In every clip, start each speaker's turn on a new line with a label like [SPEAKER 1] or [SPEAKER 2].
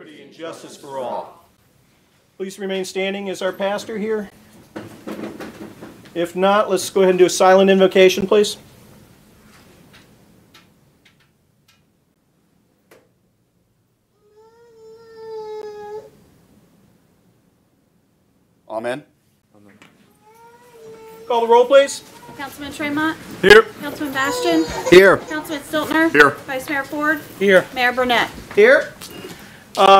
[SPEAKER 1] liberty and justice for all. Please remain standing. Is our pastor here? If not, let's go ahead and do a silent invocation, please.
[SPEAKER 2] Amen.
[SPEAKER 1] Call the roll, please.
[SPEAKER 3] Councilman Tremont?
[SPEAKER 2] Here.
[SPEAKER 3] Councilman Bastian?
[SPEAKER 2] Here.
[SPEAKER 3] Councilman Stiltner?
[SPEAKER 2] Here.
[SPEAKER 3] Vice Mayor Ford?
[SPEAKER 1] Here.
[SPEAKER 3] Mayor Burnett?
[SPEAKER 1] Here.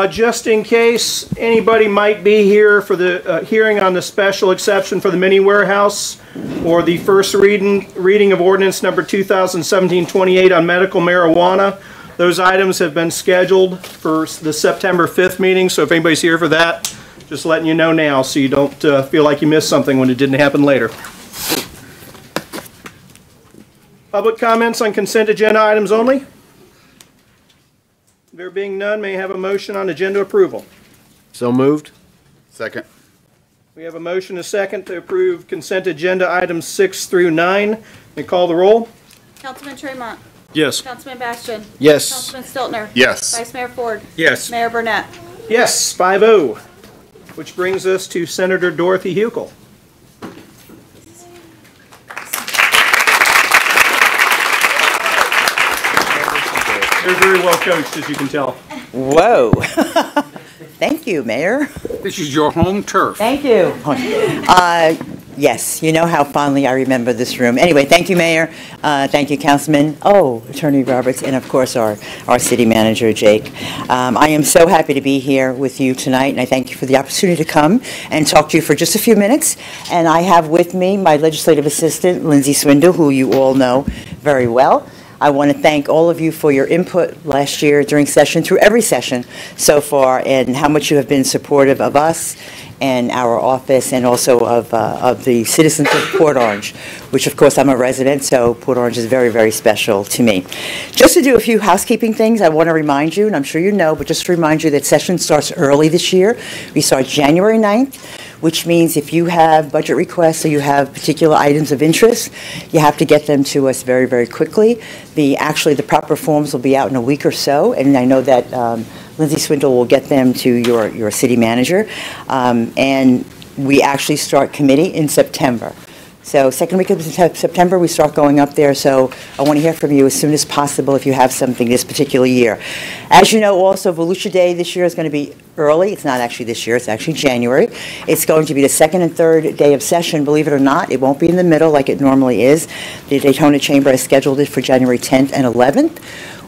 [SPEAKER 1] Just in case anybody might be here for the hearing on the special exception for the mini warehouse or the first reading of ordinance number 2017-28 on medical marijuana, those items have been scheduled for the September 5th meeting, so if anybody's here for that, just letting you know now so you don't feel like you missed something when it didn't happen later. Public comments on consent agenda items only? There being none, may I have a motion on agenda approval?
[SPEAKER 4] So moved.
[SPEAKER 2] Second.
[SPEAKER 1] We have a motion and a second to approve consent agenda items 6 through 9. May call the roll?
[SPEAKER 3] Councilman Tremont?
[SPEAKER 4] Yes.
[SPEAKER 3] Councilman Bastian?
[SPEAKER 4] Yes.
[SPEAKER 3] Councilman Stiltner?
[SPEAKER 2] Yes.
[SPEAKER 3] Vice Mayor Ford?
[SPEAKER 1] Yes.
[SPEAKER 3] Mayor Burnett?
[SPEAKER 1] Yes, 5-0. Which brings us to Senator Dorothy Huckel. They're very well coached, as you can tell.
[SPEAKER 5] Whoa. Thank you, Mayor.
[SPEAKER 2] This is your home turf.
[SPEAKER 5] Thank you. Yes, you know how fondly I remember this room. Anyway, thank you, Mayor. Thank you, Councilman. Oh, Attorney Roberts, and of course our city manager, Jake. I am so happy to be here with you tonight, and I thank you for the opportunity to come and talk to you for just a few minutes. And I have with me my legislative assistant, Lindsay Swindle, who you all know very well. I want to thank all of you for your input last year during session, through every session so far, and how much you have been supportive of us and our office, and also of the citizens of Port Orange, which of course I'm a resident, so Port Orange is very, very special to me. Just to do a few housekeeping things, I want to remind you, and I'm sure you know, but just to remind you that session starts early this year. We start January 9th, which means if you have budget requests or you have particular items of interest, you have to get them to us very, very quickly. Actually, the proper forms will be out in a week or so, and I know that Lindsay Swindle will get them to your city manager. And we actually start committee in September. So second week of September, we start going up there. So I want to hear from you as soon as possible if you have something this particular year. As you know, also, Volusia Day this year is going to be early. It's not actually this year. It's actually January. It's going to be the second and third day of session. Believe it or not, it won't be in the middle like it normally is. The Daytona Chamber has scheduled it for January 10th and 11th.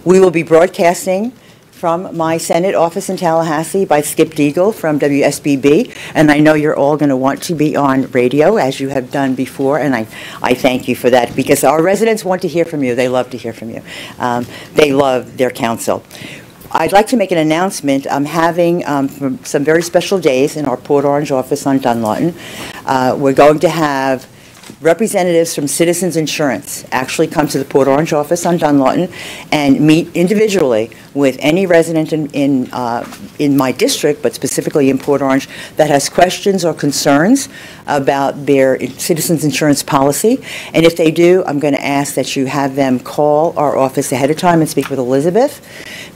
[SPEAKER 5] We will be broadcasting from my Senate office in Tallahassee by Skip Deagle from WSBB, and I know you're all going to want to be on radio as you have done before, and I thank you for that, because our residents want to hear from you. They love to hear from you. They love their council. I'd like to make an announcement. I'm having some very special days in our Port Orange office on Dunlawton. We're going to have representatives from Citizens Insurance actually come to the Port Orange office on Dunlawton and meet individually with any resident in my district, but specifically in Port Orange, that has questions or concerns about their Citizens Insurance policy. And if they do, I'm going to ask that you have them call our office ahead of time and speak with Elizabeth,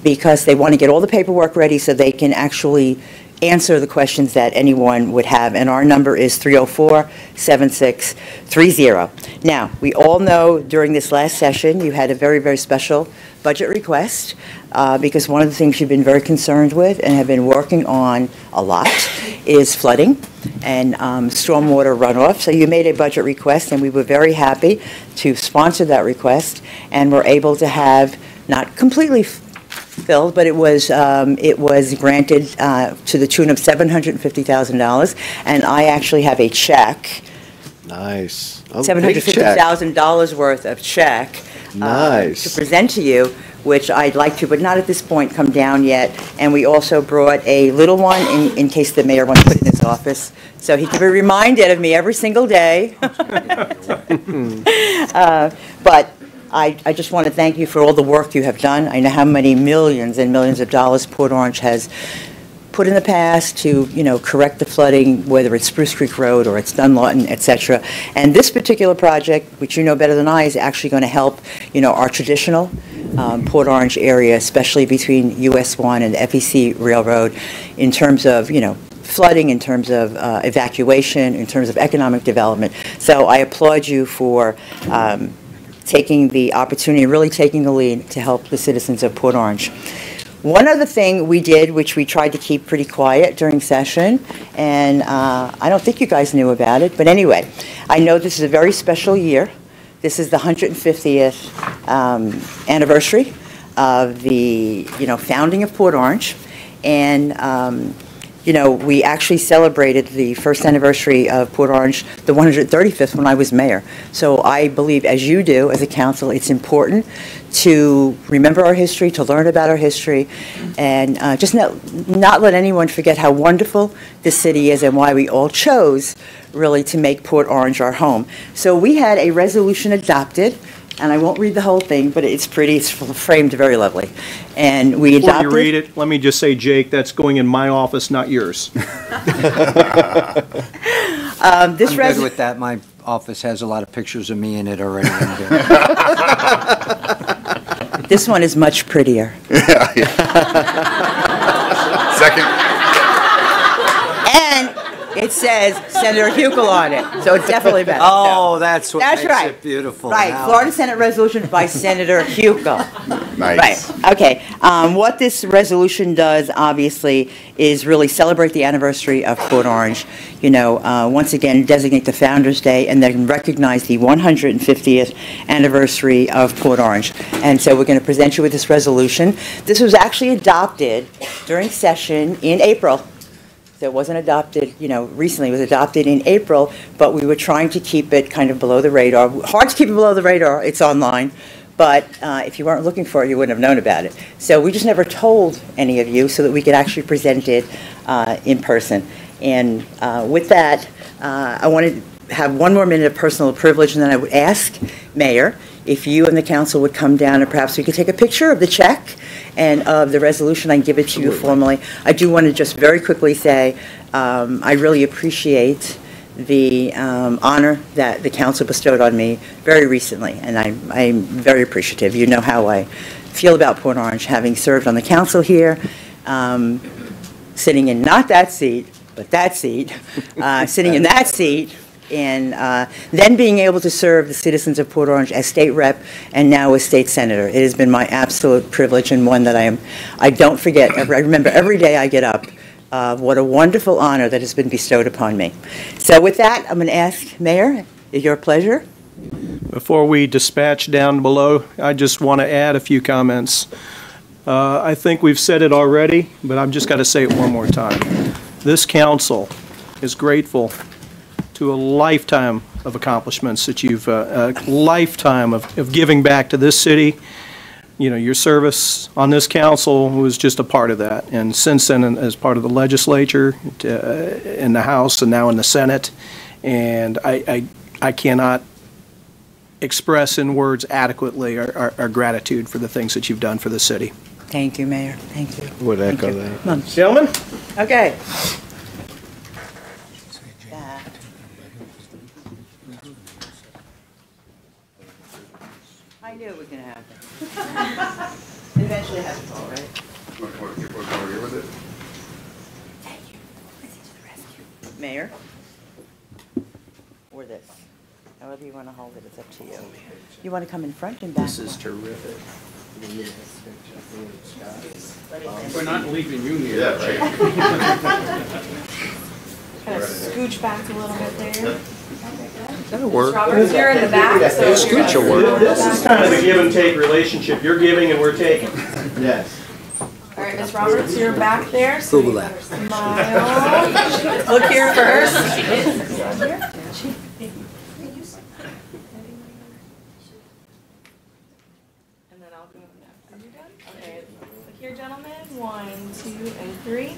[SPEAKER 5] because they want to get all the paperwork ready so they can actually answer the questions that anyone would have, and our number is 304-7630. Now, we all know during this last session you had a very, very special budget request because one of the things you've been very concerned with and have been working on a lot is flooding and stormwater runoff. So you made a budget request, and we were very happy to sponsor that request, and we're able to have, not completely filled, but it was granted to the tune of $750,000, and I actually have a check.
[SPEAKER 4] Nice.
[SPEAKER 5] $750,000 worth of check.
[SPEAKER 4] Nice.
[SPEAKER 5] To present to you, which I'd like to, but not at this point, come down yet. And we also brought a little one in case the mayor wants to put it in his office, so he can be reminded of me every single day. But I just want to thank you for all the work you have done. I know how many millions and millions of dollars Port Orange has put in the past to, correct the flooding, whether it's Spruce Creek Road or it's Dunlawton, et cetera. And this particular project, which you know better than I, is actually going to help, our traditional Port Orange area, especially between US 1 and the FEC Railroad, in terms of, flooding, in terms of evacuation, in terms of economic development. So I applaud you for taking the opportunity, really taking the lead to help the citizens of Port Orange. One other thing we did, which we tried to keep pretty quiet during session, and I don't think you guys knew about it, but anyway, I know this is a very special year. This is the 150th anniversary of the, founding of Port Orange, and we actually celebrated the first anniversary of Port Orange, the 135th, when I was mayor. So I believe, as you do, as a council, it's important to remember our history, to learn about our history, and just not let anyone forget how wonderful this city is and why we all chose, really, to make Port Orange our home. So we had a resolution adopted, and I won't read the whole thing, but it's pretty, it's framed very lovely. And we
[SPEAKER 1] Before
[SPEAKER 5] adopted...
[SPEAKER 1] you read it, let me just say, Jake, that's going in my office, not yours.
[SPEAKER 5] This
[SPEAKER 6] I'm good with that. My office has a lot of pictures of me in it already.
[SPEAKER 5] This one is much prettier.
[SPEAKER 2] Second.
[SPEAKER 5] And it says Senator Huckel on it, so it's definitely better.
[SPEAKER 6] Oh, that's what
[SPEAKER 5] That's
[SPEAKER 6] makes
[SPEAKER 5] right.
[SPEAKER 6] it beautiful.
[SPEAKER 5] Right,
[SPEAKER 6] Now-
[SPEAKER 5] Florida Senate resolution by Senator Huckel.
[SPEAKER 2] Nice.
[SPEAKER 5] Right, okay. What this resolution does, obviously, is really celebrate the anniversary of Port Orange. Once again, designate the Founders Day, and then recognize the 150th anniversary of Port Orange. And so we're going to present you with this resolution. This was actually adopted during session in April. So it wasn't adopted, recently. It was adopted in April, but we were trying to keep it kind of below the radar. Hard to keep it below the radar. It's online. But if you weren't looking for it, you wouldn't have known about it. So we just never told any of you so that we could actually present it in person. And with that, I wanted to have one more minute of personal privilege, and then I would ask Mayor if you and the council would come down and perhaps we could take a picture of the check and of the resolution. I can give it to you formally. I do want to just very quickly say I really appreciate the honor that the council bestowed on me very recently, and I'm very appreciative. You know how I feel about Port Orange, having served on the council here, sitting in not that seat, but that seat, sitting in that seat, and then being able to serve the citizens of Port Orange as state rep and now as state senator. It has been my absolute privilege, and one that I don't forget. I remember every day I get up. What a wonderful honor that has been bestowed upon me. So with that, I'm going to ask Mayor, is your pleasure?
[SPEAKER 1] Before we dispatch down below, I just want to add a few comments. I think we've said it already, but I've just got to say it one more time. This council is grateful to a lifetime of accomplishments that you've, a lifetime of giving back to this city. Your service on this council was just a part of that. And since then, as part of the legislature, in the House, and now in the Senate, and I cannot express in words adequately our gratitude for the things that you've done for the city.
[SPEAKER 5] Thank you, Mayor. Thank you.
[SPEAKER 4] Would
[SPEAKER 5] Thank
[SPEAKER 4] echo
[SPEAKER 5] you.
[SPEAKER 4] that.
[SPEAKER 5] Come on.
[SPEAKER 1] Gentlemen?
[SPEAKER 5] Okay. I knew it was going to happen. Eventually it happens, all right? Thank you. Let's to the rescue. Mayor? Or this. However you want to hold it, it's up to you. You want to come in front and back?
[SPEAKER 1] This is terrific.
[SPEAKER 2] We're not leaving you here. Yeah, right.
[SPEAKER 7] Kind of scooch back a little bit there.
[SPEAKER 6] That'll work.
[SPEAKER 7] Roberts, you're in the back, so.
[SPEAKER 6] Scooch will work.
[SPEAKER 1] This is kind of a give and take relationship. You're giving and we're taking.
[SPEAKER 4] Yes.
[SPEAKER 7] All right, Ms. Roberts, you're back there, so
[SPEAKER 6] Google
[SPEAKER 7] you
[SPEAKER 6] that.
[SPEAKER 7] better smile. Look here first. And then I'll go next. Are you done? Okay, look here, gentlemen. 1, 2, and 3. 1,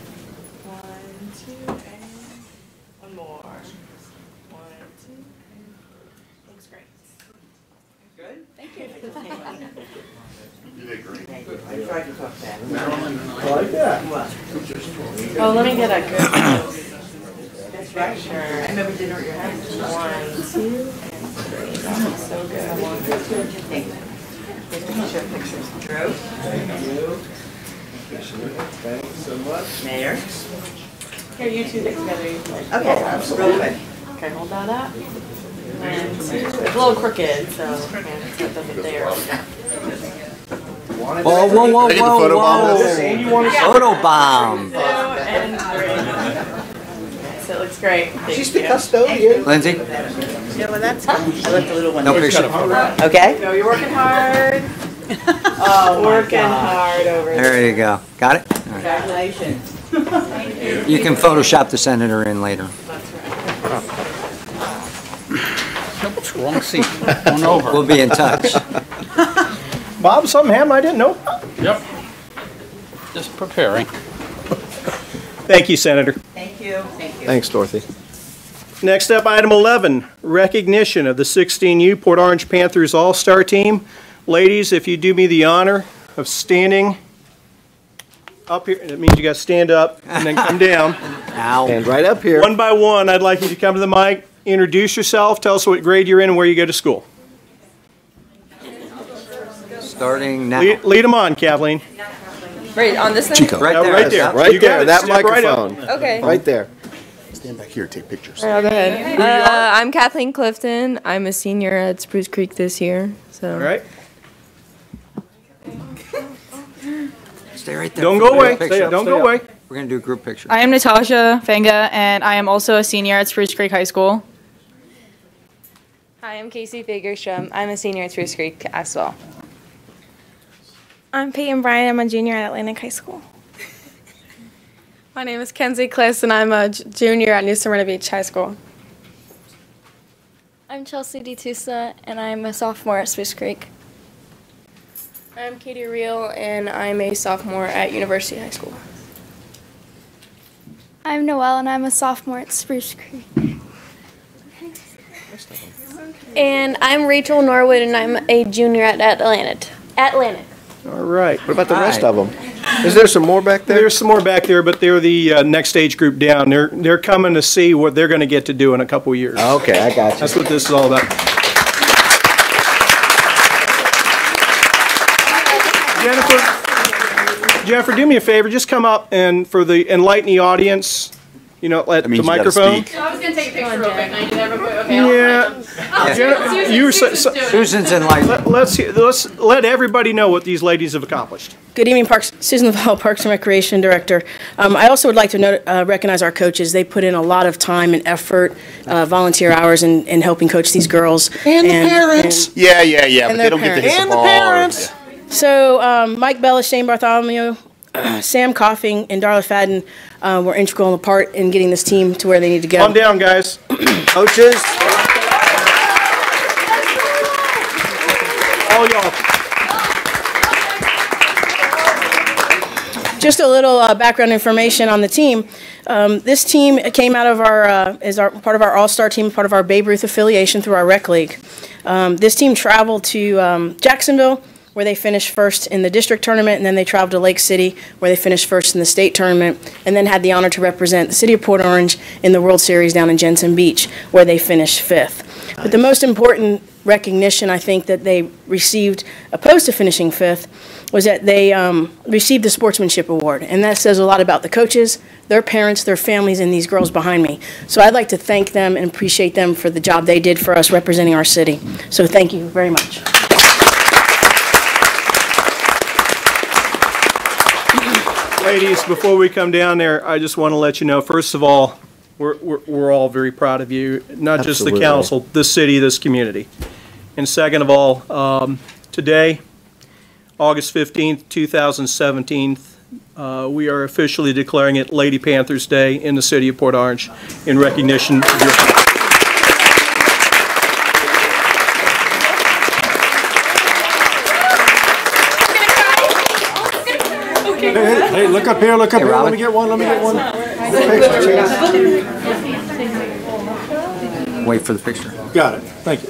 [SPEAKER 7] 2, and one more. 1, 2, and looks great.
[SPEAKER 5] Good? Thank you.
[SPEAKER 2] You did great.
[SPEAKER 5] Thank you. I tried to talk fast.
[SPEAKER 1] I like that.
[SPEAKER 7] Oh, let me get a good close.
[SPEAKER 5] That's right.
[SPEAKER 7] Sure.
[SPEAKER 5] I remember dinner at your house.
[SPEAKER 7] 1, 2, and 3. That was so good. 1, 2,
[SPEAKER 5] Thank you. Drew?
[SPEAKER 4] Thanks so much.
[SPEAKER 5] Mayor?
[SPEAKER 7] Here, you two get together.
[SPEAKER 5] Okay, real quick.
[SPEAKER 7] Okay, hold that up. 1, 2. It's a little crooked, so it doesn't there.
[SPEAKER 6] Whoa, whoa, whoa,
[SPEAKER 2] Can I get the photo bomb
[SPEAKER 6] whoa,
[SPEAKER 2] with this?
[SPEAKER 1] And you want to
[SPEAKER 6] Photo bomb.
[SPEAKER 7] 2 and 3. So it looks great.
[SPEAKER 4] She's the custodian.
[SPEAKER 6] Lindsay,
[SPEAKER 5] Yeah, well, that's good. I left a little one.
[SPEAKER 6] no
[SPEAKER 5] there.
[SPEAKER 6] picture.
[SPEAKER 5] Okay?
[SPEAKER 7] No, you're working hard.
[SPEAKER 5] Oh,
[SPEAKER 7] Working hard over there.
[SPEAKER 6] There you go. Got it? All right.
[SPEAKER 5] Congratulations.
[SPEAKER 6] You can Photoshop the senator in later.
[SPEAKER 2] What's wrong seat? One over.
[SPEAKER 6] We'll be in touch.
[SPEAKER 1] Bob, something happened I didn't know?
[SPEAKER 2] Yep. Just preparing.
[SPEAKER 1] Thank you, Senator.
[SPEAKER 5] Thank you. Thank you.
[SPEAKER 4] Thanks, Dorothy.
[SPEAKER 1] Next up, item 11, recognition of the 16U Port Orange Panthers All-Star Team. Ladies, if you do me the honor of standing up here, that means you got to stand up and then come down.
[SPEAKER 6] Ow.
[SPEAKER 4] And right up here.
[SPEAKER 1] One by one, I'd like you to come to the mic, introduce yourself, tell us what grade you're in and where you go to school.
[SPEAKER 6] Starting now.
[SPEAKER 1] Lead them on, Kathleen.
[SPEAKER 8] Right, on this thing?
[SPEAKER 2] Chico.
[SPEAKER 6] Right
[SPEAKER 1] No,
[SPEAKER 6] there.
[SPEAKER 1] right there.
[SPEAKER 4] Right
[SPEAKER 1] You got
[SPEAKER 4] there,
[SPEAKER 1] it.
[SPEAKER 4] that
[SPEAKER 1] Step right up.
[SPEAKER 4] microphone.
[SPEAKER 8] Okay.
[SPEAKER 4] Right there.
[SPEAKER 2] Stand back here, take pictures.
[SPEAKER 8] I'll go ahead. I'm Kathleen Clifton. I'm a senior at Spruce Creek this year. So.
[SPEAKER 1] All right.
[SPEAKER 6] Stay right there.
[SPEAKER 1] Don't
[SPEAKER 6] for
[SPEAKER 1] go
[SPEAKER 6] the
[SPEAKER 1] away.
[SPEAKER 6] picture.
[SPEAKER 1] Don't go away.
[SPEAKER 6] We're going to do a group picture.
[SPEAKER 9] I am Natasha Fanga, and I am also a senior at Spruce Creek High School.
[SPEAKER 8] Hi, I'm Casey Fagerstrom. I'm a senior at Spruce Creek as well.
[SPEAKER 10] I'm Peyton Bryan. I'm a junior at Atlantic High School.
[SPEAKER 8] My name is Kenzie Kliss, and I'm a junior at New Smyrna Beach High School.
[SPEAKER 10] I'm Chelsea DeTusa, and I'm a sophomore at Spruce Creek.
[SPEAKER 8] I'm Katie Reel, and I'm a sophomore at University High School.
[SPEAKER 10] I'm Noelle, and I'm a sophomore at Spruce Creek. And I'm Rachel Norwood, and I'm a junior at Atlantic.
[SPEAKER 1] All right.
[SPEAKER 4] What about the rest
[SPEAKER 6] Hi.
[SPEAKER 4] of them? Is there some more back there?
[SPEAKER 1] There's some more back there, but they're the next age group down. They're coming to see what they're going to get to do in a couple years.
[SPEAKER 4] Okay, I got you.
[SPEAKER 1] That's what this is all about. Jennifer, do me a favor. Just come up and enlighten the audience. You know, at
[SPEAKER 2] That means
[SPEAKER 1] the
[SPEAKER 2] you gotta
[SPEAKER 1] microphone.
[SPEAKER 2] speak.
[SPEAKER 7] I was going to take a picture real quick. I never put, okay.
[SPEAKER 1] Yeah. You were
[SPEAKER 6] Susan's enlightened.
[SPEAKER 1] let's let everybody know what these ladies have accomplished.
[SPEAKER 11] Good evening, Susan Laval, Parks and Recreation Director. I also would like to recognize our coaches. They put in a lot of time and effort, volunteer hours in helping coach these girls.
[SPEAKER 4] And the parents.
[SPEAKER 2] Yeah,
[SPEAKER 11] And
[SPEAKER 2] but they
[SPEAKER 11] their
[SPEAKER 2] don't get to hit
[SPEAKER 4] And
[SPEAKER 2] the
[SPEAKER 4] the
[SPEAKER 2] ball.
[SPEAKER 4] parents.
[SPEAKER 11] So Mike Bellis, Shane Bartholomew, Sam Coughing, and Darla Fadden were integral in part in getting this team to where they need to go.
[SPEAKER 1] Calm down, guys.
[SPEAKER 4] Coaches.
[SPEAKER 1] All y'all.
[SPEAKER 11] Just a little background information on the team. This team came out of part of our All-Star team, part of our Babe Ruth affiliation through our rec league. This team traveled to Jacksonville, where they finished first in the district tournament, and then they traveled to Lake City, where they finished first in the state tournament, and then had the honor to represent the city of Port Orange in the World Series down in Jensen Beach, where they finished fifth. Nice. But the most important recognition I think that they received, opposed to finishing fifth, was that they received the Sportsmanship Award, and that says a lot about the coaches, their parents, their families, and these girls behind me. So I'd like to thank them and appreciate them for the job they did for us representing our city. So thank you very much.
[SPEAKER 1] Ladies, before we come down there, I just want to let you know, first of all, we're all very proud of you, not just the
[SPEAKER 4] Absolutely.
[SPEAKER 1] council, this city, this community. And second of all, today, August 15th, 2017, we are officially declaring it Lady Panthers Day in the city of Port Orange in recognition of your...
[SPEAKER 4] Hey, look up here, look up here.
[SPEAKER 6] Robin.
[SPEAKER 4] Let me get one.
[SPEAKER 6] Wait for the picture.
[SPEAKER 4] Got it. Thank you.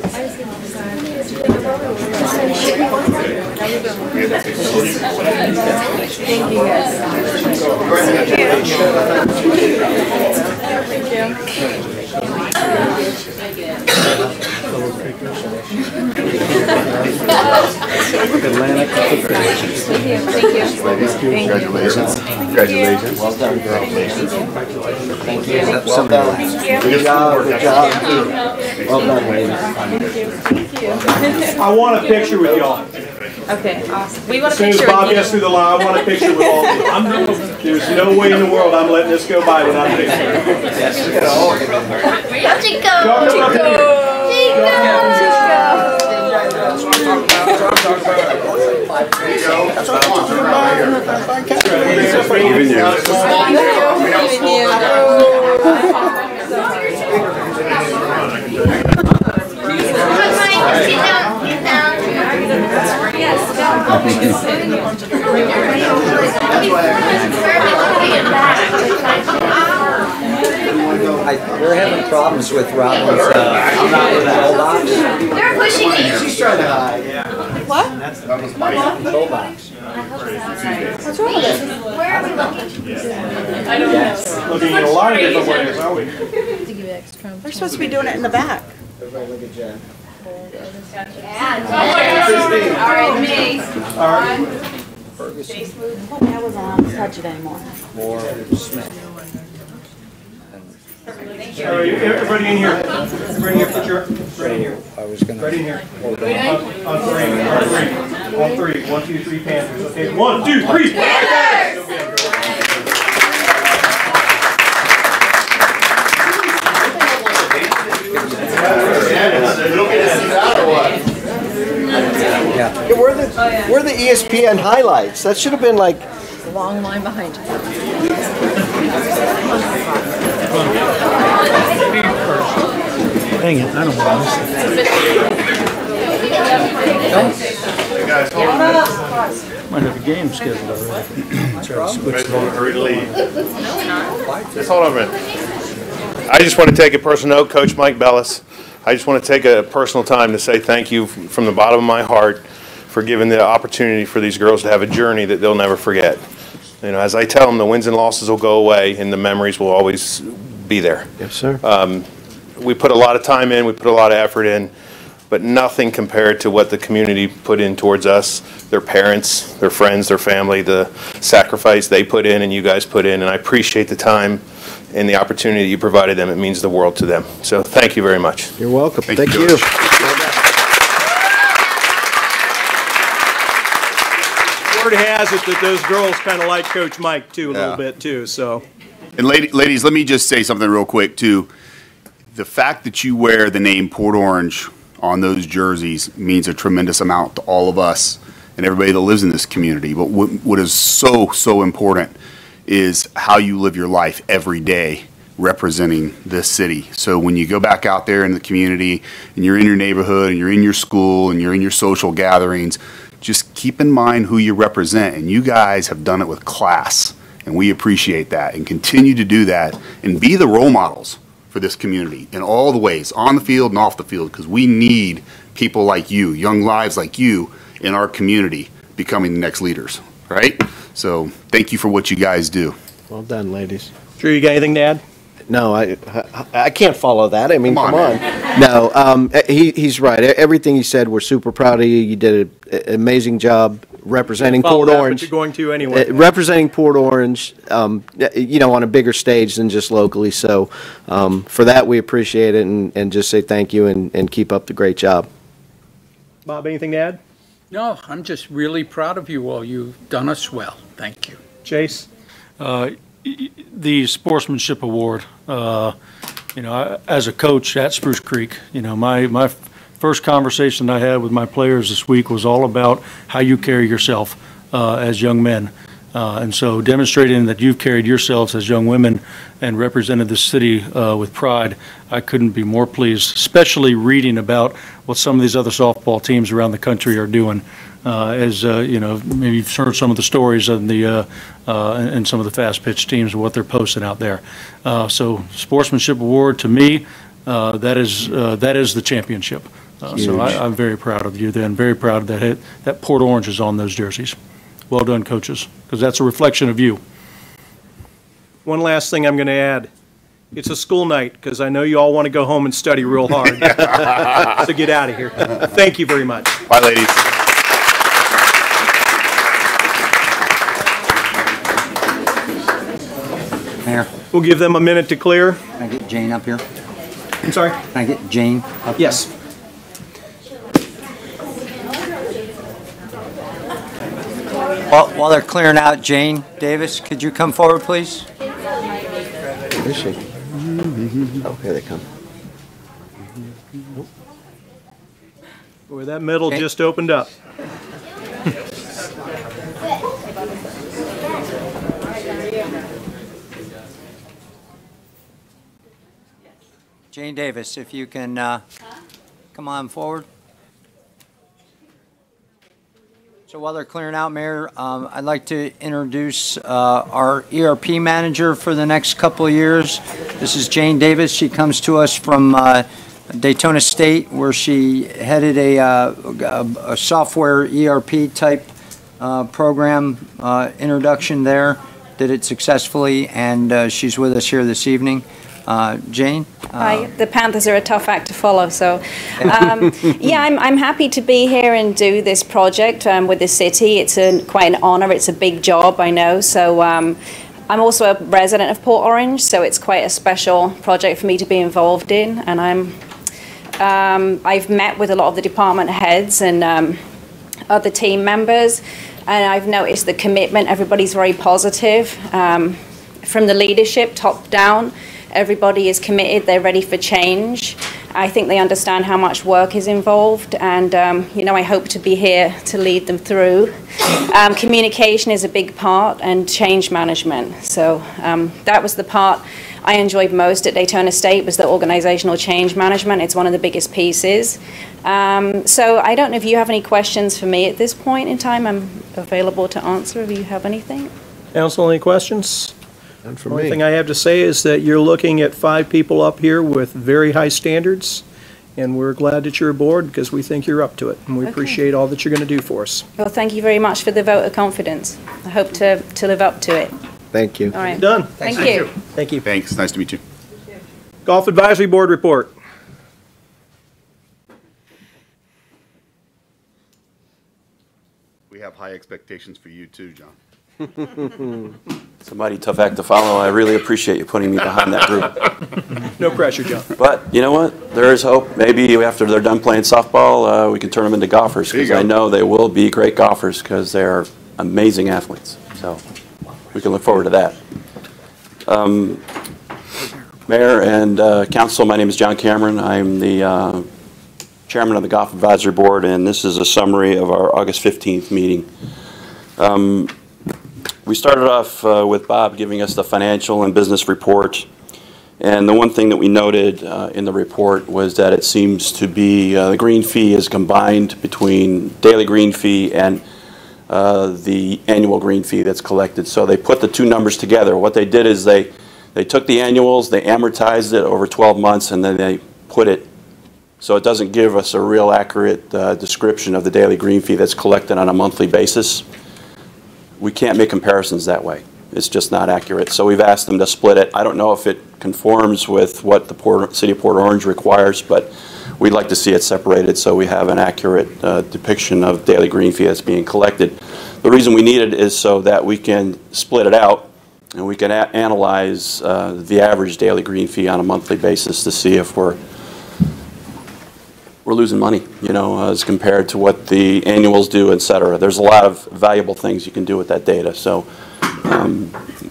[SPEAKER 4] Atlantic.
[SPEAKER 9] Congratulations.
[SPEAKER 4] Congratulations. Well done, girl.
[SPEAKER 6] Thank you.
[SPEAKER 4] Well done. Good job. Good job. Well done, ladies.
[SPEAKER 1] I want a picture with y'all.
[SPEAKER 9] Okay, awesome. We want
[SPEAKER 1] As
[SPEAKER 9] a
[SPEAKER 1] soon as
[SPEAKER 9] picture
[SPEAKER 1] Bob
[SPEAKER 9] with you.
[SPEAKER 1] gets through the line, I want a picture with all of you. There's no way in the world I'm letting this go by without a picture.
[SPEAKER 10] Chico!
[SPEAKER 6] We're having problems with Robin's toolbox.
[SPEAKER 10] They're pushing it.
[SPEAKER 4] She's trying to hide.
[SPEAKER 10] What?
[SPEAKER 6] Toolbox.
[SPEAKER 10] What's wrong with it? Where are we looking?
[SPEAKER 7] I don't know.
[SPEAKER 1] Looking in a lot of different ways, are we?
[SPEAKER 3] We're supposed to be doing it in the back.
[SPEAKER 4] Everybody look at Jen.
[SPEAKER 10] All right, me.
[SPEAKER 1] All right.
[SPEAKER 3] I wasn't allowed to touch it anymore.
[SPEAKER 6] More Smith.
[SPEAKER 1] All right, everybody in here. Everybody in here, put your, right in here.
[SPEAKER 6] I was gonna.
[SPEAKER 1] Right in here. On three. On three. 1, 2, 3, Panthers. Okay, 1, 2, 3.
[SPEAKER 4] Yeah, we're the ESPN highlights. That should have been like.
[SPEAKER 3] A long line behind you.
[SPEAKER 2] Dang it, I don't want to might have a game scheduled already.
[SPEAKER 12] Hurry to leave. Just hold on a minute. I just want to take a personal note, Coach Mike Bellis. I just want to take a personal time to say thank you from the bottom of my heart for giving the opportunity for these girls to have a journey that they'll never forget. You know, as I tell them, the wins and losses will go away, and the memories will always be there.
[SPEAKER 4] Yes, sir.
[SPEAKER 12] We put a lot of time in, we put a lot of effort in, but nothing compared to what the community put in towards us, their parents, their friends, their family, the sacrifice they put in and you guys put in, and I appreciate the time and the opportunity you provided them. It means the world to them. So thank you very much.
[SPEAKER 4] You're welcome. Thank you.
[SPEAKER 1] Word has it that those girls kind of like Coach Mike too, a little bit too, so.
[SPEAKER 13] And ladies, let me just say something real quick too. The fact that you wear the name Port Orange on those jerseys means a tremendous amount to all of us and everybody that lives in this community. But what is so important is how you live your life every day representing this city. So when you go back out there in the community and you're in your neighborhood and you're in your school and you're in your social gatherings, just keep in mind who you represent. And you guys have done it with class, and we appreciate that, and continue to do that and be the role models for this community in all the ways, on the field and off the field, because we need people like you, young lives like you in our community becoming the next leaders, right? So thank you for what you guys do.
[SPEAKER 4] Well done, ladies.
[SPEAKER 1] Drew, you got anything to add?
[SPEAKER 4] No, I can't follow that. I mean,
[SPEAKER 13] Come on,
[SPEAKER 4] No, he's right. Everything he said, we're super proud of you. You did an amazing job representing
[SPEAKER 1] Follow
[SPEAKER 4] Port
[SPEAKER 1] that, but
[SPEAKER 4] Orange.
[SPEAKER 1] you're going to anyway.
[SPEAKER 4] Representing Port Orange, you know, on a bigger stage than just locally. So for that, we appreciate it and just say thank you and keep up the great job.
[SPEAKER 1] Bob, anything to add?
[SPEAKER 2] No, I'm just really proud of you all. You've done us well. Thank you.
[SPEAKER 1] Chase?
[SPEAKER 14] The Sportsmanship Award, you know, as a coach at Spruce Creek, you know, my first conversation I had with my players this week was all about how you carry yourself as young men. And so demonstrating that you've carried yourselves as young women and represented the city with pride, I couldn't be more pleased, especially reading about what some of these other softball teams around the country are doing. As you know, maybe you've heard some of the stories of the and some of the fast pitch teams and what they're posting out there. So Sportsmanship Award to me, that is the championship. So I'm very proud of you then, very proud that Port Orange is on those jerseys. Well done, coaches, because that's a reflection of you.
[SPEAKER 1] One last thing I'm going to add. It's a school night because I know you all want to go home and study real hard. So get out of here. Thank you very much.
[SPEAKER 13] Bye, ladies.
[SPEAKER 6] Mayor,
[SPEAKER 1] We'll give them a minute to clear.
[SPEAKER 6] can I get Jane up here?
[SPEAKER 1] I'm sorry?
[SPEAKER 6] Can I get Jane up?
[SPEAKER 1] Yes.
[SPEAKER 6] While they're clearing out, Jane Davis, could you come forward, please?
[SPEAKER 4] Where is she? Oh, here they come.
[SPEAKER 1] Boy, that middle just opened up.
[SPEAKER 6] Jane Davis, if you can come on forward. So while they're clearing out, Mayor, I'd like to introduce our ERP manager for the next couple of years. This is Jane Davis. She comes to us from Daytona State, where she headed a software ERP type program introduction there. Did it successfully, and she's with us here this evening. Jane?
[SPEAKER 15] Hi, the Panthers are a tough act to follow, so yeah, I'm happy to be here and do this project with the city. It's quite an honor. It's a big job, I know. So I'm also a resident of Port Orange, so it's quite a special project for me to be involved in. And I've met with a lot of the department heads and other team members, and I've noticed the commitment. Everybody's very positive from the leadership, top down. Everybody is committed. They're ready for change. I think they understand how much work is involved, and you know, I hope to be here to lead them through. Communication is a big part, and change management. So that was the part I enjoyed most at Daytona State, was the organizational change management. It's one of the biggest pieces. So I don't know if you have any questions for me at this point in time. I'm available to answer if you have anything.
[SPEAKER 1] Council, any questions?
[SPEAKER 4] None for
[SPEAKER 1] The only
[SPEAKER 4] me.
[SPEAKER 1] thing I have to say is that you're looking at 5 people up here with very high standards, and we're glad that you're aboard because we think you're up to it, and we appreciate all that you're going to do for us.
[SPEAKER 15] Well, thank you very much for the vote of confidence. I hope to live up to it.
[SPEAKER 4] Thank you.
[SPEAKER 15] All right.
[SPEAKER 1] Done.
[SPEAKER 15] Thank you.
[SPEAKER 1] Thank you.
[SPEAKER 13] Thanks. Nice to meet you.
[SPEAKER 1] Golf Advisory Board report.
[SPEAKER 13] We have high expectations for you too, John.
[SPEAKER 16] It's a mighty tough act to follow. I really appreciate you putting me behind that group.
[SPEAKER 1] No pressure, John.
[SPEAKER 16] But you know what? There is hope. Maybe after they're done playing softball, we can turn them into golfers, because I know they will be great golfers because they are amazing athletes. So we can look forward to that. Mayor and Council, my name is John Cameron. I'm the Chairman of the Golf Advisory Board, and this is a summary of our August 15th meeting. We started off with Bob giving us the financial and business report, and the one thing that we noted in the report was that it seems to be the green fee is combined between daily green fee and the annual green fee that's collected. So they put the two numbers together. What they did is they took the annuals, they amortized it over 12 months, and then they put it so it doesn't give us a real accurate description of the daily green fee that's collected on a monthly basis. We can't make comparisons that way. It's just not accurate. So we've asked them to split it. I don't know if it conforms with what the City of Port Orange requires, but we'd like to see it separated so we have an accurate depiction of daily green fee that's being collected. The reason we need it is so that we can split it out and we can analyze the average daily green fee on a monthly basis to see if we're losing money, you know, as compared to what the annuals do, et cetera. There's a lot of valuable things you can do with that data, so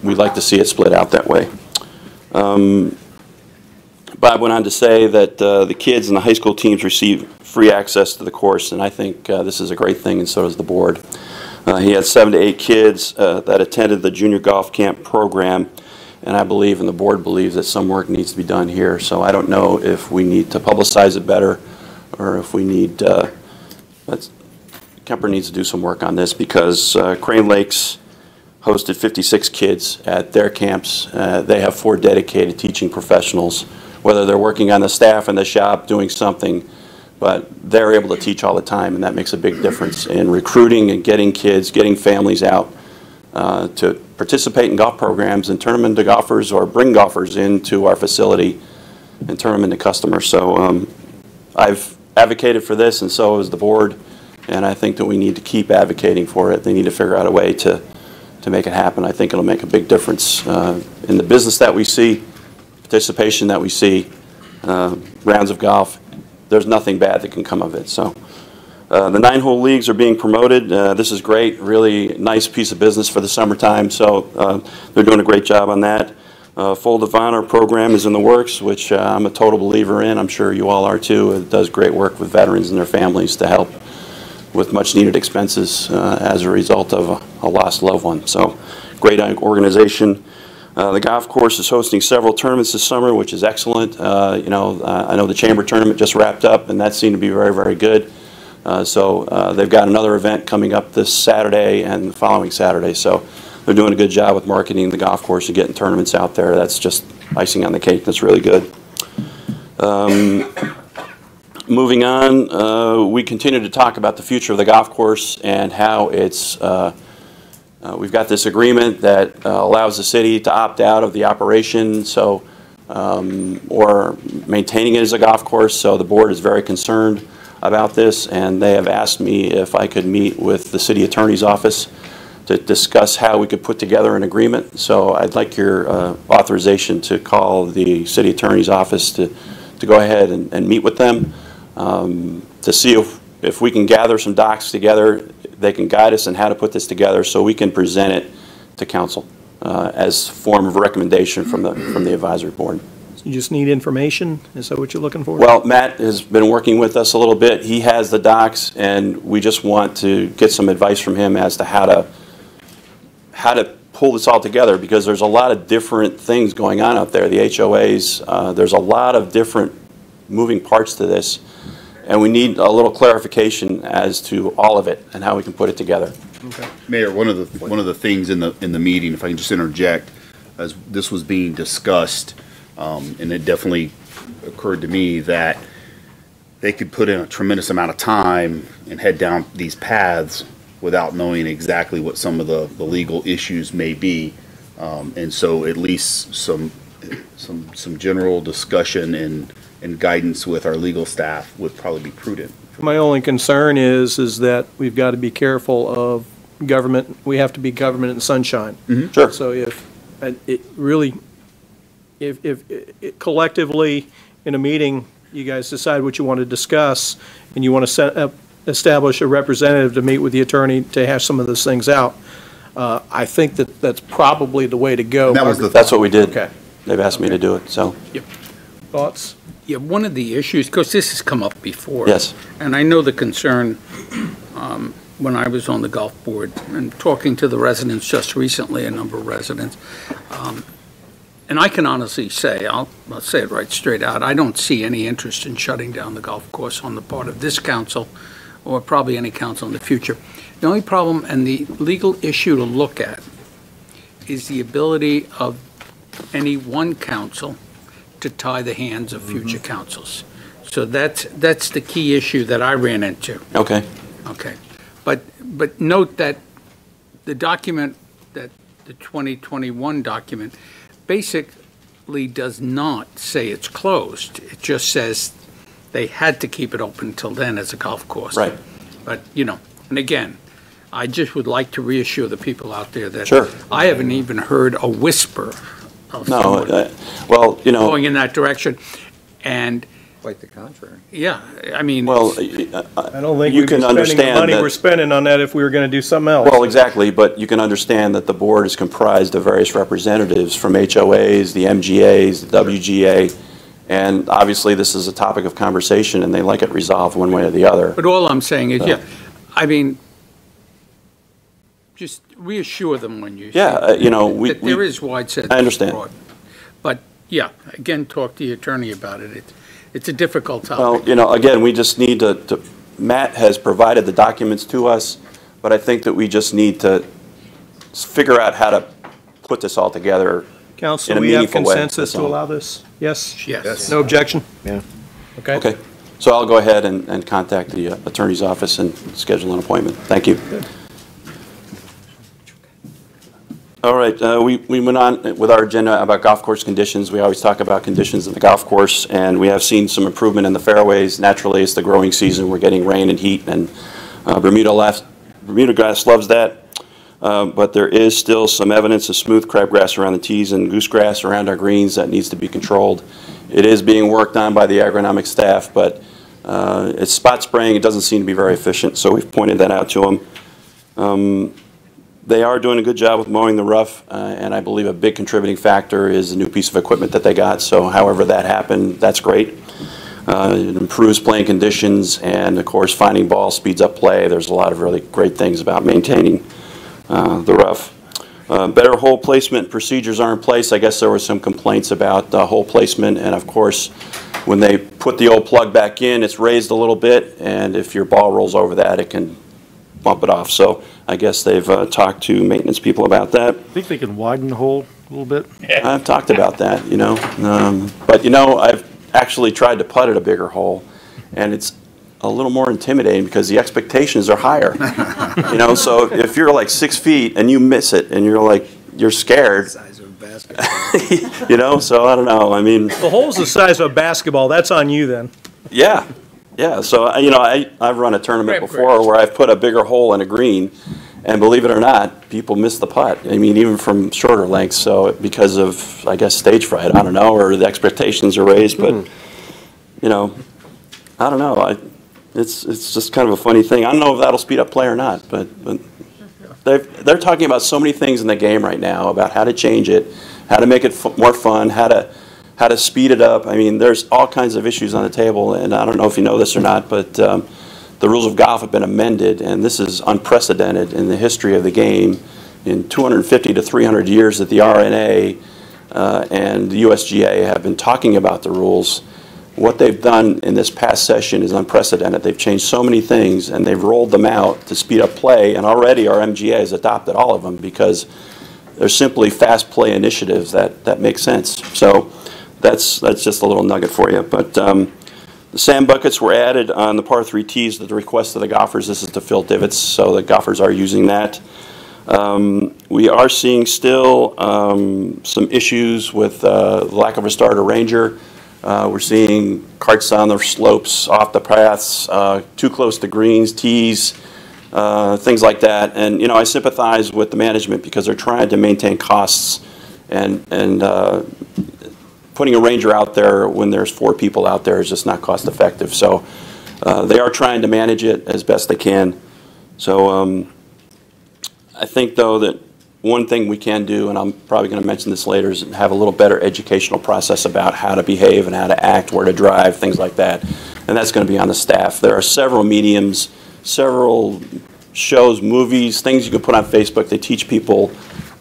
[SPEAKER 16] we'd like to see it split out that way. Bob went on to say that the kids and the high school teams receive free access to the course, and I think this is a great thing, and so does the board. He had 7 to 8 kids that attended the junior golf camp program, and I believe, and the board believes, that some work needs to be done here. So I don't know if we need to publicize it better, or if we need, Kemper needs to do some work on this, because Crane Lakes hosted 56 kids at their camps. They have 4 dedicated teaching professionals, whether they're working on the staff in the shop doing something, but they're able to teach all the time, and that makes a big difference in recruiting and getting kids, getting families out to participate in golf programs and turn them into golfers, or bring golfers into our facility and turn them into customers. So I've advocated for this, and so has the board, and I think that we need to keep advocating for it. They need to figure out a way to make it happen. I think it'll make a big difference in the business that we see, participation that we see, rounds of golf, there's nothing bad that can come of it. So the 9-hole leagues are being promoted. This is great, really nice piece of business for the summertime. So they're doing a great job on that. Fold of Honor program is in the works, which I'm a total believer in. I'm sure you all are too. It does great work with veterans and their families to help with much needed expenses as a result of a lost loved one. So great organization. The golf course is hosting several tournaments this summer, which is excellent. I know the Chamber tournament just wrapped up, and that seemed to be very, very good. So they've got another event coming up this Saturday and the following Saturday. So they're doing a good job with marketing the golf course and getting tournaments out there. That's just icing on the cake. That's really good. Moving on, we continue to talk about the future of the golf course and how it's, we've got this agreement that allows the city to opt out of the operation, so, or maintaining it as a golf course. So the board is very concerned about this, and they have asked me if I could meet with the city attorney's office to discuss how we could put together an agreement. So I'd like your authorization to call the city attorney's office to go ahead and meet with them to see if we can gather some docs together. They can guide us on how to put this together so we can present it to council as a form of recommendation from the advisory board.
[SPEAKER 1] You just need information? Is that what you're looking for?
[SPEAKER 16] Well, Matt has been working with us a little bit. He has the docs, and we just want to get some advice from him as to how to pull this all together, because there's a lot of different things going on out there. The HOAs, there's a lot of different moving parts to this, and we need a little clarification as to all of it and how we can put it together.
[SPEAKER 1] Okay.
[SPEAKER 13] Mayor, one of the things in the meeting, if I can just interject, as this was being discussed, and it definitely occurred to me that they could put in a tremendous amount of time and head down these paths without knowing exactly what some of the legal issues may be, and so at least some general discussion and guidance with our legal staff would probably be prudent.
[SPEAKER 1] My only concern is that we've got to be careful of government. We have to be government in sunshine.
[SPEAKER 16] Mm-hmm. Sure.
[SPEAKER 1] So if collectively in a meeting you guys decide what you want to discuss and you want to establish a representative to meet with the attorney to hash some of those things out, I think that's probably the way to go.
[SPEAKER 16] That's what we did.
[SPEAKER 1] Okay.
[SPEAKER 16] They've asked me to do it. So.
[SPEAKER 17] Yep.
[SPEAKER 1] Thoughts?
[SPEAKER 17] Yeah, one of the issues, because this has come up before.
[SPEAKER 16] Yes.
[SPEAKER 17] And I know the concern when I was on the golf board and talking to the residents just recently, a number of residents. And I can honestly say, I'll say it right straight out, I don't see any interest in shutting down the golf course on the part of this council or probably any council in the future. The only problem and the legal issue to look at is the ability of any one council to tie the hands of future councils. So that's the key issue that I ran into.
[SPEAKER 16] Okay.
[SPEAKER 17] Okay. But note that the document, that the 2021 document, basically does not say it's closed. It just says they had to keep it open until then as a golf course.
[SPEAKER 16] Right.
[SPEAKER 17] But, and again, I just would like to reassure the people out there that
[SPEAKER 16] Sure.
[SPEAKER 17] I haven't even heard a whisper of someone going in that direction. And
[SPEAKER 6] quite the contrary.
[SPEAKER 17] Yeah, I mean,
[SPEAKER 16] well,
[SPEAKER 1] I don't think
[SPEAKER 16] you
[SPEAKER 1] we'd
[SPEAKER 16] can
[SPEAKER 1] be spending the
[SPEAKER 16] understand
[SPEAKER 1] money
[SPEAKER 16] that,
[SPEAKER 1] we're spending on that if we were going to do something else.
[SPEAKER 16] Well, exactly, but you can understand that the board is comprised of various representatives from HOAs, the MGAs, the WGA, and obviously this is a topic of conversation and they like it resolved one way or the other.
[SPEAKER 17] But all I'm saying is, I mean, just reassure them when you that there is widespread
[SPEAKER 16] I understand.
[SPEAKER 17] support. But yeah, again, talk to the attorney about it. It's a difficult topic.
[SPEAKER 16] Well, again, we just need to, Matt has provided the documents to us, but I think that we just need to figure out how to put this all together
[SPEAKER 1] Council,
[SPEAKER 16] in a
[SPEAKER 1] we have
[SPEAKER 16] meaningful way.
[SPEAKER 1] consensus to allow this? Yes?
[SPEAKER 17] Yes.
[SPEAKER 1] No objection?
[SPEAKER 4] Yeah.
[SPEAKER 1] Okay.
[SPEAKER 16] Okay. So I'll go ahead and contact the attorney's office and schedule an appointment. Thank you.
[SPEAKER 1] Good.
[SPEAKER 16] All right, we went on with our agenda about golf course conditions. We always talk about conditions of the golf course, and we have seen some improvement in the fairways. Naturally, it's the growing season. We're getting rain and heat, and Bermuda grass loves that. but there is still some evidence of smooth crabgrass around the tees and goosegrass around our greens that needs to be controlled. It is being worked on by the agronomic staff, but it's spot spraying. It doesn't seem to be very efficient, so we've pointed that out to them. They are doing a good job with mowing the rough, and I believe a big contributing factor is the new piece of equipment that they got. So however that happened, that's great. It improves playing conditions, and of course finding balls speeds up play. There's a lot of really great things about maintaining the rough. Better hole placement procedures are in place. I guess there were some complaints about hole placement, and of course when they put the old plug back in, it's raised a little bit, and if your ball rolls over that, it can bump it off. So I guess they've talked to maintenance people about that.
[SPEAKER 14] I think they can widen the hole a little bit.
[SPEAKER 16] I've talked about that, you know. But, you know, I've actually tried to putt at a bigger hole, and it's a little more intimidating because the expectations are higher. You know, so if you're like 6 feet and you miss it and you're like, you're scared.
[SPEAKER 2] Size of a basketball.
[SPEAKER 16] You know, so I don't know. I mean.
[SPEAKER 1] The hole's the size of a basketball. That's on you then.
[SPEAKER 16] Yeah. Yeah, so, you know, I've run a tournament before where I've put a bigger hole in a green, and believe it or not, people miss the putt. I mean, even from shorter lengths, so because of, I guess, stage fright, I don't know, or the expectations are raised, but, you know, I don't know. It's just kind of a funny thing. I don't know if that'll speed up play or not, but they're talking about so many things in the game right now about how to change it, how to make it more fun, how to speed it up. I mean, there's all kinds of issues on the table, and I don't know if you know this or not, but the rules of golf have been amended, and this is unprecedented in the history of the game. In 250 to 300 years that the RNA and the USGA have been talking about the rules, what they've done in this past session is unprecedented. They've changed so many things, and they've rolled them out to speed up play, and already our MGA has adopted all of them because they're simply fast play initiatives that make sense. So that's just a little nugget for you. But the sand buckets were added on the par 3 tees at the request of the golfers. This is to fill divots, so the golfers are using that. We are seeing still some issues with lack of a starter ranger. We're seeing carts on the slopes, off the paths, too close to greens, tees, things like that. And, you know, I sympathize with the management because they're trying to maintain costs, and putting a ranger out there when there's 4 people out there is just not cost effective. So they are trying to manage it as best they can. So I think, though, that one thing we can do, and I'm probably going to mention this later, is have a little better educational process about how to behave and how to act, where to drive, things like that. And that's going to be on the staff. There are several mediums, several shows, movies, things you can put on Facebook. They teach people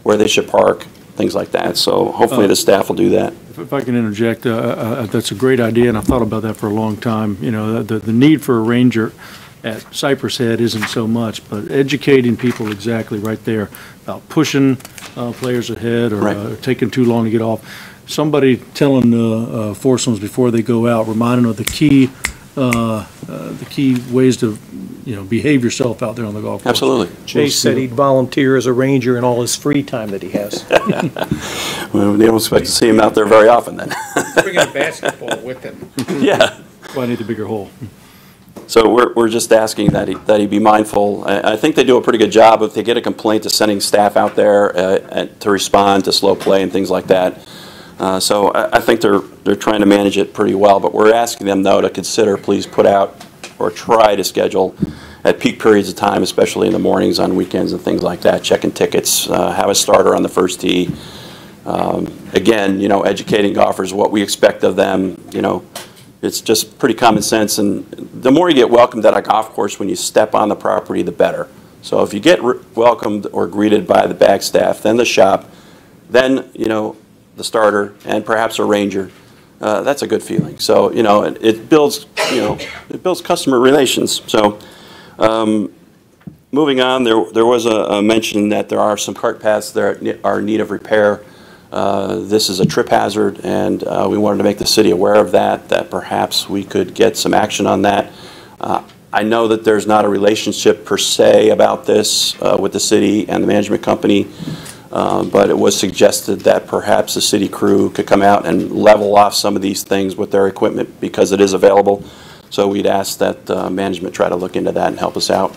[SPEAKER 16] where they should park, things like that. So hopefully the staff will do that.
[SPEAKER 14] If I can interject, that's a great idea, and I've thought about that for a long time. You know, the need for a ranger at Cypress Head isn't so much, but educating people exactly right there about pushing players ahead or taking too long to get off. Somebody telling the foursomes before they go out, reminding them of the key ways to, you know, behave yourself out there on the golf course.
[SPEAKER 16] Absolutely.
[SPEAKER 1] Chase said he'd volunteer as a ranger in all his free time that he has.
[SPEAKER 16] Well, we don't expect to see him out there very often then.
[SPEAKER 17] Bring a basketball with him.
[SPEAKER 16] Yeah.
[SPEAKER 14] Well, I need the bigger hole.
[SPEAKER 16] So we're just asking that he be mindful. I think they do a pretty good job if they get a complaint to sending staff out there to respond to slow play and things like that. So I think they're trying to manage it pretty well. But we're asking them, though, to consider, please put out or try to schedule at peak periods of time, especially in the mornings, on weekends and things like that, checking tickets, have a starter on the first tee. Again, you know, educating golfers what we expect of them, you know. It's just pretty common sense, and the more you get welcomed at a golf course when you step on the property, the better. So if you get welcomed or greeted by the back staff, then the shop, then, you know, the starter, and perhaps a ranger, that's a good feeling. So, you know, it builds, you know, it builds customer relations. So moving on, there was a mention that there are some cart paths that are in need of repair. This is a trip hazard, and we wanted to make the city aware of that perhaps we could get some action on that. I know that there's not a relationship per se about this with the city and the management company, but it was suggested that perhaps the city crew could come out and level off some of these things with their equipment because it is available. So we'd ask that management try to look into that and help us out.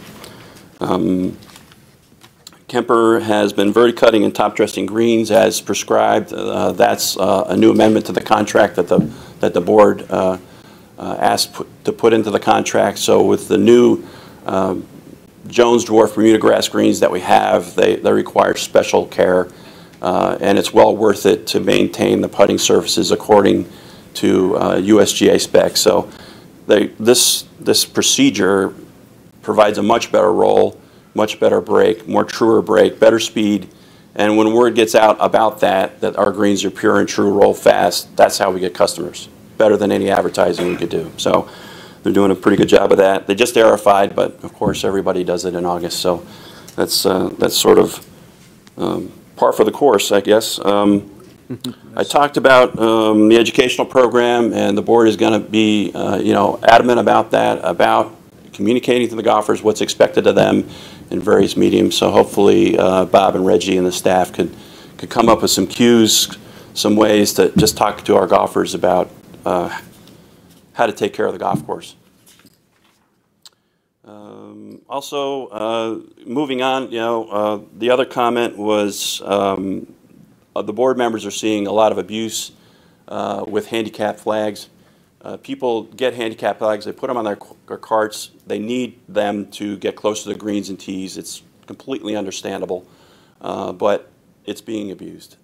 [SPEAKER 16] Kemper has been very cutting and top dressing greens as prescribed. That's a new amendment to the contract that the board asked to put into the contract. So with the new Jones Dwarf Bermuda grass greens that we have, they require special care, and it's well worth it to maintain the putting surfaces according to USGA specs. So this procedure provides a much better roll, much better break, more truer break, better speed, and when word gets out about that our greens are pure and true, roll fast, that's how we get customers, better than any advertising we could do. So they're doing a pretty good job of that. They just aerified, but of course everybody does it in August, so that's sort of par for the course, I guess. I talked about the educational program, and the board is going to be adamant about that, about communicating to the golfers what's expected of them in various mediums. So hopefully Bob and Reggie and the staff could come up with some cues, some ways to just talk to our golfers about how to take care of the golf course. Also, moving on, the other comment was the board members are seeing a lot of abuse with handicap flags. People get handicap flags, they put them on their carts, they need them to get close to the greens and tees. It's completely understandable, but it's being abused.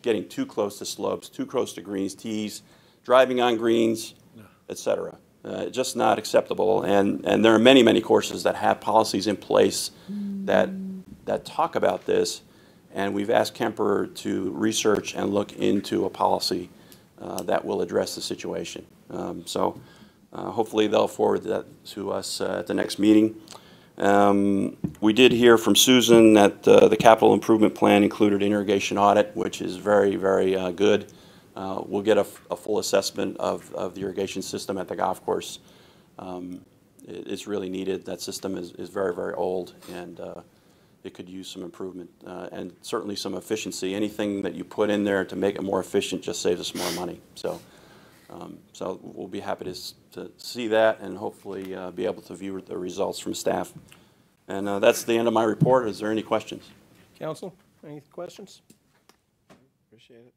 [SPEAKER 16] Getting too close to slopes, too close to greens, tees, driving on greens, etc. Just not acceptable, and there are many, many courses that have policies in place that talk about this, and we've asked Kemper to research and look into a policy that will address the situation. So hopefully they'll forward that to us at the next meeting. We did hear from Susan that the capital improvement plan included an irrigation audit, which is very, very good. We'll get a full assessment of the irrigation system at the golf course. It's really needed. That system is very, very old, and it could use some improvement and certainly some efficiency. Anything that you put in there to make it more efficient just saves us more money. So, so we'll be happy to see that and hopefully be able to view the results from staff. And that's the end of my report. Is there any questions?
[SPEAKER 1] Council, any questions?
[SPEAKER 4] Appreciate it.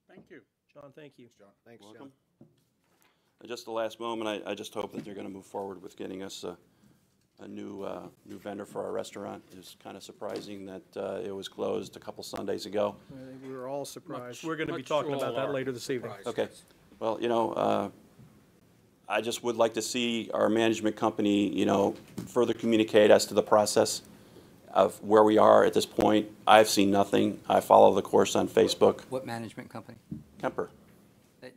[SPEAKER 1] Thank you. John, thank you.
[SPEAKER 4] John. Thanks,
[SPEAKER 16] Welcome. John. Just the last moment, I just hope that they're going to move forward with getting us a new vendor for our restaurant. It's kind of surprising that it was closed a couple Sundays ago.
[SPEAKER 1] I think we were all surprised. We're going to be talking about that later this evening.
[SPEAKER 16] Okay. Well, I just would like to see our management company, further communicate as to the process of where we are at this point. I've seen nothing. I follow the course on Facebook.
[SPEAKER 6] What management company?
[SPEAKER 16] Kemper.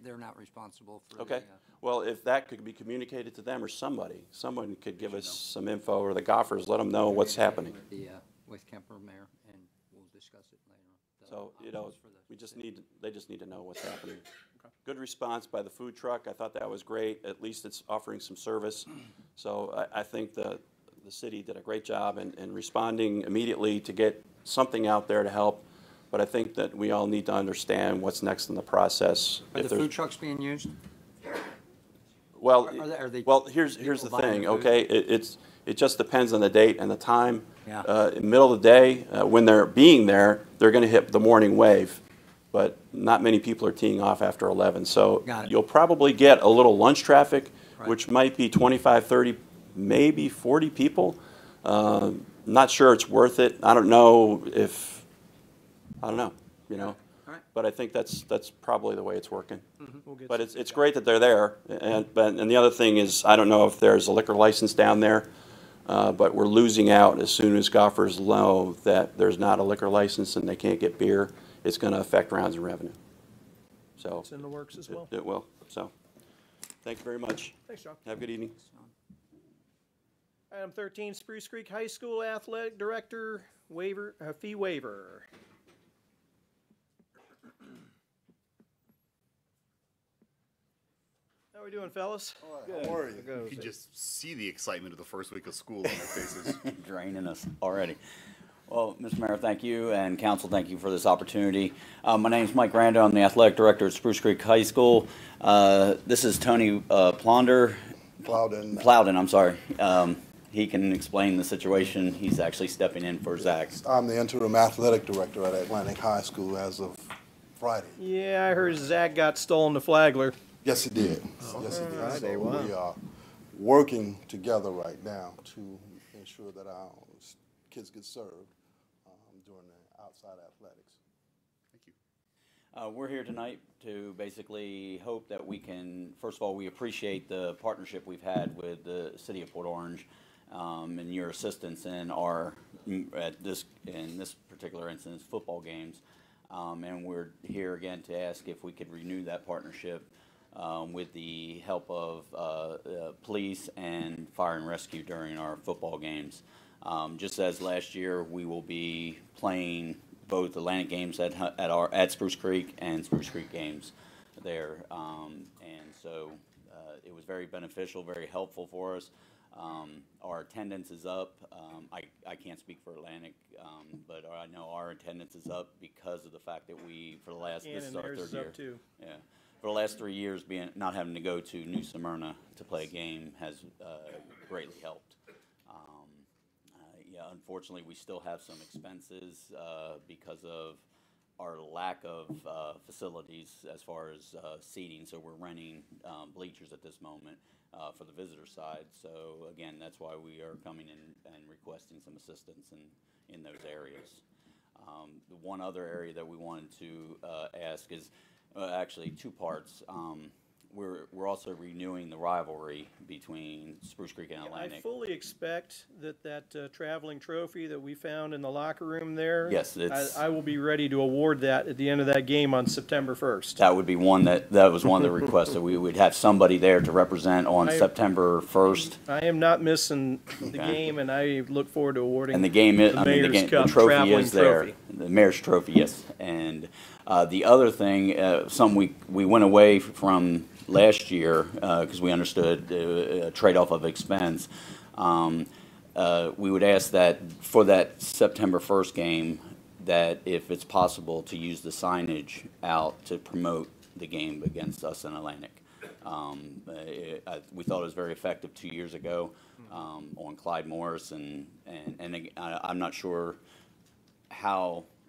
[SPEAKER 6] They're not responsible for
[SPEAKER 16] Okay. Well, if that could be communicated to them or someone could give us some info, or the golfers, let them know what's happening.
[SPEAKER 6] With Kemper, Mayor, and we'll discuss it later.
[SPEAKER 16] So, they just need to know what's happening. Okay. Good response by the food truck. I thought that was great. At least it's offering some service. So I think the city did a great job in responding immediately to get something out there to help. But I think that we all need to understand what's next in the process.
[SPEAKER 6] Are the food trucks being used?
[SPEAKER 16] Well,
[SPEAKER 6] are
[SPEAKER 16] here's the thing, okay? It just depends on the date and the time.
[SPEAKER 6] Yeah.
[SPEAKER 16] In the middle of the day, when they're being there, they're going to hit the morning wave. But not many people are teeing off after 11. So you'll probably get a little lunch traffic, which might be 25, 30, maybe 40 people. Not sure it's worth it. I don't know, But I think that's probably the way it's working. But it's great that they're there. And the other thing is, I don't know if there's a liquor license down there, but we're losing out as soon as golfers know that there's not a liquor license and they can't get beer. It's going to affect rounds and revenue. So
[SPEAKER 1] it's in the works as well.
[SPEAKER 16] It will. So thank you very much.
[SPEAKER 1] Thanks, John.
[SPEAKER 16] Have a good evening.
[SPEAKER 1] Item 13, Spruce Creek High School Athletic Director fee waiver. How we doing, fellas?
[SPEAKER 18] Good. How are you? You can just see the excitement of the first week of school on their faces.
[SPEAKER 19] Draining us already. Well, Mr. Mayor, thank you, and council, thank you for this opportunity. My name is Mike Rando. I'm the athletic director at Spruce Creek High School. This is Tony Plowden, I'm sorry. he can explain the situation. He's actually stepping in for Zach.
[SPEAKER 20] I'm the interim athletic director at Atlantic High School as of Friday.
[SPEAKER 1] Yeah, I heard Zach got stolen to Flagler.
[SPEAKER 20] Yes, he did. Yes, he did.
[SPEAKER 1] Friday,
[SPEAKER 20] So
[SPEAKER 1] wow.
[SPEAKER 20] we are working together right now to ensure that our kids get served during the outside athletics.
[SPEAKER 19] Thank you. We're here tonight to basically hope that we can, first of all, we appreciate the partnership we've had with the City of Port Orange and your assistance in in this particular instance, football games. And we're here again to ask if we could renew that partnership with the help of police and fire and rescue during our football games. Just as last year, we will be playing both Atlantic games at Spruce Creek and Spruce Creek games there. And so it was very beneficial, very helpful for us. Our attendance is up. I can't speak for Atlantic, but I know our attendance is up because of the fact that this is our third year.
[SPEAKER 1] Too.
[SPEAKER 19] Yeah. For the last 3 years, not having to go to New Smyrna to play a game has greatly helped. Yeah, unfortunately, we still have some expenses because of our lack of facilities as far as seating. So we're renting bleachers at this moment for the visitor side. So again, that's why we are coming in and requesting some assistance in those areas. The one other area that we wanted to ask is actually two parts. We're also renewing the rivalry between Spruce Creek and Atlantic.
[SPEAKER 1] I fully expect that traveling trophy that we found in the locker room there.
[SPEAKER 19] Yes,
[SPEAKER 1] I will be ready to award that at the end of that game on September 1st.
[SPEAKER 19] That would be one that was one of the requests that we would have somebody there to represent on September 1st.
[SPEAKER 1] I am not missing the game, and I look forward to awarding.
[SPEAKER 19] And the game is,
[SPEAKER 1] the Mayor's Cup
[SPEAKER 19] the trophy
[SPEAKER 1] traveling
[SPEAKER 19] is there.
[SPEAKER 1] trophy.
[SPEAKER 19] The Mayor's Trophy, yes. And the other thing, we went away from last year because we understood a trade-off of expense. We would ask that for that September 1st game, that if it's possible to use the signage out to promote the game against us in Atlantic. We thought it was very effective 2 years ago on Clyde Morris, and I'm not sure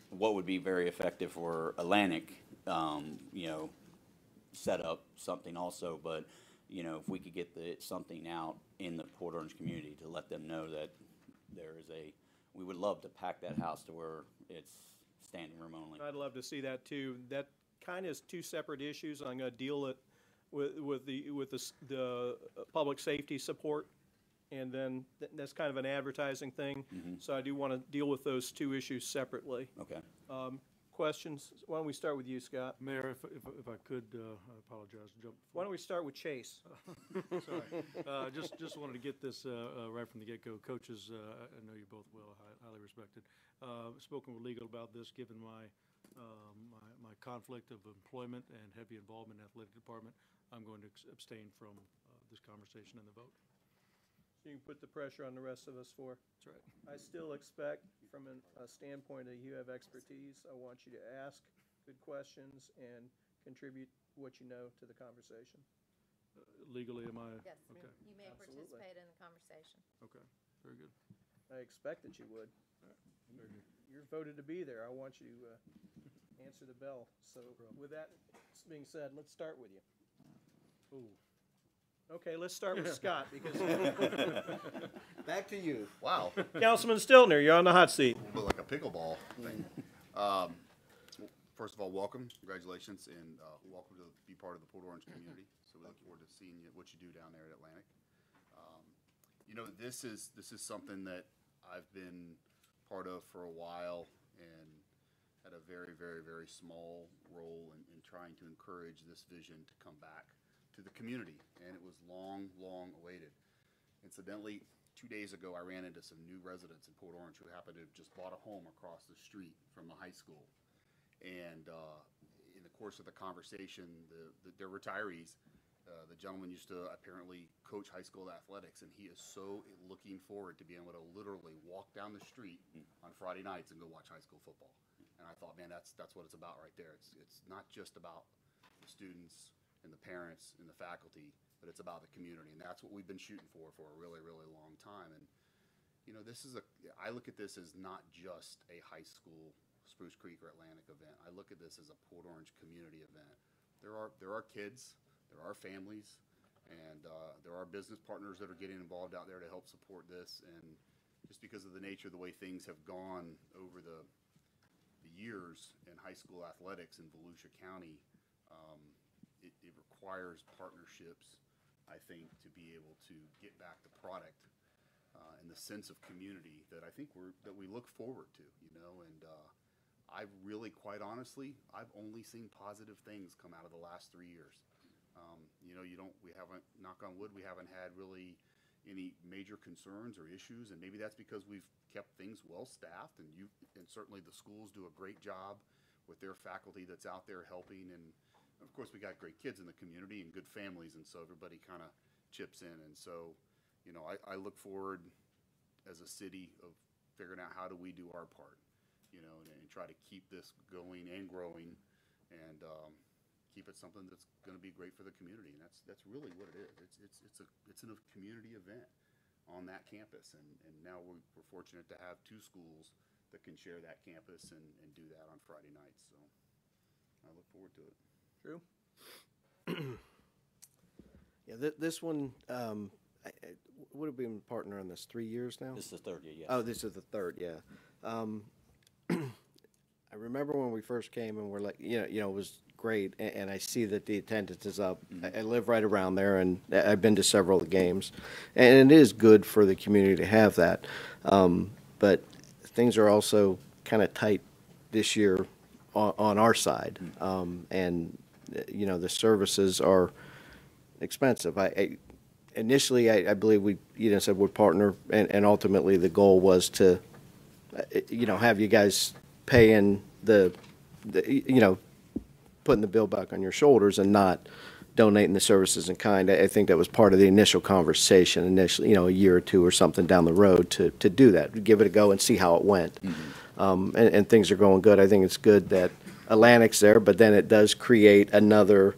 [SPEAKER 19] what would be very effective for Atlantic, set up something also, but if we could get something out in the Port Orange community to let them know that we would love to pack that house to where it's standing room only.
[SPEAKER 1] I'd love to see that too. That kind of is two separate issues. I'm going to deal it with the public safety support, and then that's kind of an advertising thing.
[SPEAKER 19] Mm-hmm.
[SPEAKER 1] So I do want to deal with those two issues separately.
[SPEAKER 19] Okay.
[SPEAKER 1] Questions? Why don't we start with you, Scott?
[SPEAKER 14] Mayor, if I could, I apologize.
[SPEAKER 1] Why don't we start with Chase?
[SPEAKER 14] Sorry. Just wanted to get this right from the get-go. Coaches, I know you both well, highly respected. Spoken with legal about this, given my conflict of employment and heavy involvement in the athletic department. I'm going to abstain from this conversation and the vote.
[SPEAKER 1] So you can put the pressure on the rest of us for.
[SPEAKER 14] That's right.
[SPEAKER 1] I still expect, from a standpoint that you have expertise, I want you to ask good questions and contribute what you know to the conversation.
[SPEAKER 14] Legally, am I?
[SPEAKER 21] Yes,
[SPEAKER 14] okay.
[SPEAKER 21] you may participate in the conversation.
[SPEAKER 14] Okay, very good.
[SPEAKER 1] I expect that you would.
[SPEAKER 14] Very good.
[SPEAKER 1] You're voted to be there. I want you to answer the bell. So with that being said, let's start with you.
[SPEAKER 14] Ooh.
[SPEAKER 1] Okay, let's start with Scott because
[SPEAKER 18] Back to you. Wow.
[SPEAKER 1] Councilman Stiltner, you're on the hot seat.
[SPEAKER 18] But like a pickleball thing. First of all, welcome, congratulations, and welcome to be part of the Port Orange community. So we look forward to seeing what you do down there at Atlantic. This is something that I've been part of for a while and had a very, very, very small role in trying to encourage this vision to come back to the community, and it was long, long awaited. Incidentally, 2 days ago, I ran into some new residents in Port Orange who happened to have just bought a home across the street from the high school. And in the course of the conversation, they're retirees. The gentleman used to apparently coach high school athletics, and he is so looking forward to being able to literally walk down the street on Friday nights and go watch high school football. And I thought, man, that's what it's about right there. It's not just about the students and the parents and the faculty, but it's about the community, and that's what we've been shooting for a really, really long time. And you know, I look at this as not just a high school Spruce Creek or Atlantic event. I look at this as a Port Orange community event. There are kids, there are families, and there are business partners that are getting involved out there to help support this. And just because of the nature of the way things have gone over the years in high school athletics in Volusia County, it requires partnerships, I think, to be able to get back the product and the sense of community that I think we look forward to, you know. And I've really, quite honestly, I've only seen positive things come out of the last 3 years. You know, we haven't, knock on wood, we haven't had really any major concerns or issues, and maybe that's because we've kept things well staffed, and certainly the schools do a great job with their faculty that's out there helping. And of course, we got great kids in the community and good families, and so everybody kind of chips in. And so, you know, I look forward as a city of figuring out how do we do our part, you know, and try to keep this going and growing, and keep it something that's going to be great for the community. And that's really what it is. It's a community event on that campus, and now we're fortunate to have 2 schools that can share that campus and do that on Friday nights. So I look forward to it.
[SPEAKER 4] True. Yeah, this one, would have been partner on this 3 years now?
[SPEAKER 19] This is the third year, yes.
[SPEAKER 4] Oh, this is the third, yeah. I remember when we first came and we're like, you know, it was great, and I see that the attendance is up.
[SPEAKER 19] Mm-hmm.
[SPEAKER 4] I live right around there, and I've been to several of the games, and it is good for the community to have that. But things are also kind of tight this year on our side, and you know, the services are expensive. Initially, I believe we, you know, said we'd partner, and ultimately the goal was to, you know, have you guys paying the you know, putting the bill back on your shoulders and not donating the services in kind. I think that was part of the initial conversation, initially, you know, a year or 2 or something down the road to do that, give it a go and see how it went. And things are going good. I think it's good that Atlantic's there, but then it does create another,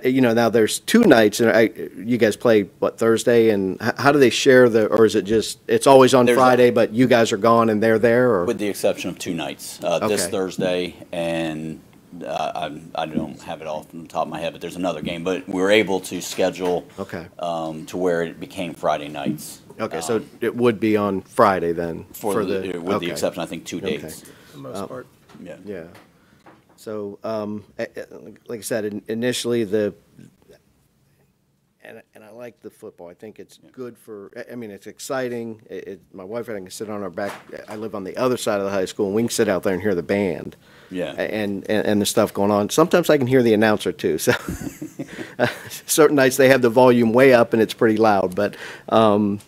[SPEAKER 4] you know, now there's 2 nights, and you guys play, what, Thursday? And how do they share or is it just, it's always on Friday, but you guys are gone and they're there? Or?
[SPEAKER 19] With the exception of 2 nights, this Thursday, and I don't have it all from the top of my head, but there's another game. But we were able to schedule to where it became Friday nights.
[SPEAKER 4] Okay, so it would be on Friday then?
[SPEAKER 19] With the exception, I think, 2 dates.
[SPEAKER 2] For the most part.
[SPEAKER 19] Yeah.
[SPEAKER 4] Yeah. So, like I said, initially and I like the football. I think it's good for, I mean, it's exciting. My wife and I can sit on our back. I live on the other side of the high school, and we can sit out there and hear the band.
[SPEAKER 19] Yeah.
[SPEAKER 4] And the stuff going on. Sometimes I can hear the announcer too. So certain nights they have the volume way up and it's pretty loud. But you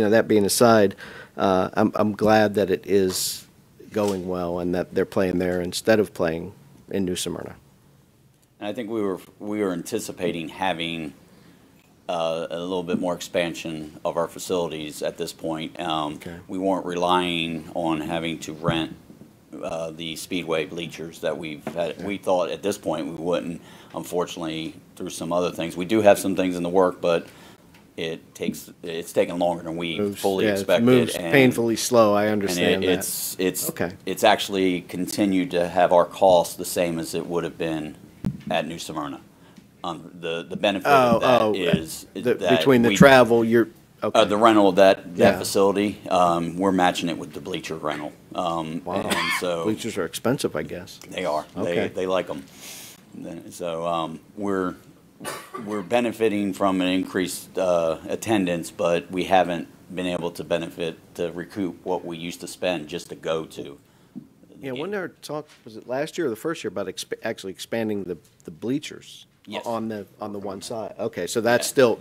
[SPEAKER 4] know, that being aside, I'm glad that it is going well and that they're playing there instead of playing in New Smyrna.
[SPEAKER 19] And I think we were anticipating having a little bit more expansion of our facilities at this point. We weren't relying on having to rent the Speedway bleachers that we've had. We thought at this point we wouldn't. Unfortunately, through some other things, we do have some things in the work, but it's taken longer than we fully expected.
[SPEAKER 4] It moves painfully slow. I understand
[SPEAKER 19] that. It's actually continued to have our costs the same as it would have been at New Smyrna. The benefit of that is that
[SPEAKER 4] between the travel, you're
[SPEAKER 19] the rental of that facility, we're matching it with the bleacher rental.
[SPEAKER 4] Wow.
[SPEAKER 19] And so
[SPEAKER 4] bleachers are expensive, I guess.
[SPEAKER 19] They are.
[SPEAKER 4] Okay.
[SPEAKER 19] They like them. So we're benefiting from an increased attendance, but we haven't been able to benefit to recoup what we used to spend just to go to.
[SPEAKER 4] Yeah, when there talk, was it last year or the first year, about actually expanding the bleachers?
[SPEAKER 19] Yes.
[SPEAKER 4] On the one side. Okay, so that's still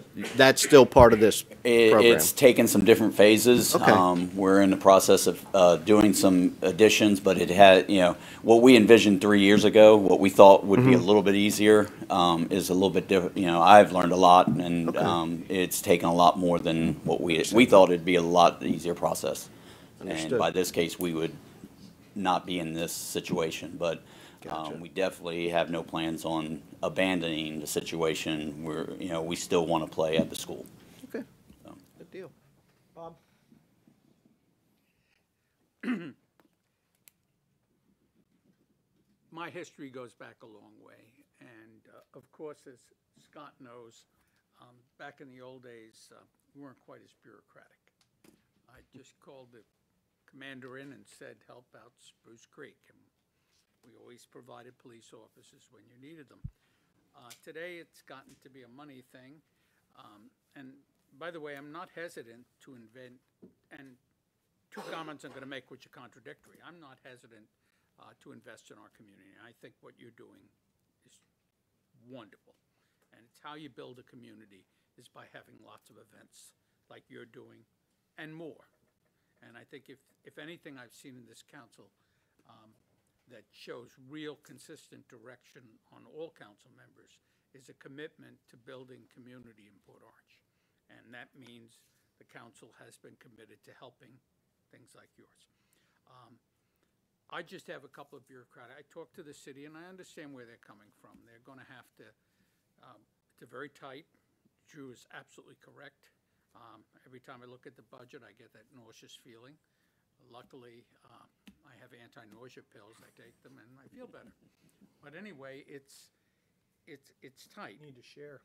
[SPEAKER 4] part of this program.
[SPEAKER 19] It's taken some different phases.
[SPEAKER 4] Okay.
[SPEAKER 19] We're in the process of doing some additions, but it had, you know, what we envisioned 3 years ago, what we thought would be a little bit easier, is a little bit different. You know, I've learned a lot, and it's taken a lot more than what we thought it'd be a lot easier process.
[SPEAKER 4] Understood.
[SPEAKER 19] And by this case, we would not be in this situation, but
[SPEAKER 4] Gotcha.
[SPEAKER 19] We definitely have no plans on abandoning the situation. We still want to play at the school.
[SPEAKER 4] Okay, good deal.
[SPEAKER 1] Bob?
[SPEAKER 17] My history goes back a long way, and of course, as Scott knows, back in the old days, we weren't quite as bureaucratic. I just called the commander in and said, help out Spruce Creek, and we always provided police officers when you needed them. Today, it's gotten to be a money thing, and by the way, I'm not hesitant to invent, and two comments I'm going to make which are contradictory. I'm not hesitant to invest in our community. I think what you're doing is wonderful. And it's how you build a community is by having lots of events like you're doing and more. And I think if anything I've seen in this council that shows real consistent direction on all council members is a commitment to building community in Port Orange. And that means the council has been committed to helping things like yours. I just have a couple of bureaucrats. I talked to the city, and I understand where they're coming from. They're going to have to, they're very tight. Drew is absolutely correct. Every time I look at the budget, I get that nauseous feeling. Luckily, I have anti-nausea pills. I take them, and I feel better. But anyway, it's tight.
[SPEAKER 1] You need to share.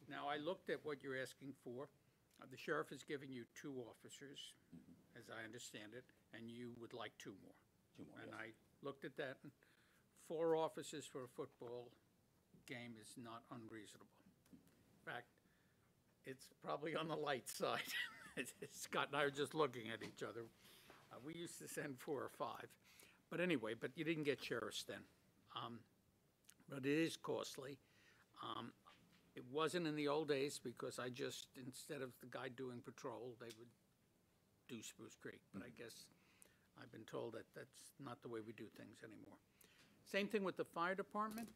[SPEAKER 17] Now, I looked at what you're asking for. The sheriff is giving you 2 officers, as I understand it, and you would like 2 more. And I looked at that, and 4 officers for a football game is not unreasonable. In fact, it's probably on the light side. Scott and I are just looking at each other. We used to send 4 or 5. But anyway, but you didn't get sheriffs then. But it is costly. It wasn't in the old days because I just, instead of the guy doing patrol, they would do Spruce Creek. But I guess I've been told that that's not the way we do things anymore. Same thing with the fire department.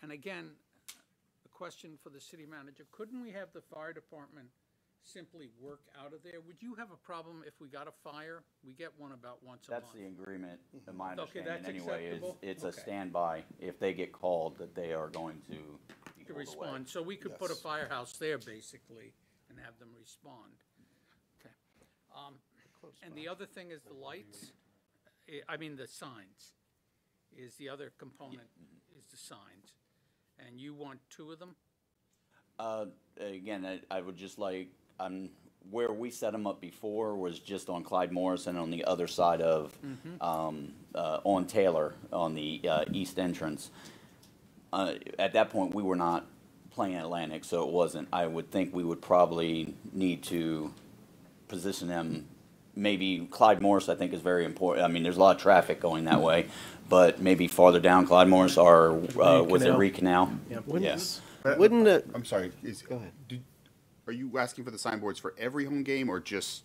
[SPEAKER 17] And again, a question for the city manager. Couldn't we have the fire department simply work out of there? Would you have a problem if we got a fire? We get one about once a month.
[SPEAKER 19] That's the agreement, in my
[SPEAKER 17] Okay,
[SPEAKER 19] understanding
[SPEAKER 17] that's
[SPEAKER 19] anyway, is
[SPEAKER 17] acceptable?
[SPEAKER 19] it's a
[SPEAKER 17] Okay.
[SPEAKER 19] standby. If they get called, that they are going to be
[SPEAKER 17] To
[SPEAKER 19] pulled away.
[SPEAKER 17] respond. So we could put a firehouse there basically and have them respond. Okay. And the other thing is the lights, I mean the signs, is the other component is the signs. And you want 2 of them?
[SPEAKER 19] Again, I would just like, where we set them up before was just on Clyde Morrison on the other side of, on Taylor, on the east entrance. At that point, we were not playing Atlantic, so it wasn't. I would think we would probably need to position them. Maybe Clyde Morris, I think, is very important. I mean, there's a lot of traffic going that way, but maybe farther down Clyde Morris or was it Reed Canal? Yes.
[SPEAKER 4] Wouldn't it?
[SPEAKER 13] I'm sorry.
[SPEAKER 4] Go ahead.
[SPEAKER 13] Are you asking for the signboards for every home game or just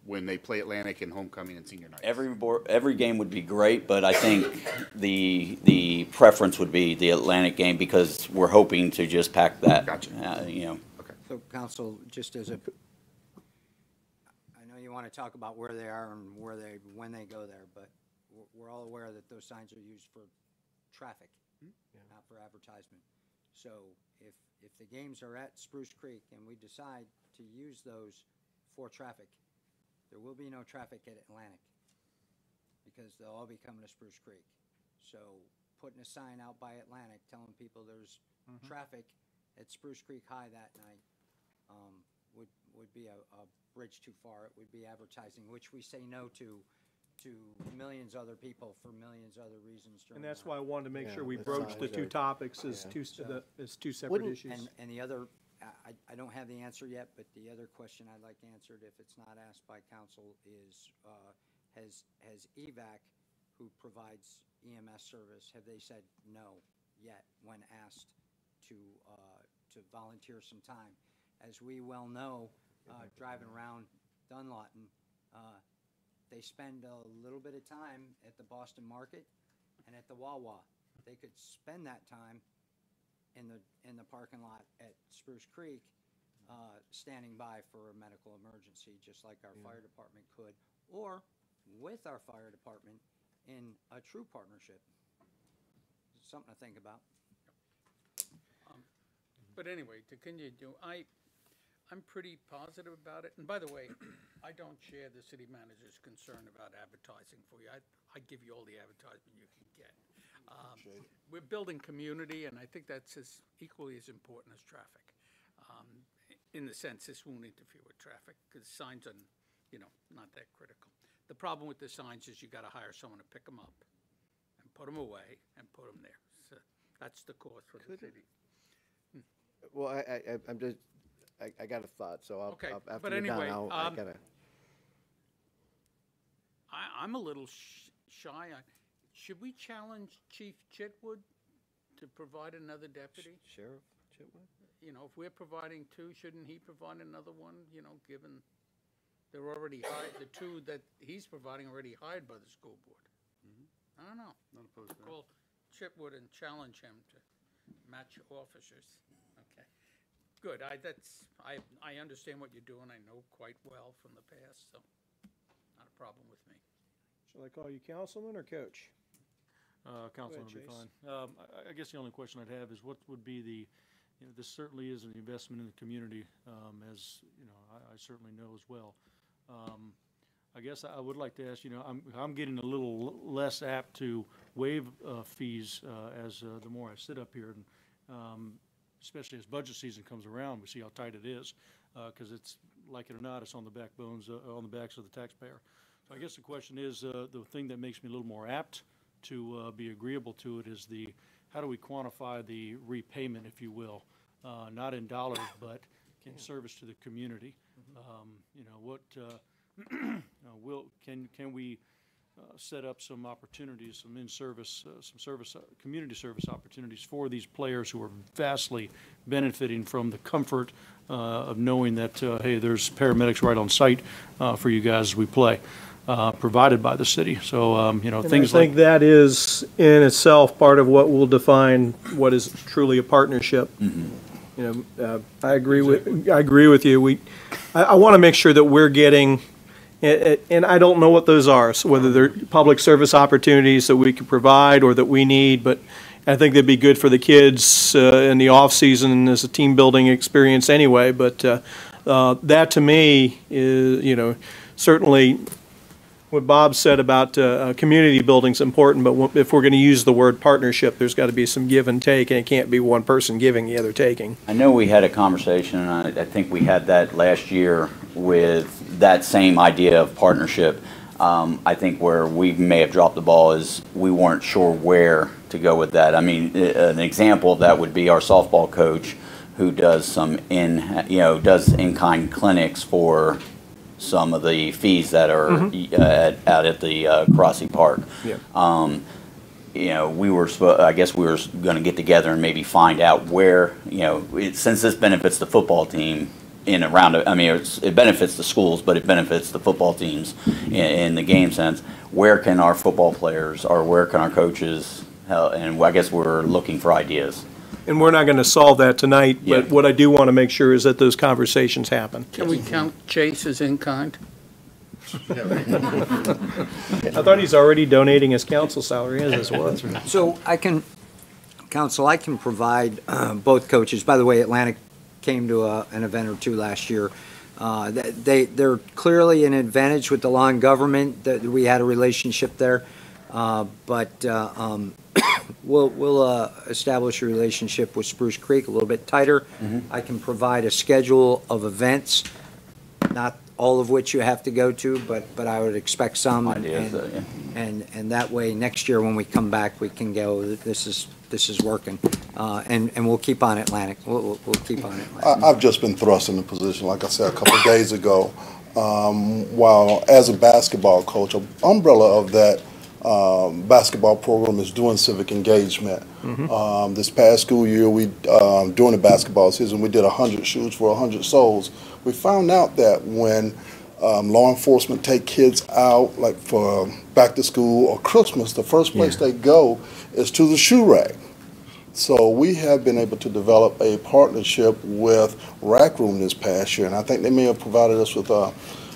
[SPEAKER 13] when they play Atlantic and homecoming and senior night?
[SPEAKER 19] Every game would be great, but I think the preference would be the Atlantic game because we're hoping to just pack that.
[SPEAKER 13] Gotcha.
[SPEAKER 6] So, council, just as a, I know you want to talk about where they are and when they go there, but we're all aware that those signs are used for traffic, not for advertisement. So if the games are at Spruce Creek and we decide to use those for traffic, there will be no traffic at Atlantic because they'll all be coming to Spruce Creek. So putting a sign out by Atlantic telling people there's traffic at Spruce Creek High that night would be a bridge too far. It would be advertising, which we say no to millions other people for millions other reasons.
[SPEAKER 1] And that's why I wanted to make sure we broached the 2 topics as two separate issues.
[SPEAKER 6] And the other, I don't have the answer yet, but the other question I'd like answered, if it's not asked by council, is has EVAC, who provides EMS service, have they said no yet when asked to volunteer some time? As we well know, driving around Dunlawton, they spend a little bit of time at the Boston Market and at the Wawa. They could spend that time in the parking lot at Spruce Creek, standing by for a medical emergency, just like our fire department could, or with our fire department in a true partnership. something to think about.
[SPEAKER 17] But anyway, to continue, I'm pretty positive about it. And by the way, I don't share the city manager's concern about advertising for you. I give you all the advertisement you can get. We're building community, and I think that's equally as important as traffic. In the sense, this won't interfere with traffic because signs are, not that critical. The problem with the signs is you got to hire someone to pick them up and put them away and put them there. So that's the cost for the city.
[SPEAKER 4] Well, I'm just, I got a thought, so
[SPEAKER 17] Okay,
[SPEAKER 4] after
[SPEAKER 17] but
[SPEAKER 4] you're
[SPEAKER 17] anyway,
[SPEAKER 4] done, I gotta.
[SPEAKER 17] I'm a little shy on, should we challenge Chief Chitwood to provide another deputy?
[SPEAKER 4] Sheriff Chitwood?
[SPEAKER 17] If we're providing two, shouldn't he provide another one, given they're already hired, the two that he's providing are already hired by the school board? I don't know.
[SPEAKER 18] Not opposed to that.
[SPEAKER 17] Call Chitwood and challenge him to match officers. Okay. Good. I understand what you're doing. I know quite well from the past, so not a problem with me.
[SPEAKER 1] Shall I call you councilman or coach?
[SPEAKER 14] Councilman would be
[SPEAKER 1] Chase.
[SPEAKER 14] fine. I guess the only question I'd have is what would be the, this certainly is an investment in the community, as, I certainly know as well. I guess I would like to ask, I'm getting a little less apt to waive fees as the more I sit up here, and especially as budget season comes around, we see how tight it is, because it's, like it or not, it's on the backbones, on the backs of the taxpayer. So I guess the question is, the thing that makes me a little more apt to be agreeable to it is how do we quantify the repayment, if you will, not in dollars, but in service to the community. What can we set up some opportunities, some in-service, community service opportunities for these players who are vastly benefiting from the comfort of knowing that, hey, there's paramedics right on site for you guys as we play, provided by the city. So,
[SPEAKER 1] And
[SPEAKER 14] things
[SPEAKER 1] I think
[SPEAKER 14] like
[SPEAKER 1] that is in itself part of what will define what is truly a partnership. I agree with you. I want to make sure that we're getting, and I don't know what those are, so whether they're public service opportunities that we can provide or that we need, but I think they'd be good for the kids in the off season as a team building experience anyway. But that to me is, certainly what Bob said about community building is important, but if we're going to use the word partnership, there's got to be some give and take, and it can't be one person giving, the other taking.
[SPEAKER 19] I know we had a conversation, and I think we had that last year with that same idea of partnership. I think where we may have dropped the ball is we weren't sure where to go with that. I mean, an example of that would be our softball coach who does some in-kind clinics for some of the fees that are out at the Karasi Park. I guess we were going to get together and maybe find out where, since this benefits the football team it benefits the schools, but it benefits the football teams in the game sense. Where can our football players, or where can our coaches help? And I guess we're looking for ideas.
[SPEAKER 1] And we're not going to solve that tonight, but what I do want to make sure is that those conversations happen.
[SPEAKER 17] Can we count Chase as in kind?
[SPEAKER 1] I thought he's already donating his council salary as well.
[SPEAKER 6] So Council, I can provide both coaches. By the way, Atlantic came to an event or two last year. They're clearly an advantage with the law and government that we had a relationship there. But we'll establish a relationship with Spruce Creek a little bit tighter. I can provide a schedule of events, not all of which you have to go to, but I would expect some. And that way, next year when we come back, we can go, this is working. And we'll keep on Atlantic. We'll keep on Atlantic.
[SPEAKER 20] I've just been thrust in the position, like I said, a couple of days ago. While as a basketball coach, an umbrella of that basketball program is doing civic engagement. This past school year, during the basketball season, we did 100 Shoes for 100 Souls. We found out that when law enforcement take kids out, like for back to school or Christmas, the first place they go is to the shoe rack. So we have been able to develop a partnership with Rack Room this past year, and I think they may have provided us with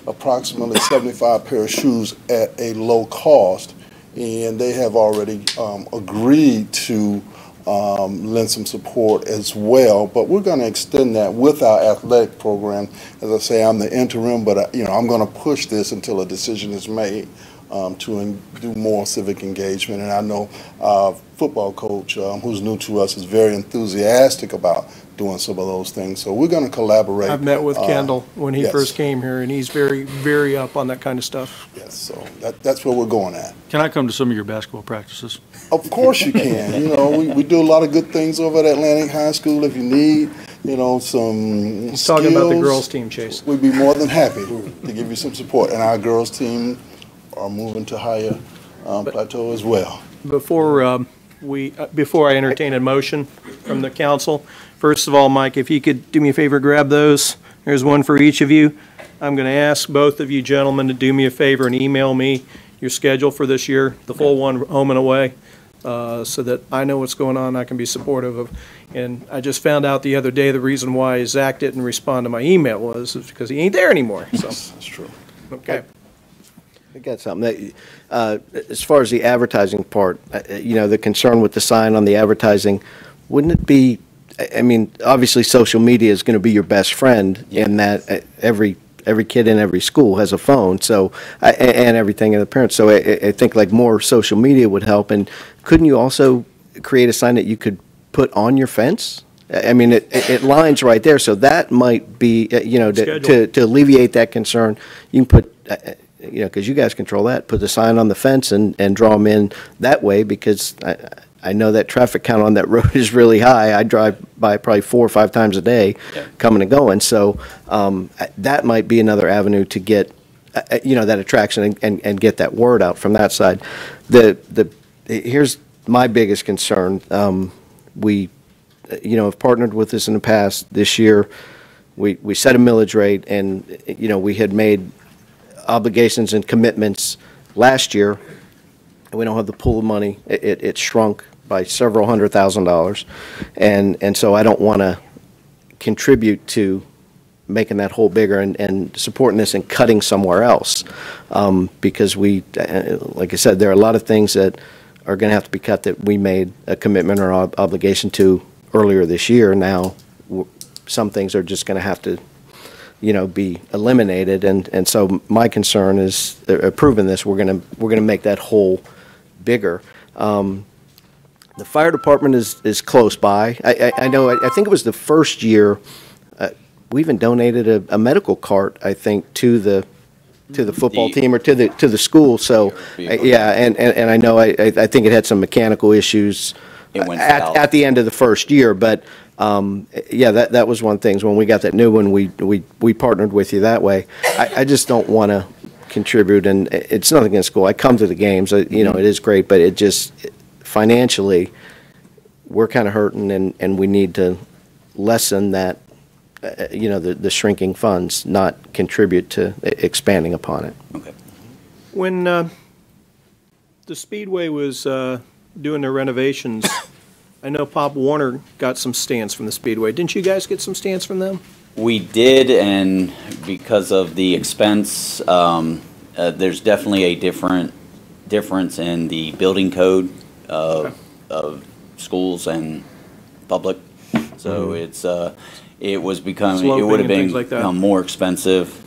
[SPEAKER 20] approximately 75 pair of shoes at a low cost. and they have already agreed to lend some support as well. But we're going to extend that with our athletic program. As I say, I'm the interim, but I'm going to push this until a decision is made to do more civic engagement. And I know our football coach, who's new to us, is very enthusiastic about doing some of those things. So we're going to collaborate.
[SPEAKER 1] I've met with Kendall when he
[SPEAKER 20] yes.
[SPEAKER 1] first came here, and he's very, very up on that kind of stuff.
[SPEAKER 20] Yes, so that's where we're going at.
[SPEAKER 14] Can I come to some of your basketball practices?
[SPEAKER 20] Of course you can. We do a lot of good things over at Atlantic High School. If you need, some
[SPEAKER 1] He's talking about the girls' team, Chase.
[SPEAKER 20] We'd be more than happy to give you some support. And our girls' team are moving to higher plateau as well.
[SPEAKER 1] Before I entertain a motion from the council, first of all, Mike, if you could do me a favor, grab those. There's one for each of you. I'm going to ask both of you gentlemen to do me a favor and email me your schedule for this year, the full one, home and away, so that I know what's going on, I can be supportive of. And I just found out the other day the reason why Zach didn't respond to my email was because he ain't there anymore. So.
[SPEAKER 20] That's true.
[SPEAKER 1] Okay.
[SPEAKER 4] I got something. As far as the advertising part, the concern with the sign on the advertising, wouldn't it be, obviously social media is going to be your best friend in that every kid in every school has a phone, so and everything, and the parents. So I think like more social media would help. And couldn't you also create a sign that you could put on your fence? It lines right there, so that might be, to alleviate that concern, you can put, because you guys control that, put the sign on the fence and draw them in that way, because I know that traffic count on that road is really high. I drive by probably 4 or 5 times a day coming and going. So that might be another avenue to get, that attraction and get that word out from that side. Here's my biggest concern. We, have partnered with this in the past. This year, we set a millage rate, and, we had made obligations and commitments last year, and we don't have the pool of money. It shrunk by several $100,000, and so I don't want to contribute to making that hole bigger and supporting this and cutting somewhere else, because like I said, there are a lot of things that are going to have to be cut that we made a commitment or obligation to earlier this year. Now some things are just going to have to be eliminated, and so my concern is approving this, we're gonna make that hole bigger. The fire department is close by. I know. I think it was the first year we even donated a medical cart, I think, to the football team or to the school. So yeah, and I know I think it had some mechanical issues at the end of the first year, but. Yeah, that was one thing. When we got that new one, we partnered with you that way. I just don't want to contribute, and it's nothing against school. I come to the games, it is great, but it just financially, we're kind of hurting, and we need to lessen that, the shrinking funds, not contribute to expanding upon it.
[SPEAKER 19] Okay.
[SPEAKER 1] When the Speedway was doing their renovations. I know Pop Warner got some stands from the Speedway. Didn't you guys get some stands from them?
[SPEAKER 19] We did, and because of the expense, there's definitely a difference in the building code of schools and public. So it would have become more expensive.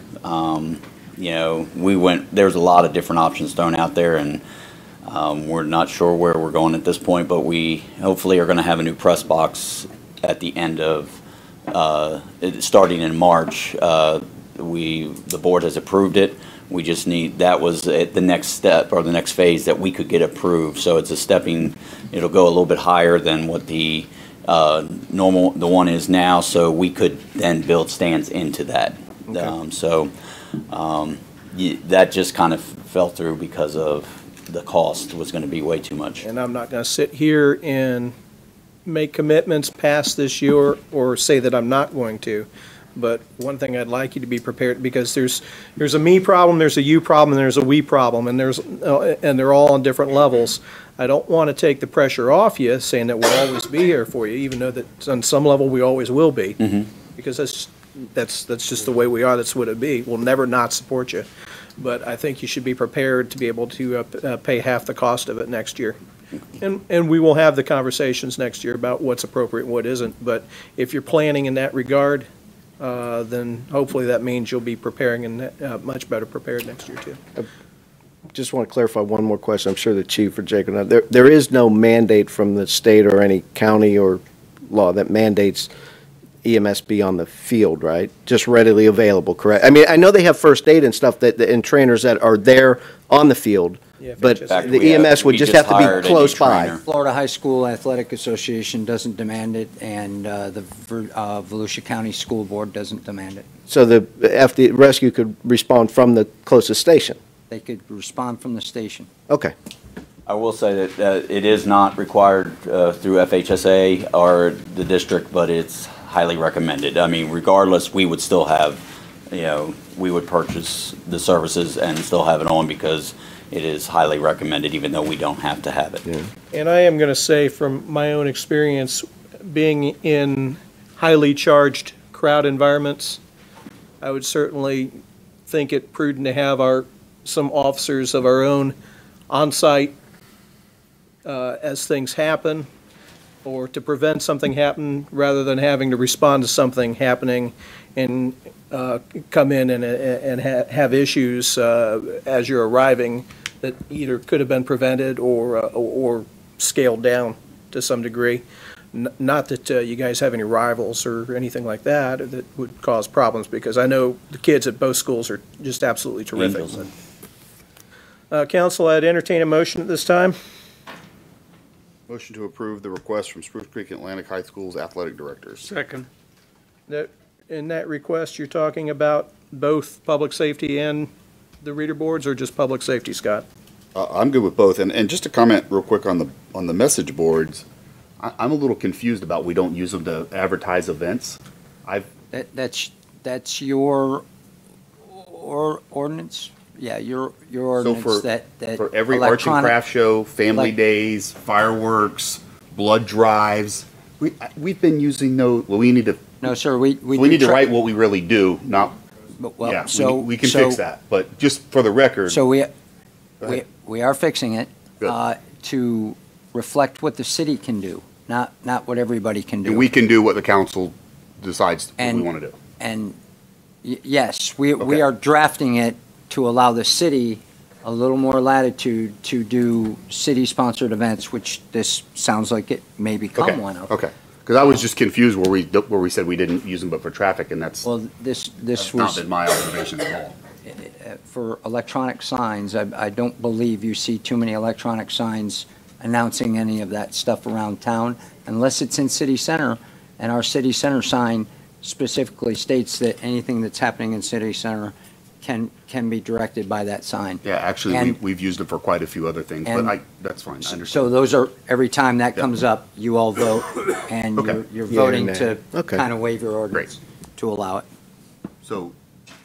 [SPEAKER 19] There's a lot of different options thrown out there, and we're not sure where we're going at this point, but we hopefully are going to have a new press box at the end of, starting in March. The board has approved it. We just that was the next step or the next phase that we could get approved. So it's it'll go a little bit higher than what the the one is now, so we could then build stands into that. Okay. That just kind of fell through because of the cost was going to be way too much.
[SPEAKER 1] And I'm not going to sit here and make commitments past this year or say that I'm not going to. But one thing I'd like you to be prepared, because there's a me problem, there's a you problem, and there's a we problem, and and they're all on different levels. I don't want to take the pressure off you, saying that we'll always be here for you, even though that on some level we always will be, because that's just the way we are. That's what it be. We'll never not support you. but I think you should be prepared to be able to pay half the cost of it next year. And we will have the conversations next year about what's appropriate and what isn't. But if you're planning in that regard, then hopefully that means you'll be preparing and much better prepared next year too.
[SPEAKER 4] Just want to clarify one more question. I'm sure the chief or Jake will know. There is no mandate from the state or any county or law that mandates EMS be on the field, right? Just readily available, correct? I mean, I know they have first aid and stuff and trainers that are there on the field, but the EMS would just have to be close by.
[SPEAKER 6] Florida High School Athletic Association doesn't demand it, and the Volusia County School Board doesn't demand it.
[SPEAKER 4] So if the rescue could respond from the closest station?
[SPEAKER 6] They could respond from the station.
[SPEAKER 4] Okay.
[SPEAKER 19] I will say that it is not required through FHSA or the district, but it's highly recommended. I mean, regardless, we would still have, we would purchase the services and still have it on because it is highly recommended, even though we don't have to have it.
[SPEAKER 4] Yeah.
[SPEAKER 1] And I am going to say from my own experience, being in highly charged crowd environments, I would certainly think it prudent to have some officers of our own on site as things happen, or to prevent something happening rather than having to respond to something happening and come in and have issues as you're arriving that either could have been prevented or scaled down to some degree. Not that you guys have any rivals or anything like that would cause problems, because I know the kids at both schools are just absolutely terrific. Council, I'd entertain a motion at this time.
[SPEAKER 18] Motion to approve the request from Spruce Creek and Atlantic High School's athletic directors.
[SPEAKER 17] Second.
[SPEAKER 1] In that request, you're talking about both public safety and the reader boards, or just public safety, Scott?
[SPEAKER 18] I'm good with both. And just to comment real quick on the message boards, I'm a little confused about we don't use them to advertise events.
[SPEAKER 6] That's your ordinance? Yeah, your ordinance
[SPEAKER 18] for every arts and craft show, family days, fireworks, blood drives, we've been using those. Well, we need to.
[SPEAKER 6] No, sir. We
[SPEAKER 18] need to write what we really do. Not.
[SPEAKER 6] Well,
[SPEAKER 18] yeah.
[SPEAKER 6] So
[SPEAKER 18] we can fix that. But just for the record.
[SPEAKER 6] So we are fixing it to reflect what the city can do, not what everybody can do.
[SPEAKER 18] And we can do what the council decides we want to do.
[SPEAKER 6] And yes, we are drafting it to allow the city a little more latitude to do city-sponsored events, which this sounds like it may become one of.
[SPEAKER 18] Okay. Because I was just confused where we said we didn't use them but for traffic, and that's
[SPEAKER 6] this
[SPEAKER 18] was not been my observation at all.
[SPEAKER 6] For electronic signs, I don't believe you see too many electronic signs announcing any of that stuff around town, unless it's in city center, and our city center sign specifically states that anything that's happening in city center can be directed by that sign.
[SPEAKER 18] Yeah, actually, we've used it for quite a few other things, but that's fine. I understand.
[SPEAKER 6] So those are, every time that comes up, you all vote, and you're voting to kind of waive your ordinance to allow it.
[SPEAKER 18] So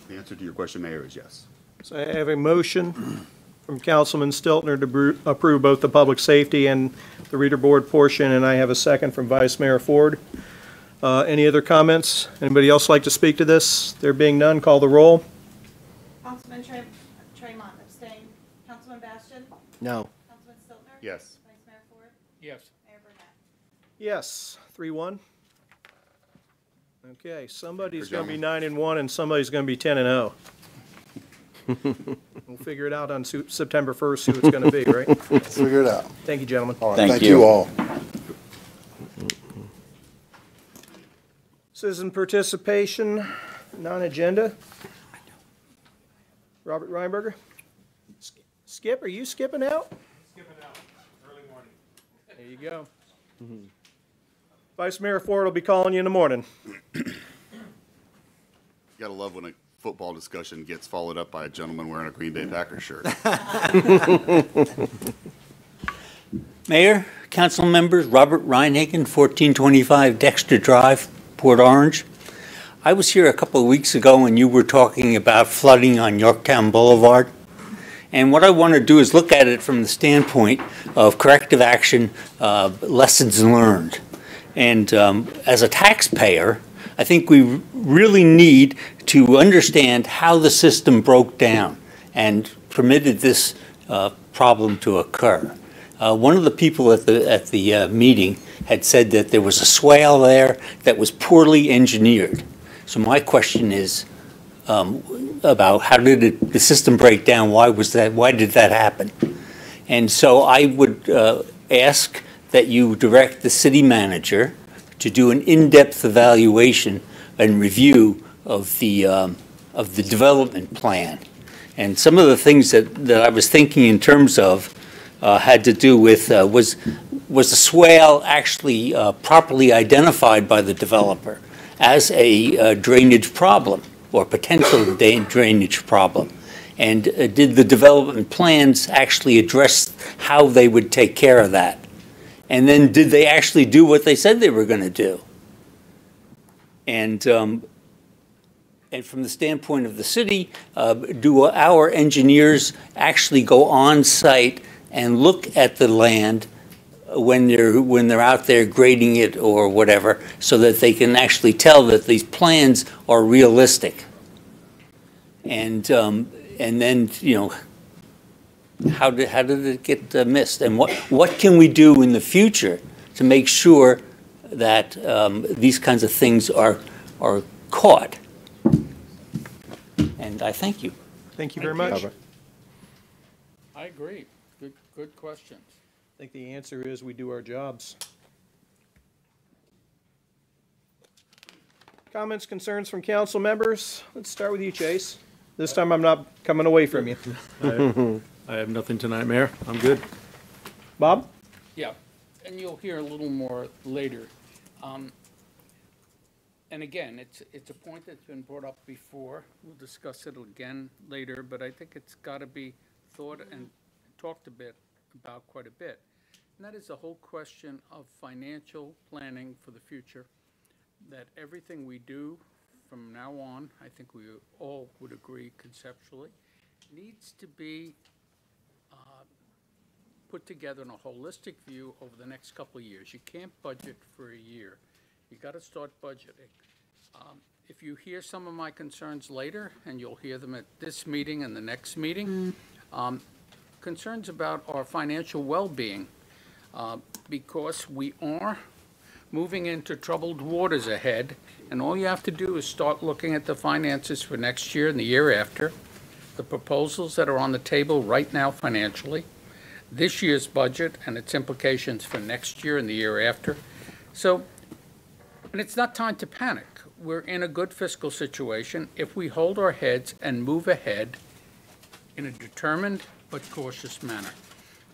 [SPEAKER 18] the answer to your question, Mayor, is yes.
[SPEAKER 1] So I have a motion from Councilman Stiltner to approve both the public safety and the reader board portion, and I have a second from Vice Mayor Ford. Any other comments? Anybody else like to speak to this? There being none, call the roll.
[SPEAKER 3] Councilman Tremont, abstain. Councilman Bastian?
[SPEAKER 4] No.
[SPEAKER 3] Councilman Stiltner?
[SPEAKER 18] Yes.
[SPEAKER 3] Vice Mayor Ford?
[SPEAKER 17] Yes.
[SPEAKER 3] Mayor Burnett?
[SPEAKER 1] Yes, 3-1. Okay, somebody's going to be 9-1 and somebody's going to be 10-0. We'll figure it out on September 1st, who it's going to be, right?
[SPEAKER 20] Let's figure it out.
[SPEAKER 1] Thank you, gentlemen.
[SPEAKER 20] All right, thank you all.
[SPEAKER 1] Citizen participation, non-agenda. Robert Reinberger. Skip, are you skipping out?
[SPEAKER 5] Skipping out, early morning.
[SPEAKER 1] There you go. Vice Mayor Ford will be calling you in the morning.
[SPEAKER 18] You gotta love when a football discussion gets followed up by a gentleman wearing a Green Bay Packers shirt.
[SPEAKER 5] Mayor, council members, Robert Reinhagen, 1425 Dexter Drive, Port Orange. I was here a couple of weeks ago when you were talking about flooding on Yorktown Boulevard. And what I want to do is look at it from the standpoint of corrective action, lessons learned. And as a taxpayer, I think we really need to understand how the system broke down and permitted this problem to occur. One of the people at the meeting had said that there was a swale there that was poorly engineered. So my question is about how did the system break down? Why did that happen? And so I would ask that you direct the city manager to do an in-depth evaluation and review of the development plan. And some of the things that I was thinking in terms of had to do with was the swale actually properly identified by the developer as a drainage problem or potential drainage problem? And did the development plans actually address how they would take care of that? And then did they actually do what they said they were going to do? And from the standpoint of the city, do our engineers actually go on site and look at the land when they're out there grading it or whatever, so that they can actually tell that these plans are realistic? And then, you know, how did it get missed? And what can we do in the future to make sure that these kinds of things are caught? And I thank you.
[SPEAKER 1] Thank you very much.
[SPEAKER 17] I agree. Good questions.
[SPEAKER 1] I think the answer is we do our jobs. Comments, concerns from council members? Let's start with you, Chase. This time I'm not coming away from you.
[SPEAKER 14] I have nothing tonight, Mayor. I'm good.
[SPEAKER 1] Bob?
[SPEAKER 17] Yeah, and you'll hear a little more later. And again, it's a point that's been brought up before. We'll discuss it again later, but I think it's got to be thought and talked about quite a bit. And that is the whole question of financial planning for the future, that everything we do from now on, I think we all would agree conceptually, needs to be put together in a holistic view over the next couple of years. You can't budget for a year. You got to start budgeting. If you hear some of my concerns later, and you'll hear them at this meeting and the next meeting, concerns about our financial well-being, because we are moving into troubled waters ahead, and all you have to do is start looking at the finances for next year and the year after, the proposals that are on the table right now financially, this year's budget and its implications for next year and the year after. So, and it's not time to panic. We're in a good fiscal situation if we hold our heads and move ahead in a determined but cautious manner.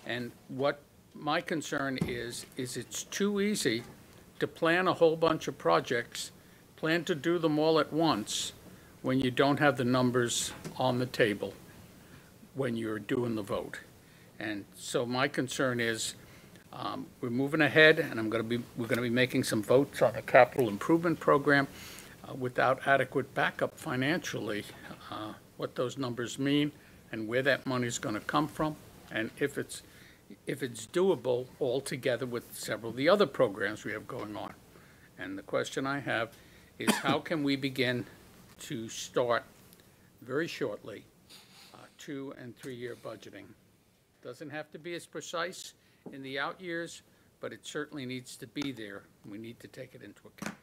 [SPEAKER 17] And what my concern is it's too easy to plan a whole bunch of projects, plan to do them all at once when you don't have the numbers on the table when you're doing the vote. And so my concern is we're moving ahead, and we're going to be making some votes on a capital improvement program without adequate backup financially, what those numbers mean and where that money is going to come from, and if it's doable all together with several of the other programs we have going on. And the question I have is how can we begin to start very shortly 2- and 3-year budgeting? Doesn't have to be as precise in the out years, but it certainly needs to be there. We need to take it into account.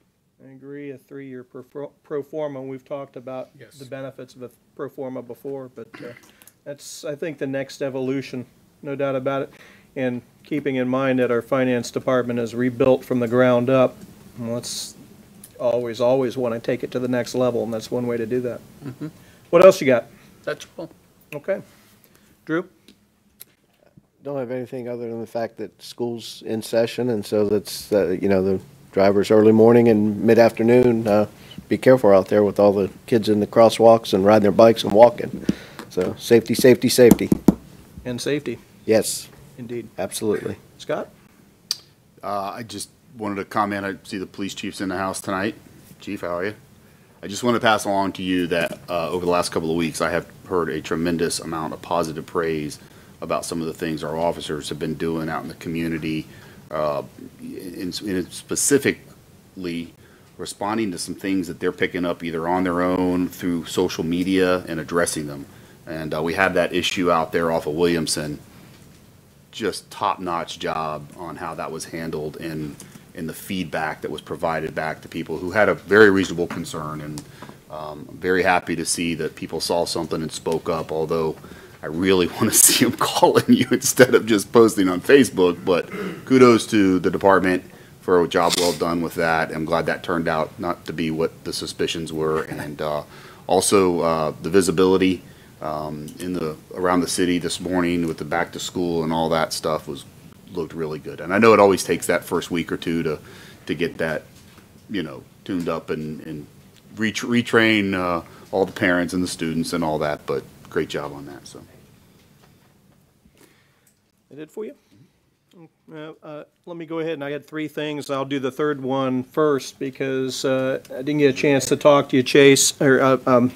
[SPEAKER 1] I agree, a 3-year pro forma. We've talked about the benefits of a pro forma before, but that's, I think, the next evolution, no doubt about it. And keeping in mind that our finance department is rebuilt from the ground up, well, let's always want to take it to the next level, and that's one way to do that.
[SPEAKER 17] Mm-hmm.
[SPEAKER 1] What else you got?
[SPEAKER 17] That's all.
[SPEAKER 1] Okay. Drew?
[SPEAKER 4] Don't have anything other than the fact that school's in session, and so that's, you know, the drivers early morning and mid-afternoon, be careful out there with all the kids in the crosswalks and riding their bikes and walking. So safety, safety, safety.
[SPEAKER 1] And safety.
[SPEAKER 4] Yes.
[SPEAKER 1] Indeed.
[SPEAKER 4] Absolutely.
[SPEAKER 1] Scott?
[SPEAKER 13] I just wanted to comment. I see the police chief's in the house tonight. Chief, how are you? I just want to pass along to you that over the last couple of weeks, I have heard a tremendous amount of positive praise about some of the things our officers have been doing out in the community, in specifically responding to some things that they're picking up either on their own through social media and addressing them. And we had that issue out there off of Williamson. Just top-notch job on how that was handled in the feedback that was provided back to people who had a very reasonable concern. And I'm very happy to see that people saw something and spoke up, although I really want to see them calling you instead of just posting on Facebook. But kudos to the department for a job well done with that. I'm glad that turned out not to be what the suspicions were. And also the visibility around the city this morning with the back to school and all that stuff looked really good. And I know it always takes that first week or two to get that, tuned up and retrain all the parents and the students and all that, but great job on that. So
[SPEAKER 1] I did for you. Let me go ahead, and I had 3 things. I'll do the third one first because I didn't get a chance to talk to you, Chase, or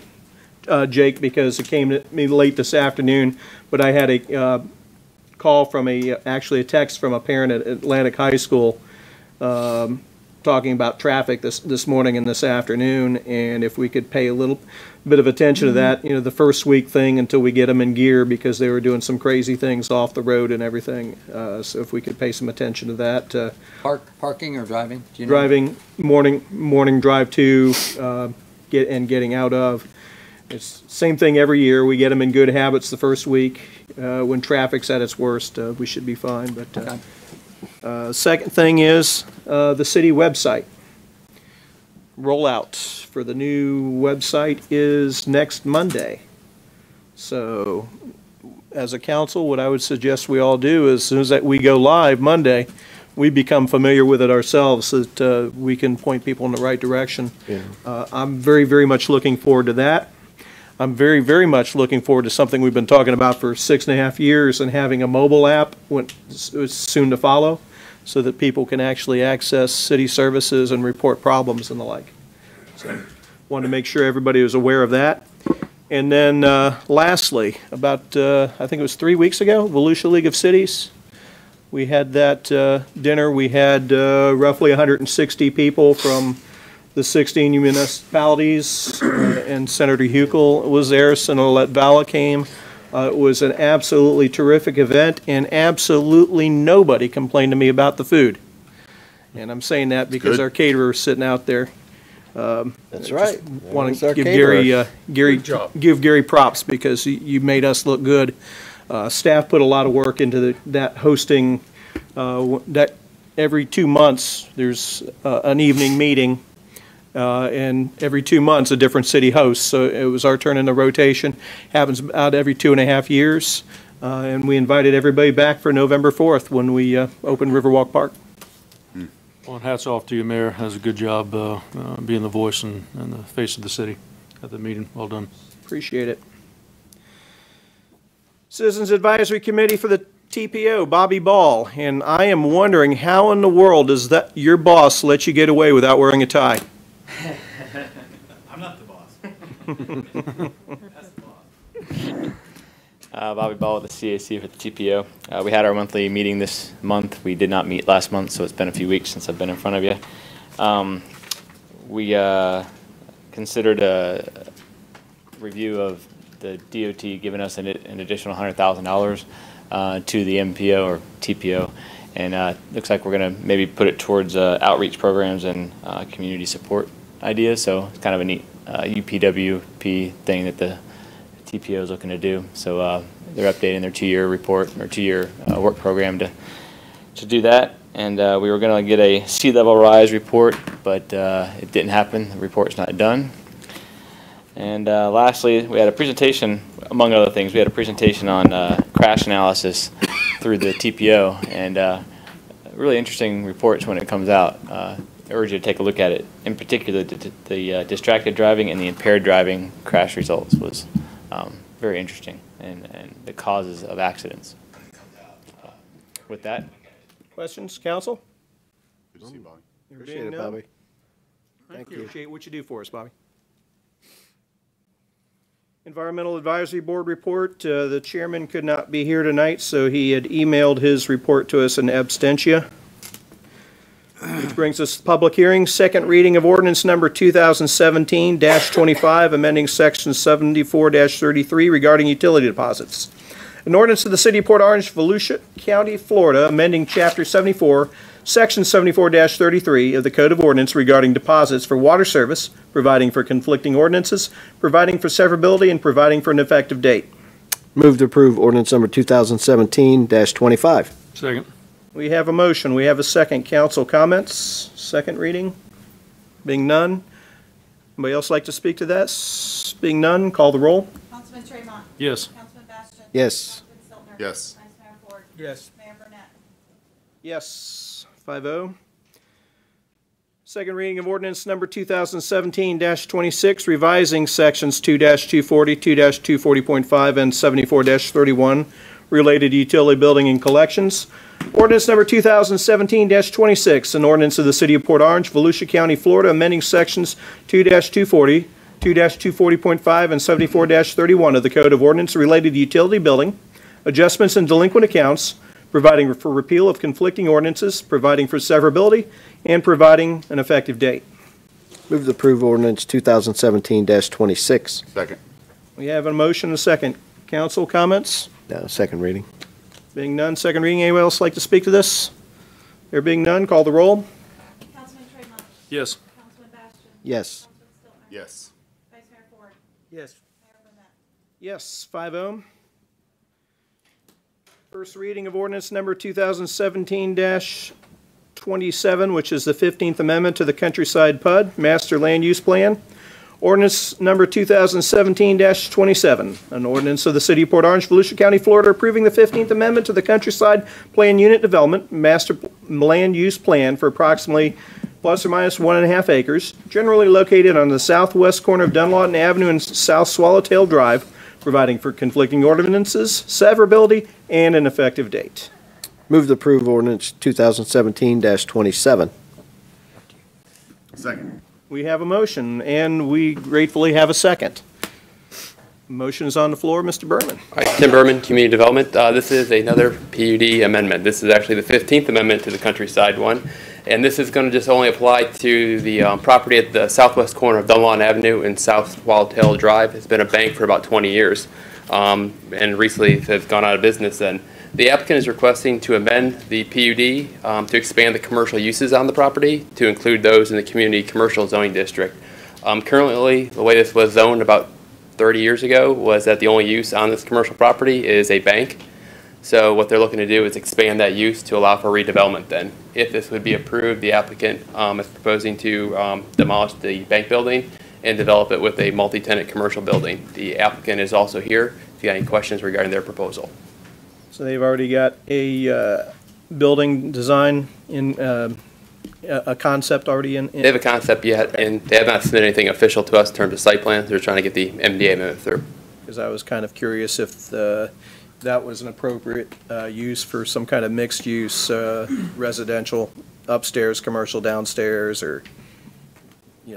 [SPEAKER 1] Jake, because it came to me late this afternoon, but I had a call from actually a text from a parent at Atlantic High School talking about traffic this morning and this afternoon, and if we could pay a little bit of attention to that, the first week thing until we get them in gear, because they were doing some crazy things off the road and everything. So if we could pay some attention to that.
[SPEAKER 6] Parking or driving? Do you know?
[SPEAKER 1] Driving, morning drive to, getting out of. It's same thing every year. We get them in good habits the first week. When traffic's at its worst, we should be fine. But second thing is the city website. Rollout for the new website is next Monday. So as a council, what I would suggest we all do is as soon as we go live Monday, we become familiar with it ourselves so that we can point people in the right direction. Yeah. I'm very, very much looking forward to that. I'm very, very much looking forward to something we've been talking about for 6.5 years and having a mobile app soon to follow so that people can actually access city services and report problems and the like. So wanted to make sure everybody was aware of that. And then lastly, about I think it was 3 weeks ago, Volusia League of Cities. We had that dinner. We had roughly 160 people from the 16 municipalities, and Senator Huckel was there, Senator Vala came. It was an absolutely terrific event, and absolutely nobody complained to me about the food. And I'm saying that because our caterer is sitting out there.
[SPEAKER 4] That's right.
[SPEAKER 1] Want to give Gary props because you made us look good. Staff put a lot of work into that hosting. That every 2 months there's an evening meeting. And every 2 months, a different city hosts. So it was our turn in the rotation. Happens about every 2.5 years. And we invited everybody back for November 4th when we opened Riverwalk Park.
[SPEAKER 14] Well, and hats off to you, Mayor. Has a good job being the voice and the face of the city at the meeting. Well done.
[SPEAKER 1] Appreciate it. Citizens Advisory Committee for the TPO, Bobby Ball. And I am wondering how in the world does your boss let you get away without wearing a tie?
[SPEAKER 8] I'm not the boss. That's the boss. Bobby Ball with the CAC for the TPO. We had our monthly meeting this month. We did not meet last month, so it's been a few weeks since I've been in front of you. We considered a review of the DOT giving us an additional $100,000 to the MPO or TPO. And looks like we're going to maybe put it towards outreach programs and community support ideas. So it's kind of a neat UPWP thing that the TPO is looking to do. So they're updating their 2-year report or 2-year work program to do that. And we were going to get a sea level rise report, but it didn't happen. The report's not done. And lastly, we had a presentation, among other things, we had a presentation on crash analysis through the TPO, and really interesting reports when it comes out. I urge you to take a look at it. In particular, the distracted driving and the impaired driving crash results was very interesting, and the causes of accidents. With that.
[SPEAKER 1] Questions, council?
[SPEAKER 13] Good to see you, Bobby.
[SPEAKER 1] Appreciate it, Bobby. Thank you. Appreciate what you do for us, Bobby. Environmental Advisory Board report. The chairman could not be here tonight, so he had emailed his report to us in absentia. brings us to public hearing, second reading of ordinance number 2017-25, amending section 74-33 regarding utility deposits. An ordinance of the City of Port Orange, Volusia County, Florida, amending chapter 74, section 74-33 of the Code of Ordinance regarding deposits for water service, providing for conflicting ordinances, providing for severability, and providing for an effective date.
[SPEAKER 4] Move to approve ordinance number 2017-25.
[SPEAKER 14] Second.
[SPEAKER 1] We have a motion. We have a second. Council comments? Second reading? Being none. Anybody else like to speak to that? Being none, call the roll.
[SPEAKER 21] Councilman Tremont.
[SPEAKER 14] Yes.
[SPEAKER 21] Councilman Bastian.
[SPEAKER 4] Yes.
[SPEAKER 21] Councilman Stiltner.
[SPEAKER 18] Yes.
[SPEAKER 21] Vice Mayor Ford.
[SPEAKER 17] Yes.
[SPEAKER 21] Mayor Burnett.
[SPEAKER 1] Yes, 5-0. Second reading of ordinance number 2017-26, revising sections 2-240, 2-240.5, and 74-31 related to utility building and collections. Ordinance number 2017-26, an ordinance of the City of Port Orange, Volusia County, Florida, amending sections 2-240, 2-240.5, and 74-31 of the Code of Ordinance related to utility building, adjustments in delinquent accounts, providing for repeal of conflicting ordinances, providing for severability, and providing an effective date.
[SPEAKER 4] Move to approve ordinance 2017-26.
[SPEAKER 18] Second.
[SPEAKER 1] We have a motion and a second. Council comments?
[SPEAKER 4] No, second reading.
[SPEAKER 1] Being none, second reading. Anyone else like to speak to this? There being none, call the roll.
[SPEAKER 21] Councilman Tremont.
[SPEAKER 14] Yes.
[SPEAKER 21] Councilman Bastian.
[SPEAKER 4] Yes.
[SPEAKER 21] Councilman Stiltner.
[SPEAKER 18] Yes.
[SPEAKER 21] Vice Mayor Ford.
[SPEAKER 17] Yes.
[SPEAKER 21] Mayor Burnett.
[SPEAKER 1] Yes, 5-0. First reading of ordinance number 2017-27, which is the 15th Amendment to the Countryside PUD Master Land Use Plan. Ordinance number 2017-27, an ordinance of the City of Port Orange, Volusia County, Florida, approving the 15th Amendment to the Countryside Plan Unit Development Master Land Use Plan for approximately plus or minus 1.5 acres, generally located on the southwest corner of Dunlawton Avenue and South Swallowtail Drive, providing for conflicting ordinances, severability, and an effective date.
[SPEAKER 4] Move to approve ordinance 2017-27.
[SPEAKER 18] Second.
[SPEAKER 1] We have a motion, and we gratefully have a second. Motion is on the floor. Mr. Berman.
[SPEAKER 11] Hi, Tim Berman, Community Development. This is another PUD amendment. This is actually the 15th amendment to the Countryside one, and this is going to just only apply to the property at the southwest corner of Dunlawton Avenue and South Swallowtail Drive. It's been a bank for about 20 years, and recently has gone out of business then. The applicant is requesting to amend the PUD to expand the commercial uses on the property to include those in the community commercial zoning district. Currently, the way this was zoned about 30 years ago was that the only use on this commercial property is a bank. So what they're looking to do is expand that use to allow for redevelopment then. If this would be approved, the applicant is proposing to demolish the bank building and develop it with a multi-tenant commercial building. The applicant is also here if you have any questions regarding their proposal.
[SPEAKER 1] So they've already got a building design in a concept already in.
[SPEAKER 11] They have a concept yet, and they have not submitted anything official to us in terms of site plans. They're trying to get the MDA amendment through.
[SPEAKER 1] Because I was kind of curious if that was an appropriate use for some kind of mixed-use residential upstairs, commercial downstairs, or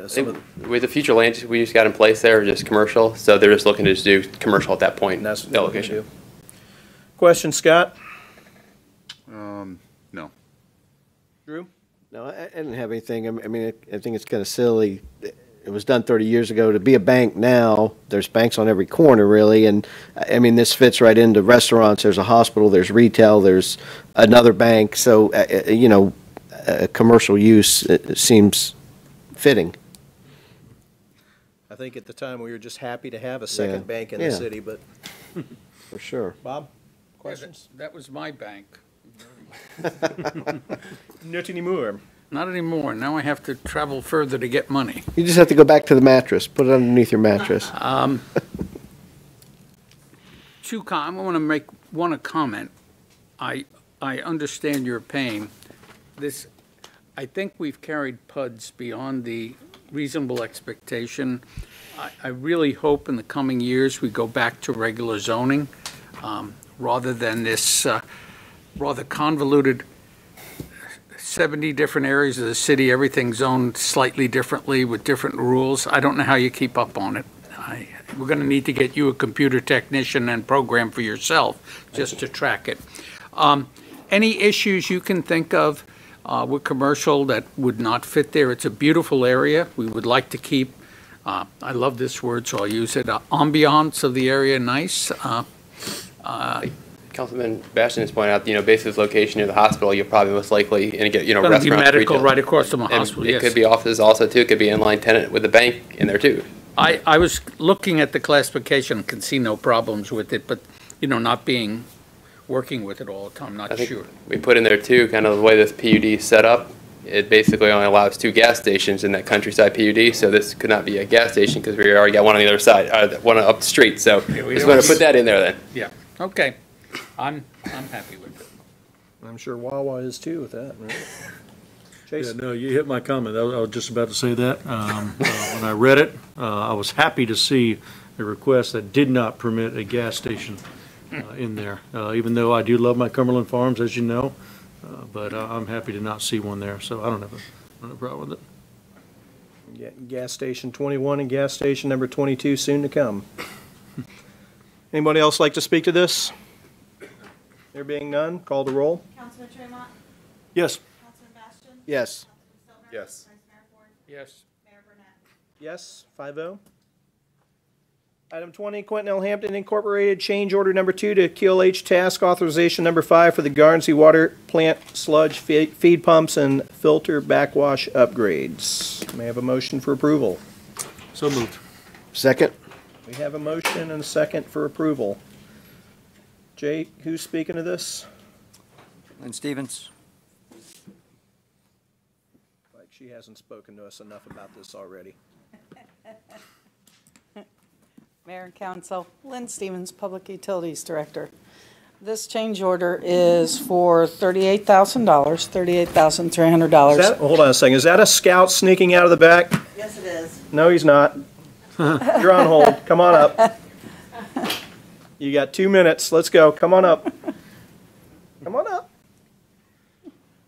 [SPEAKER 1] some of the,
[SPEAKER 11] with the future land use we just got in place there, just commercial. So they're just looking to just do commercial at that point.
[SPEAKER 1] And that's what
[SPEAKER 11] that
[SPEAKER 1] they're looking to
[SPEAKER 11] location.
[SPEAKER 1] do. Question, Scott?
[SPEAKER 18] No.
[SPEAKER 1] Drew?
[SPEAKER 4] No, I didn't have anything. I mean, I think it's kind of silly. It was done 30 years ago. To be a bank now, there's banks on every corner, really. And, I mean, this fits right into restaurants. There's a hospital. There's retail. There's another bank. So, commercial use seems fitting.
[SPEAKER 1] I think at the time we were just happy to have a second bank in the city, but.
[SPEAKER 4] For sure.
[SPEAKER 1] Bob, questions?
[SPEAKER 17] That was my bank.
[SPEAKER 1] Not anymore.
[SPEAKER 17] Not anymore. Now I have to travel further to get money.
[SPEAKER 4] You just have to go back to the mattress. Put it underneath your mattress.
[SPEAKER 17] I want to make one comment. I understand your pain. I think we've carried PUDs beyond the reasonable expectation. I really hope in the coming years we go back to regular zoning rather than this rather convoluted 70 different areas of the city, everything zoned slightly differently with different rules. I don't know how you keep up on it. We're going to need to get you a computer technician and program for yourself just to track it. Any issues you can think of with commercial that would not fit there. It's a beautiful area. We would like to keep, I love this word, so I'll use it, ambiance of the area nice.
[SPEAKER 11] Councilman Bastian has pointed out, based on its location near the hospital, you're probably most likely going to get,
[SPEAKER 17] Gonna be
[SPEAKER 11] restaurants,
[SPEAKER 17] medical
[SPEAKER 11] retail.
[SPEAKER 17] right across from a
[SPEAKER 11] And
[SPEAKER 17] hospital,
[SPEAKER 11] it
[SPEAKER 17] yes.
[SPEAKER 11] could be offices also, too. It could be inline tenant with a bank in there, too.
[SPEAKER 17] I was looking at the classification and can see no problems with it, but, not working with it all the time, not
[SPEAKER 11] I think
[SPEAKER 17] sure.
[SPEAKER 11] we put in there, too, kind of the way this PUD is set up. It basically only allows 2 gas stations in that countryside PUD, so this could not be a gas station because we already got one on the other side, one up the street. So
[SPEAKER 17] we
[SPEAKER 11] just
[SPEAKER 17] don't-
[SPEAKER 11] want to put that in there then.
[SPEAKER 17] Yeah, okay. I'm happy with it.
[SPEAKER 1] I'm sure Wawa is too with that, right?
[SPEAKER 14] Yeah,
[SPEAKER 1] Chase?
[SPEAKER 14] no, you hit my comment. I was just about to say that. When I read it, I was happy to see a request that did not permit a gas station in there, even though I do love my Cumberland Farms, as you know, but I'm happy to not see one there, so I don't have a problem with it.
[SPEAKER 1] Yeah, gas station 21 and gas station number 22 soon to come. Anybody else like to speak to this? There being none, call the roll.
[SPEAKER 21] Councilman Tremont,
[SPEAKER 14] Yes.
[SPEAKER 21] Councilman Bastian,
[SPEAKER 4] Yes.
[SPEAKER 21] Councilman Silver,
[SPEAKER 11] Yes.
[SPEAKER 21] Vice Mayor Ford,
[SPEAKER 17] Yes.
[SPEAKER 21] Mayor Burnett.
[SPEAKER 1] Yes, 5-0. Item 20, Quentin L. Hampton Incorporated, change order number 2 to QLH task authorization number 5 for the Garnsey Water Plant sludge feed pumps and filter backwash upgrades. May I have a motion for approval?
[SPEAKER 14] So moved.
[SPEAKER 4] Second?
[SPEAKER 1] We have a motion and a second for approval. Jay, who's speaking to this?
[SPEAKER 6] Lynn Stevens.
[SPEAKER 1] Like she hasn't spoken to us enough about this already.
[SPEAKER 9] Mayor and Council, Lynn Stevens, Public Utilities Director. This change order is for $38,000, $38,300.
[SPEAKER 1] Hold on a second, is that a scout sneaking out of the back?
[SPEAKER 21] Yes, it is.
[SPEAKER 1] No, he's not. You're on hold, come on up. You got 2 minutes, let's go, come on up. Come on up.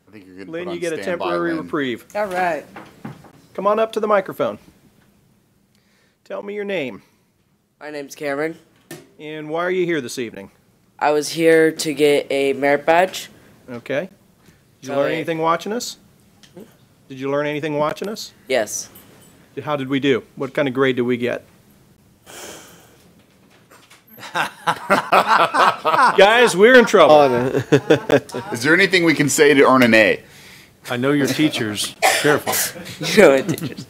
[SPEAKER 13] I think you're getting
[SPEAKER 1] Lynn,
[SPEAKER 13] put on
[SPEAKER 1] you get a
[SPEAKER 13] standby,
[SPEAKER 1] temporary
[SPEAKER 13] Lynn.
[SPEAKER 1] reprieve.
[SPEAKER 9] All right.
[SPEAKER 1] Come on up to the microphone. Tell me your name.
[SPEAKER 22] My name's Cameron.
[SPEAKER 1] And why are you here this evening?
[SPEAKER 22] I was here to get a merit badge.
[SPEAKER 1] Okay. Did you
[SPEAKER 22] Oh,
[SPEAKER 1] learn
[SPEAKER 22] yeah.
[SPEAKER 1] anything watching us? Did you learn anything watching us?
[SPEAKER 22] Yes.
[SPEAKER 1] How did we do? What kind of grade did we get? Guys, we're in trouble.
[SPEAKER 13] Is there anything we can say to earn an A?
[SPEAKER 14] I know your teachers. Careful.
[SPEAKER 22] You know it, teachers.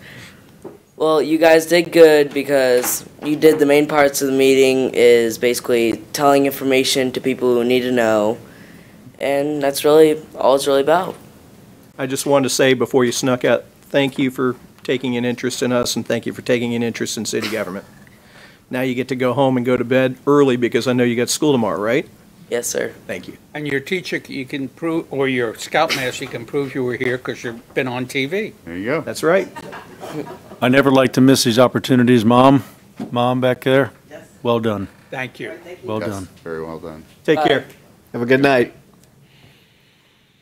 [SPEAKER 22] Well, you guys did good because you did the main parts of the meeting is basically telling information to people who need to know. And that's really all it's really about.
[SPEAKER 1] I just wanted to say before you snuck out, thank you for taking an interest in us and thank you for taking an interest in city government. Now you get to go home and go to bed early because I know you got school tomorrow, right?
[SPEAKER 22] Yes, sir.
[SPEAKER 1] Thank you.
[SPEAKER 17] And your teacher, you can prove, or your scoutmaster, you can prove you were here because you've been on TV.
[SPEAKER 13] There you go.
[SPEAKER 1] That's right.
[SPEAKER 14] I never like to miss these opportunities. Mom back there, well done.
[SPEAKER 17] Thank you.
[SPEAKER 14] Well
[SPEAKER 13] Yes,
[SPEAKER 14] done.
[SPEAKER 13] Very well done.
[SPEAKER 1] Take care.
[SPEAKER 4] Have a good night.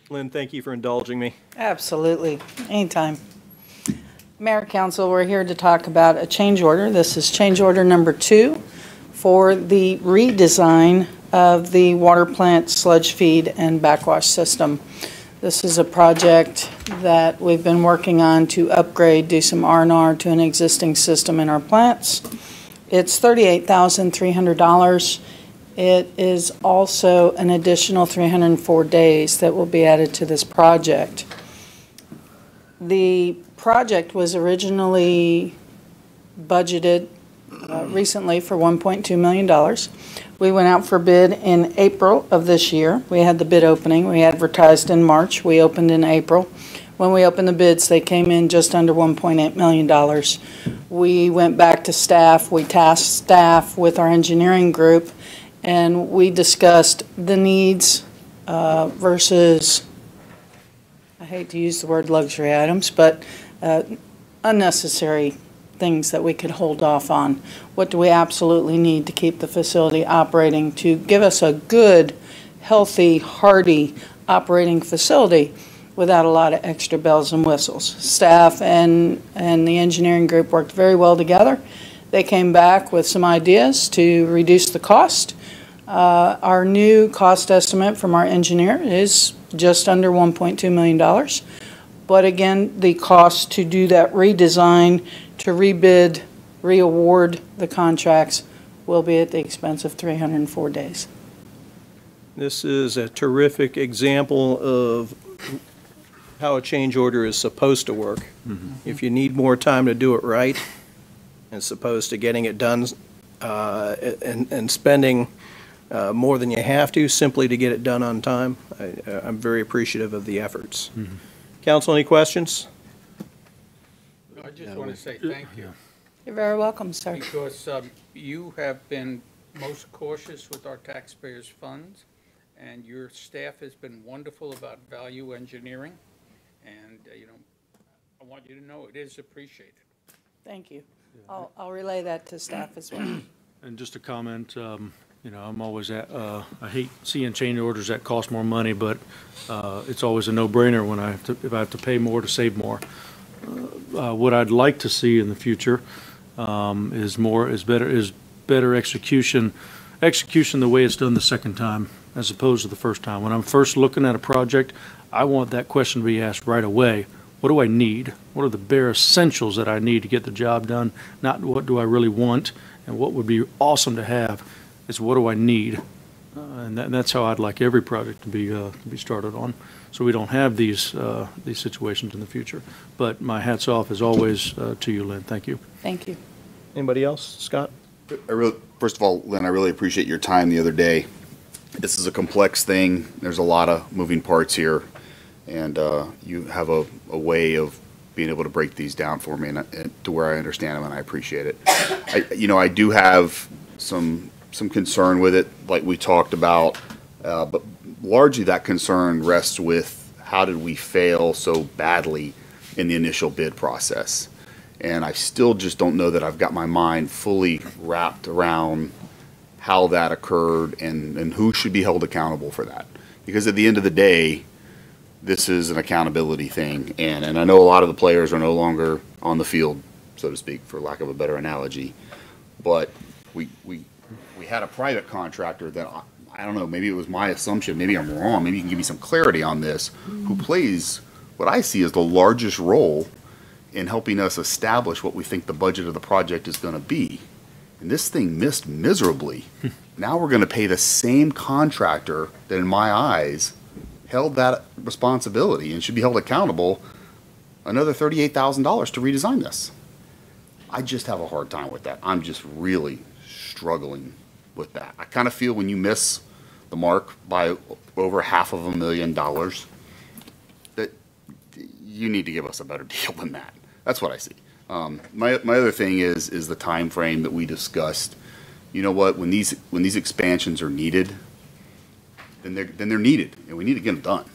[SPEAKER 1] Lynn, thank you for indulging me.
[SPEAKER 9] Absolutely, anytime. Mayor, Council, we're here to talk about a change order. This is change order number 2 for the redesign of the water plant sludge feed and backwash system. This is a project that we've been working on to upgrade, do some R&R to an existing system in our plants. It's $38,300. It is also an additional 304 days that will be added to this project. The project was originally budgeted recently for $1.2 million. We went out for bid in April of this year. We had the bid opening. We advertised in March. We opened in April. When we opened the bids, they came in just under $1.8 million. We went back to staff. We tasked staff with our engineering group, and we discussed the needs versus, I hate to use the word luxury items, but unnecessary things that we could hold off on. What do we absolutely need to keep the facility operating to give us a good, healthy, hardy operating facility without a lot of extra bells and whistles? Staff and the engineering group worked very well together. They came back with some ideas to reduce the cost. Our new cost estimate from our engineer is just under $1.2 million. But again, the cost to do that redesign, to rebid, reaward the contracts will be at the expense of 304 days.
[SPEAKER 1] This is a terrific example of how a change order is supposed to work. If you need more time to do it right, as opposed to getting it done and spending more than you have to simply to get it done on time, I'm very appreciative of the efforts. Council, any questions?
[SPEAKER 17] I just want to say thank you.
[SPEAKER 9] You're very welcome, sir.
[SPEAKER 17] Because you have been most cautious with our taxpayers' funds, and your staff has been wonderful about value engineering. And, I want you to know it is appreciated.
[SPEAKER 9] Thank you. I'll relay that to staff as well.
[SPEAKER 14] And just a comment, I'm always I hate seeing change orders that cost more money, but it's always a no-brainer when if I have to pay more to save more. What I'd like to see in the future is better execution the way it's done the second time as opposed to the first time. When I'm first looking at a project, I want that question to be asked right away. What do I need? What are the bare essentials that I need to get the job done? Not what do I really want and what would be awesome to have. It's what do I need? And that's how I'd like every project to be started on, so we don't have these situations in the future. But my hat's off as always to you, Lynn. Thank you.
[SPEAKER 9] Thank you.
[SPEAKER 1] Anybody else? Scott?
[SPEAKER 13] First of all, Lynn, I really appreciate your time the other day. This is a complex thing. There's a lot of moving parts here, and you have a way of being able to break these down for me and to where I understand them, and I appreciate it. I do have some concern with it, like we talked about, but largely that concern rests with how did we fail so badly in the initial bid process. And I still just don't know that I've got my mind fully wrapped around how that occurred and who should be held accountable for that. Because at the end of the day, this is an accountability thing. And I know a lot of the players are no longer on the field, so to speak, for lack of a better analogy. But we had a private contractor that, I don't know, maybe it was my assumption, maybe I'm wrong, maybe you can give me some clarity on this, who plays what I see as the largest role in helping us establish what we think the budget of the project is going to be. And this thing missed miserably. Now we're going to pay the same contractor that, in my eyes, held that responsibility and should be held accountable another $38,000 to redesign this. I just have a hard time with that. I'm just really struggling with that. I kind of feel when you miss the mark by over $500,000 that you need to give us a better deal than that. That's what I see. My other thing is the time frame that we discussed. You know what? When these expansions are needed, then they're needed, and we need to get them done.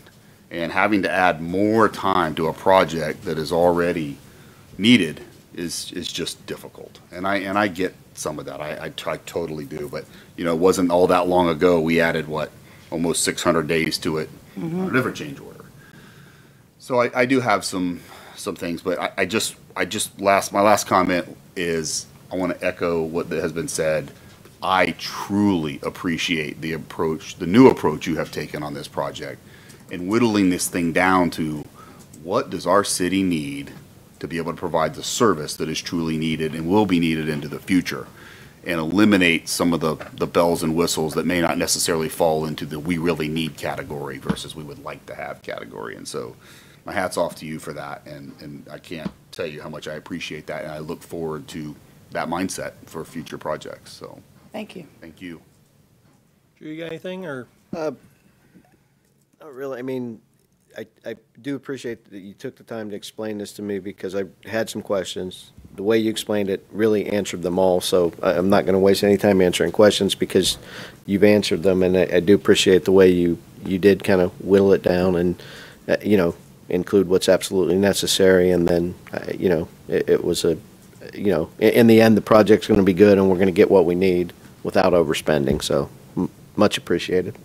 [SPEAKER 13] And having to add more time to a project that is already needed is just difficult. And I get some of that. I totally do. But it wasn't all that long ago we added almost 600 days to it on a different change order. So I do have some things, but my last comment is I want to echo what has been said. I truly appreciate the new approach you have taken on this project and whittling this thing down to what does our city need to be able to provide the service that is truly needed and will be needed into the future, and eliminate some of the bells and whistles that may not necessarily fall into the we really need category versus we would like to have category. And so my hat's off to you for that, and I can't tell you how much I appreciate that, and I look forward to that mindset for future projects. So
[SPEAKER 9] thank you.
[SPEAKER 13] Thank you.
[SPEAKER 1] Drew, you got anything, or?
[SPEAKER 4] Not really. I mean, I do appreciate that you took the time to explain this to me, because I had some questions. The way you explained it really answered them all, so I'm not going to waste any time answering questions because you've answered them, and I do appreciate the way you did kind of whittle it down and, include what's absolutely necessary, and then, it was in the end, the project's going to be good, and we're going to get what we need without overspending, so much appreciated.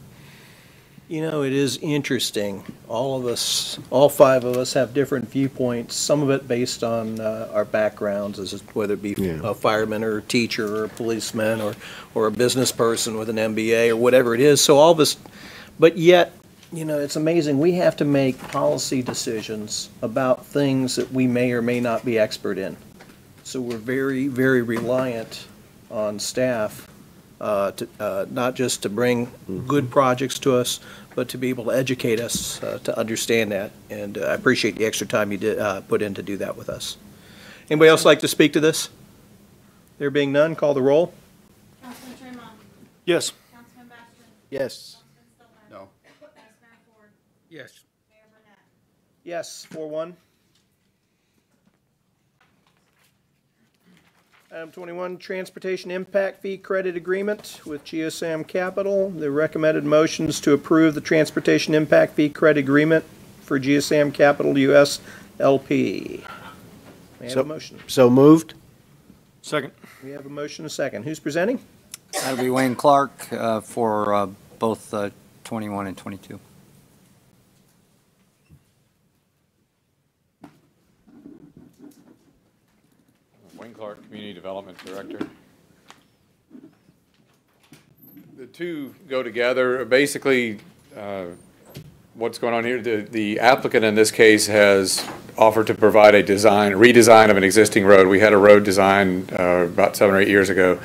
[SPEAKER 1] It is interesting. All five of us have different viewpoints, some of it based on our backgrounds, whether it be a fireman or a teacher or a policeman or a business person with an MBA or whatever it is. So all of us, but yet you know, it's amazing. We have to make policy decisions about things that we may or may not be expert in. So we're very, very reliant on staff, not just to bring good projects to us, but to be able to educate us to understand that. And I appreciate the extra time you did put in to do that with us. Anybody else like to speak to this? There being none, call the roll.
[SPEAKER 3] Councilman Tremont.
[SPEAKER 14] Yes.
[SPEAKER 3] Councilman Bastian.
[SPEAKER 4] Yes.
[SPEAKER 18] No.
[SPEAKER 3] Vice Mayor Ford.
[SPEAKER 17] Yes.
[SPEAKER 3] Mayor Burnett.
[SPEAKER 1] Yes, 4-1. Item 21, Transportation Impact Fee Credit Agreement with GSAM Capital. The recommended motions to approve the Transportation Impact Fee Credit Agreement for GSAM Capital US LP. May I have a motion?
[SPEAKER 4] So moved?
[SPEAKER 14] Second.
[SPEAKER 1] We have a motion, a second. Who's presenting?
[SPEAKER 6] That'll be Wayne Clark for both 21 and 22.
[SPEAKER 7] Wayne Clark, Community Development Director. The two go together. Basically, what's going on here, the applicant in this case has offered to provide a redesign of an existing road. We had a road design about 7 or 8 years ago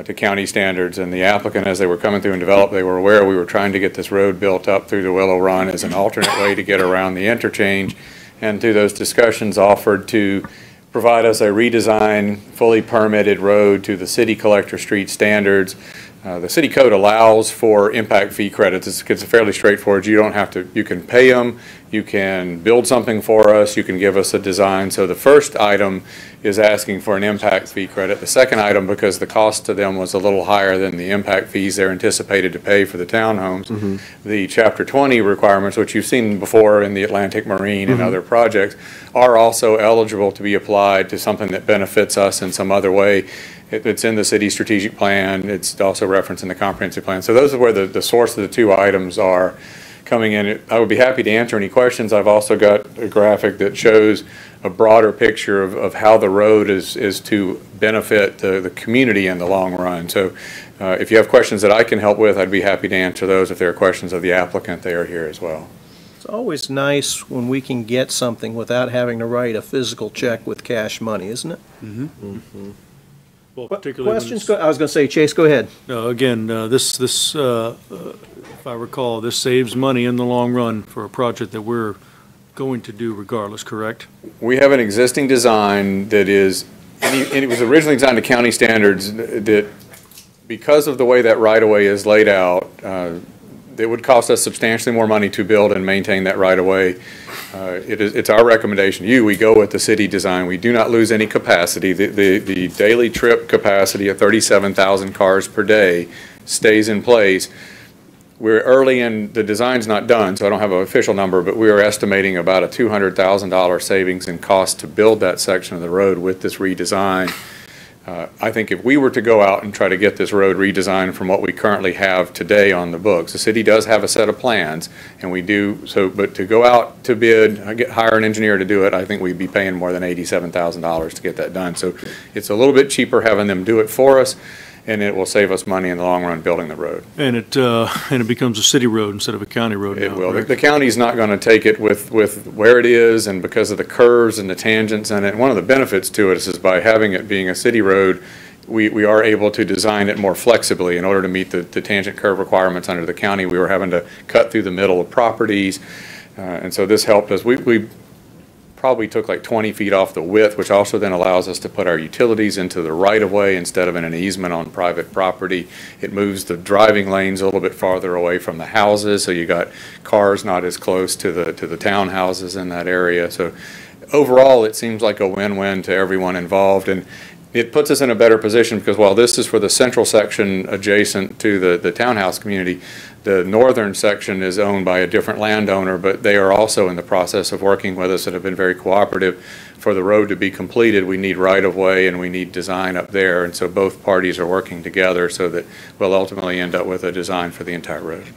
[SPEAKER 7] to county standards, and the applicant, as they were coming through and develop, they were aware we were trying to get this road built up through the Willow Run as an alternate way to get around the interchange, and through those discussions offered to provide us a redesigned, fully permitted road to the city collector street standards. The city code allows for impact fee credits. It's fairly straightforward. You don't have to, you can pay them, you can build something for us, you can give us a design. So the first item is asking for an impact fee credit. The second item, because the cost to them was a little higher than the impact fees they're anticipated to pay for the townhomes, the Chapter 20 requirements, which you've seen before in the Atlantic Marine and other projects, are also eligible to be applied to something that benefits us in some other way. It's in the city strategic plan. It's also referenced in the comprehensive plan. So those are where the source of the two items are coming in. I would be happy to answer any questions. I've also got a graphic that shows a broader picture of how the road is to benefit the community in the long run. So if you have questions that I can help with, I'd be happy to answer those. If there are questions of the applicant, they are here as well.
[SPEAKER 1] It's always nice when we can get something without having to write a physical check with cash money, isn't it?
[SPEAKER 14] Well, particularly when
[SPEAKER 1] Questions? I was going to say, Chase, go ahead.
[SPEAKER 14] Again, this if I recall, this saves money in the long run for a project that we're going to do regardless, correct?
[SPEAKER 7] We have an existing design that is, and it was originally designed to county standards, that because of the way that right-of-way is laid out, it would cost us substantially more money to build and maintain that right-of-way. It's our recommendation to you, we go with the city design. We do not lose any capacity. The daily trip capacity of 37,000 cars per day stays in place. We're early in, the design's not done, so I don't have an official number, but we are estimating about a $200,000 savings in cost to build that section of the road with this redesign. I think if we were to go out and try to get this road redesigned from what we currently have today on the books, the city does have a set of plans, and we do, so, but to go out to bid, hire an engineer to do it, I think we'd be paying more than $87,000 to get that done. So it's a little bit cheaper having them do it for us, and it will save us money in the long run building the road.
[SPEAKER 14] And it becomes a city road instead of a county road now.
[SPEAKER 7] It will.
[SPEAKER 14] Correct?
[SPEAKER 7] The county's not going to take it with where it is and because of the curves and the tangents in it. One of the benefits to it is by having it being a city road, we are able to design it more flexibly in order to meet the tangent curve requirements under the county. We were having to cut through the middle of properties, and so this helped us. We probably took like 20 feet off the width, which also then allows us to put our utilities into the right-of-way instead of in an easement on private property. It moves the driving lanes a little bit farther away from the houses, so you got cars not as close to the townhouses in that area. So overall, it seems like a win-win to everyone involved, and it puts us in a better position because while this is for the central section adjacent to the townhouse community, the northern section is owned by a different landowner, but they are also in the process of working with us and have been very cooperative. For the road to be completed, we need right-of-way and we need design up there, and so both parties are working together so that we'll ultimately end up with a design for the entire road.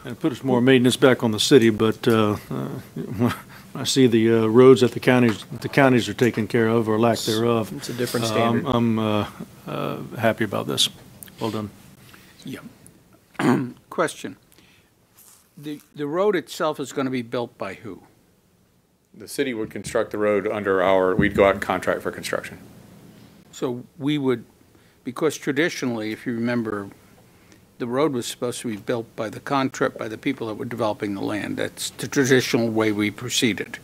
[SPEAKER 14] And it puts more maintenance back on the city, but I see the roads that the counties are taking care of or lack thereof.
[SPEAKER 1] It's a different standard.
[SPEAKER 14] I'm happy about this. Well done.
[SPEAKER 17] Yeah. Question. The road itself is going to be built by who?
[SPEAKER 7] The city would construct the road we'd go out and contract for construction.
[SPEAKER 17] So we would, because traditionally, if you remember, the road was supposed to be built by the people that were developing the land. That's the traditional way we proceeded.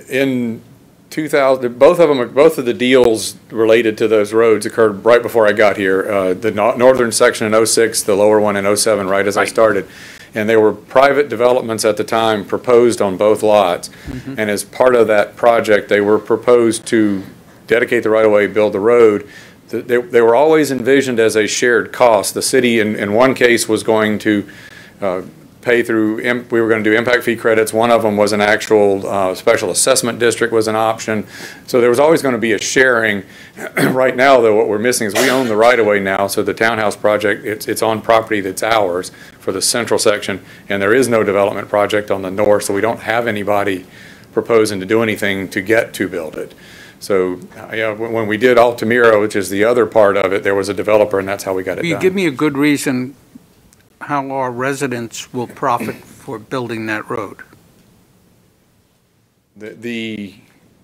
[SPEAKER 7] In 2000, both of the deals related to those roads occurred right before I got here. The northern section in 06, the lower one in 07, right as I started. And there were private developments at the time proposed on both lots.
[SPEAKER 17] Mm-hmm.
[SPEAKER 7] And as part of that project, they were proposed to dedicate the right-of-way, build the road. They were always envisioned as a shared cost. The city, in one case, was going to pay through, we were going to do impact fee credits. One of them was an actual special assessment district was an option. So there was always going to be a sharing. Right now, though, what we're missing is we own the right-of-way now, so the townhouse project, it's on property that's ours for the central section, and there is no development project on the north, so we don't have anybody proposing to do anything to get to build it. So when we did Altamira, which is the other part of it, there was a developer, and that's how we got it
[SPEAKER 17] Will you
[SPEAKER 7] done.
[SPEAKER 17] give me a good reason how our residents will profit for building that road?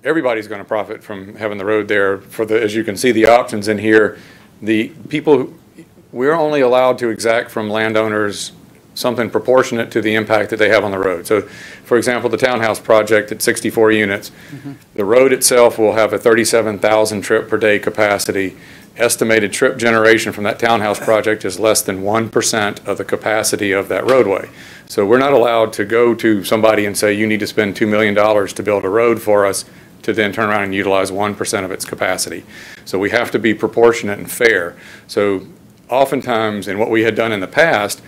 [SPEAKER 7] Everybody's going to profit from having the road there. As you can see, the options in here, we're only allowed to exact from landowners something proportionate to the impact that they have on the road. So, for example, the townhouse project at 64 units, the road itself will have a 37,000 trip per day capacity. Estimated trip generation from that townhouse project is less than 1% of the capacity of that roadway. So we're not allowed to go to somebody and say, you need to spend $2 million to build a road for us, to then turn around and utilize 1% of its capacity. So we have to be proportionate and fair. So oftentimes, in what we had done in the past,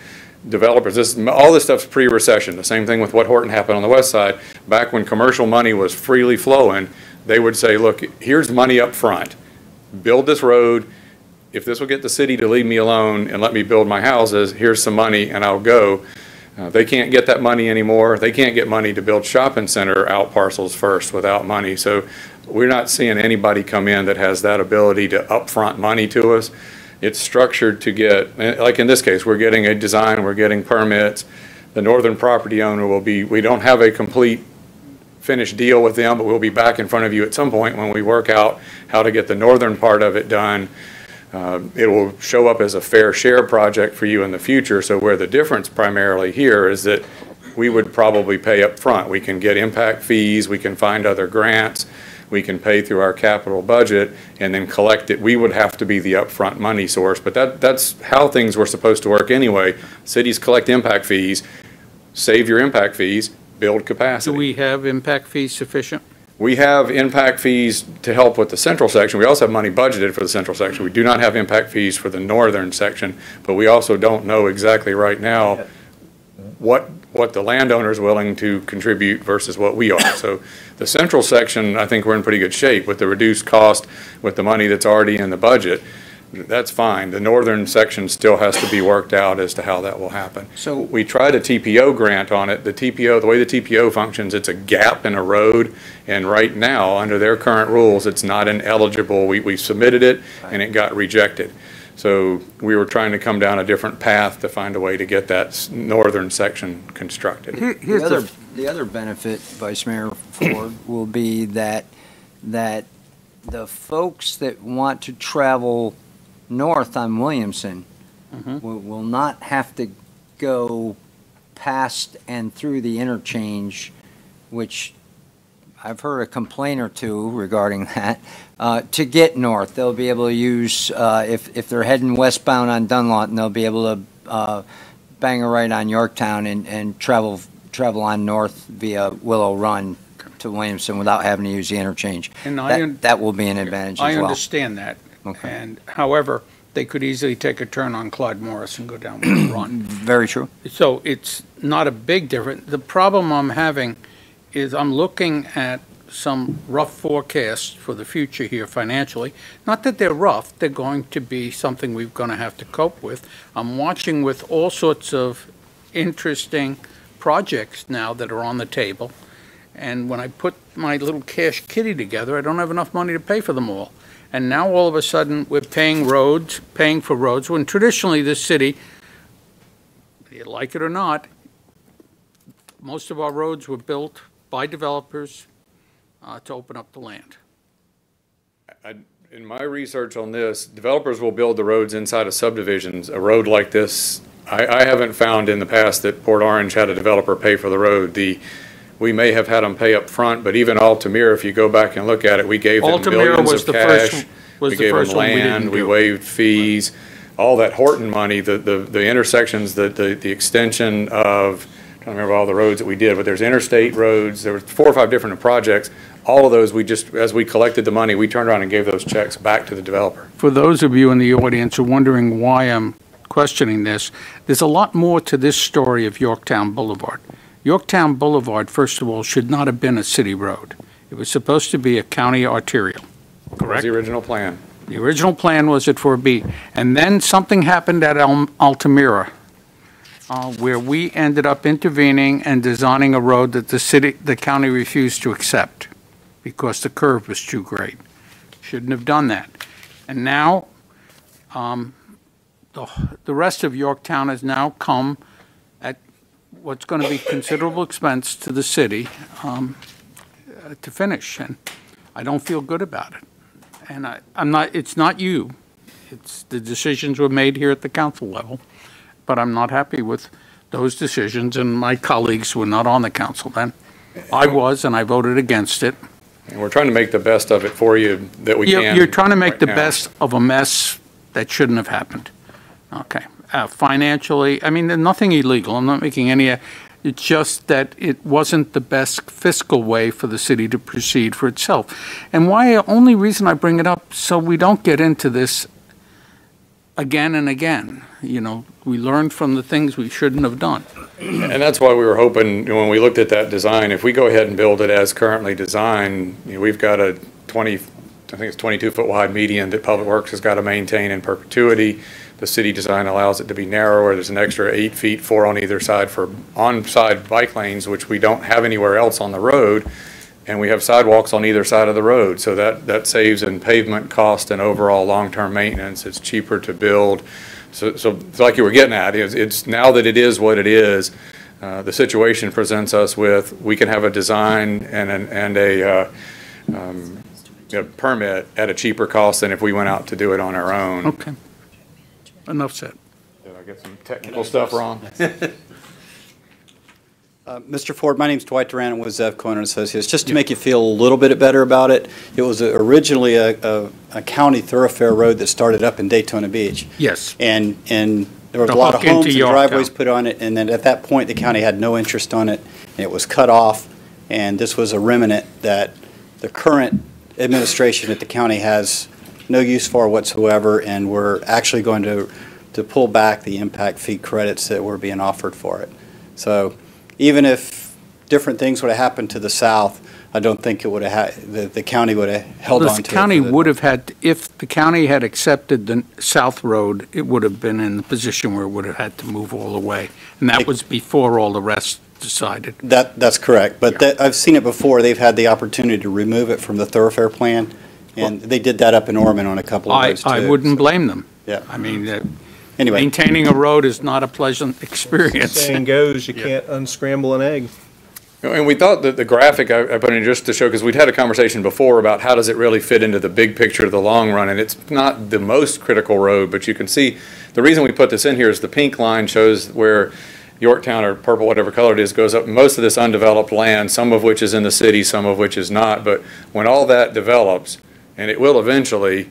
[SPEAKER 7] developers, all this stuff's pre-recession. The same thing with what Horton happened on the west side. Back when commercial money was freely flowing, they would say, look, here's money up front. Build this road. If this will get the city to leave me alone and let me build my houses, here's some money and I'll go. They can't get that money anymore. They can't get money to build shopping center out parcels first without money. So we're not seeing anybody come in that has that ability to upfront money to us. It's structured to get, like in this case, we're getting a design, we're getting permits. The northern property owner we don't have a complete finished deal with them, but we'll be back in front of you at some point when we work out how to get the northern part of it done. It will show up as a fair share project for you in the future. So where the difference primarily here is that we would probably pay up front. We can get impact fees, we can find other grants, we can pay through our capital budget and then collect it. We would have to be the upfront money source, but that's how things were supposed to work anyway. Cities collect impact fees, save your impact fees, build capacity.
[SPEAKER 17] Do we have impact fees sufficient?
[SPEAKER 7] We have impact fees to help with the central section. We also have money budgeted for the central section. We do not have impact fees for the northern section, but we also don't know exactly right now what the landowner is willing to contribute versus what we are. So the central section, I think we're in pretty good shape with the reduced cost, with the money that's already in the budget. That's fine. The northern section still has to be worked out as to how that will happen. So we tried a TPO grant on it. The way the TPO functions, it's a gap in a road, and right now, under their current rules, it's not an eligible. We submitted it, and it got rejected. So we were trying to come down a different path to find a way to get that northern section constructed.
[SPEAKER 6] The other benefit, Vice Mayor Ford, will be that the folks that want to travel north on Williamson will not have to go past and through the interchange, which I've heard a complaint or two regarding that, to get north. They'll be able to use, if they're heading westbound on Dunlawton, they'll be able to bang a right on Yorktown and travel on north via Willow Run to Williamson without having to use the interchange.
[SPEAKER 17] And
[SPEAKER 6] that will be an advantage as well.
[SPEAKER 17] I understand that.
[SPEAKER 6] Okay.
[SPEAKER 17] And however, they could easily take a turn on Clyde Morris and go down Willow Run.
[SPEAKER 6] Very true.
[SPEAKER 17] So it's not a big difference. The problem I'm having is I'm looking at some rough forecasts for the future here financially. Not that they're rough, they're going to be something we're going to have to cope with. I'm watching with all sorts of interesting projects now that are on the table. And when I put my little cash kitty together, I don't have enough money to pay for them all. And now all of a sudden we're paying for roads, when traditionally this city, whether you like it or not, Most of our roads were built by developers to open up the land.
[SPEAKER 7] In my research on this, developers will build the roads inside of subdivisions. A road like this, I haven't found in the past that Port Orange had a developer pay for the road. We may have had them pay up front, but even Altamira, if you go back and look at it, we gave them
[SPEAKER 17] Altamira
[SPEAKER 7] millions
[SPEAKER 17] was
[SPEAKER 7] of
[SPEAKER 17] the
[SPEAKER 7] cash.
[SPEAKER 17] first- was
[SPEAKER 7] We
[SPEAKER 17] the
[SPEAKER 7] gave them
[SPEAKER 17] first one we didn't
[SPEAKER 7] land, we
[SPEAKER 17] do.
[SPEAKER 7] waived fees, all that Horton money, the intersections, the extension of, I don't remember all the roads that we did, but there's interstate roads, there were 4 or 5 different projects. All of those, we just, as we collected the money, we turned around and gave those checks back to the developer.
[SPEAKER 17] For those of you in the audience who are wondering why I'm questioning this, there's a lot more to this story of Yorktown Boulevard. Yorktown Boulevard, first of all, should not have been a city road. It was supposed to be a county arterial,
[SPEAKER 7] That was
[SPEAKER 17] correct?
[SPEAKER 7] the original plan.
[SPEAKER 17] The original plan was it for a B. And then something happened at Altamira, where we ended up intervening and designing a road that the county refused to accept because the curve was too great. Shouldn't have done that. And now, the rest of Yorktown has now come at what's going to be considerable expense to the city to finish, and I don't feel good about it. And it's not you. It's the decisions were made here at the council level, but I'm not happy with those decisions, and my colleagues were not on the council then. I was, and I voted against it.
[SPEAKER 7] And we're trying to make the best of it for you that we can.
[SPEAKER 17] You're trying to make
[SPEAKER 7] right
[SPEAKER 17] the
[SPEAKER 7] now.
[SPEAKER 17] best of a mess that shouldn't have happened. Okay. Financially, I mean, there's nothing illegal. I'm not making any, it's just that it wasn't the best fiscal way for the city to proceed for itself. And only reason I bring it up, so we don't get into this again and again. You know, we learned from the things we shouldn't have done.
[SPEAKER 7] And that's why we were hoping, when we looked at that design, if we go ahead and build it as currently designed, we've got a 22-foot wide median that Public Works has got to maintain in perpetuity. The city design allows it to be narrower. There's an extra 8 feet, 4 on either side for on-side bike lanes, which we don't have anywhere else on the road. And we have sidewalks on either side of the road. So that saves in pavement cost and overall long-term maintenance. It's cheaper to build. So like you were getting at, it's now that it is what it is, the situation presents us with, we can have a design and a permit at a cheaper cost than if we went out to do it on our own.
[SPEAKER 17] Okay. Enough said.
[SPEAKER 7] Did I get some technical stuff wrong?
[SPEAKER 10] Mr. Ford, my name's Dwight Durant with Zev Cohen & Associates. Just to make you feel a little bit better about it, it was originally a county thoroughfare road that started up in Daytona Beach.
[SPEAKER 17] Yes.
[SPEAKER 10] And there was
[SPEAKER 17] The
[SPEAKER 10] a lot of
[SPEAKER 17] hook into
[SPEAKER 10] homes and
[SPEAKER 17] Yorktown.
[SPEAKER 10] driveways put on it, and then at that point, the county had no interest on it, and it was cut off, and this was a remnant that the current administration at the county has no use for whatsoever, and we're actually going to pull back the impact fee credits that were being offered for it. So even if different things would have happened to the south, I don't think it would have the county would have held on to it.
[SPEAKER 17] The county would have had, if the county had accepted the South Road, it would have been in the position where it would have had to move all the way. And that was before all the rest decided.
[SPEAKER 10] That's correct, but I've seen it before. They've had the opportunity to remove it from the thoroughfare plan, and they did that up in Ormond on a couple of roads too.
[SPEAKER 17] I wouldn't blame them.
[SPEAKER 10] Yeah.
[SPEAKER 17] I mean,
[SPEAKER 10] Anyway.
[SPEAKER 17] maintaining a road is not a pleasant experience.
[SPEAKER 1] Saying goes, you can't unscramble an egg.
[SPEAKER 7] And we thought that the graphic I put in just to show, because we'd had a conversation before about how does it really fit into the big picture of the long run, and it's not the most critical road, but you can see the reason we put this in here is the pink line shows where Yorktown, or purple, whatever color it is, goes up most of this undeveloped land, some of which is in the city, some of which is not. But when all that develops, and it will eventually,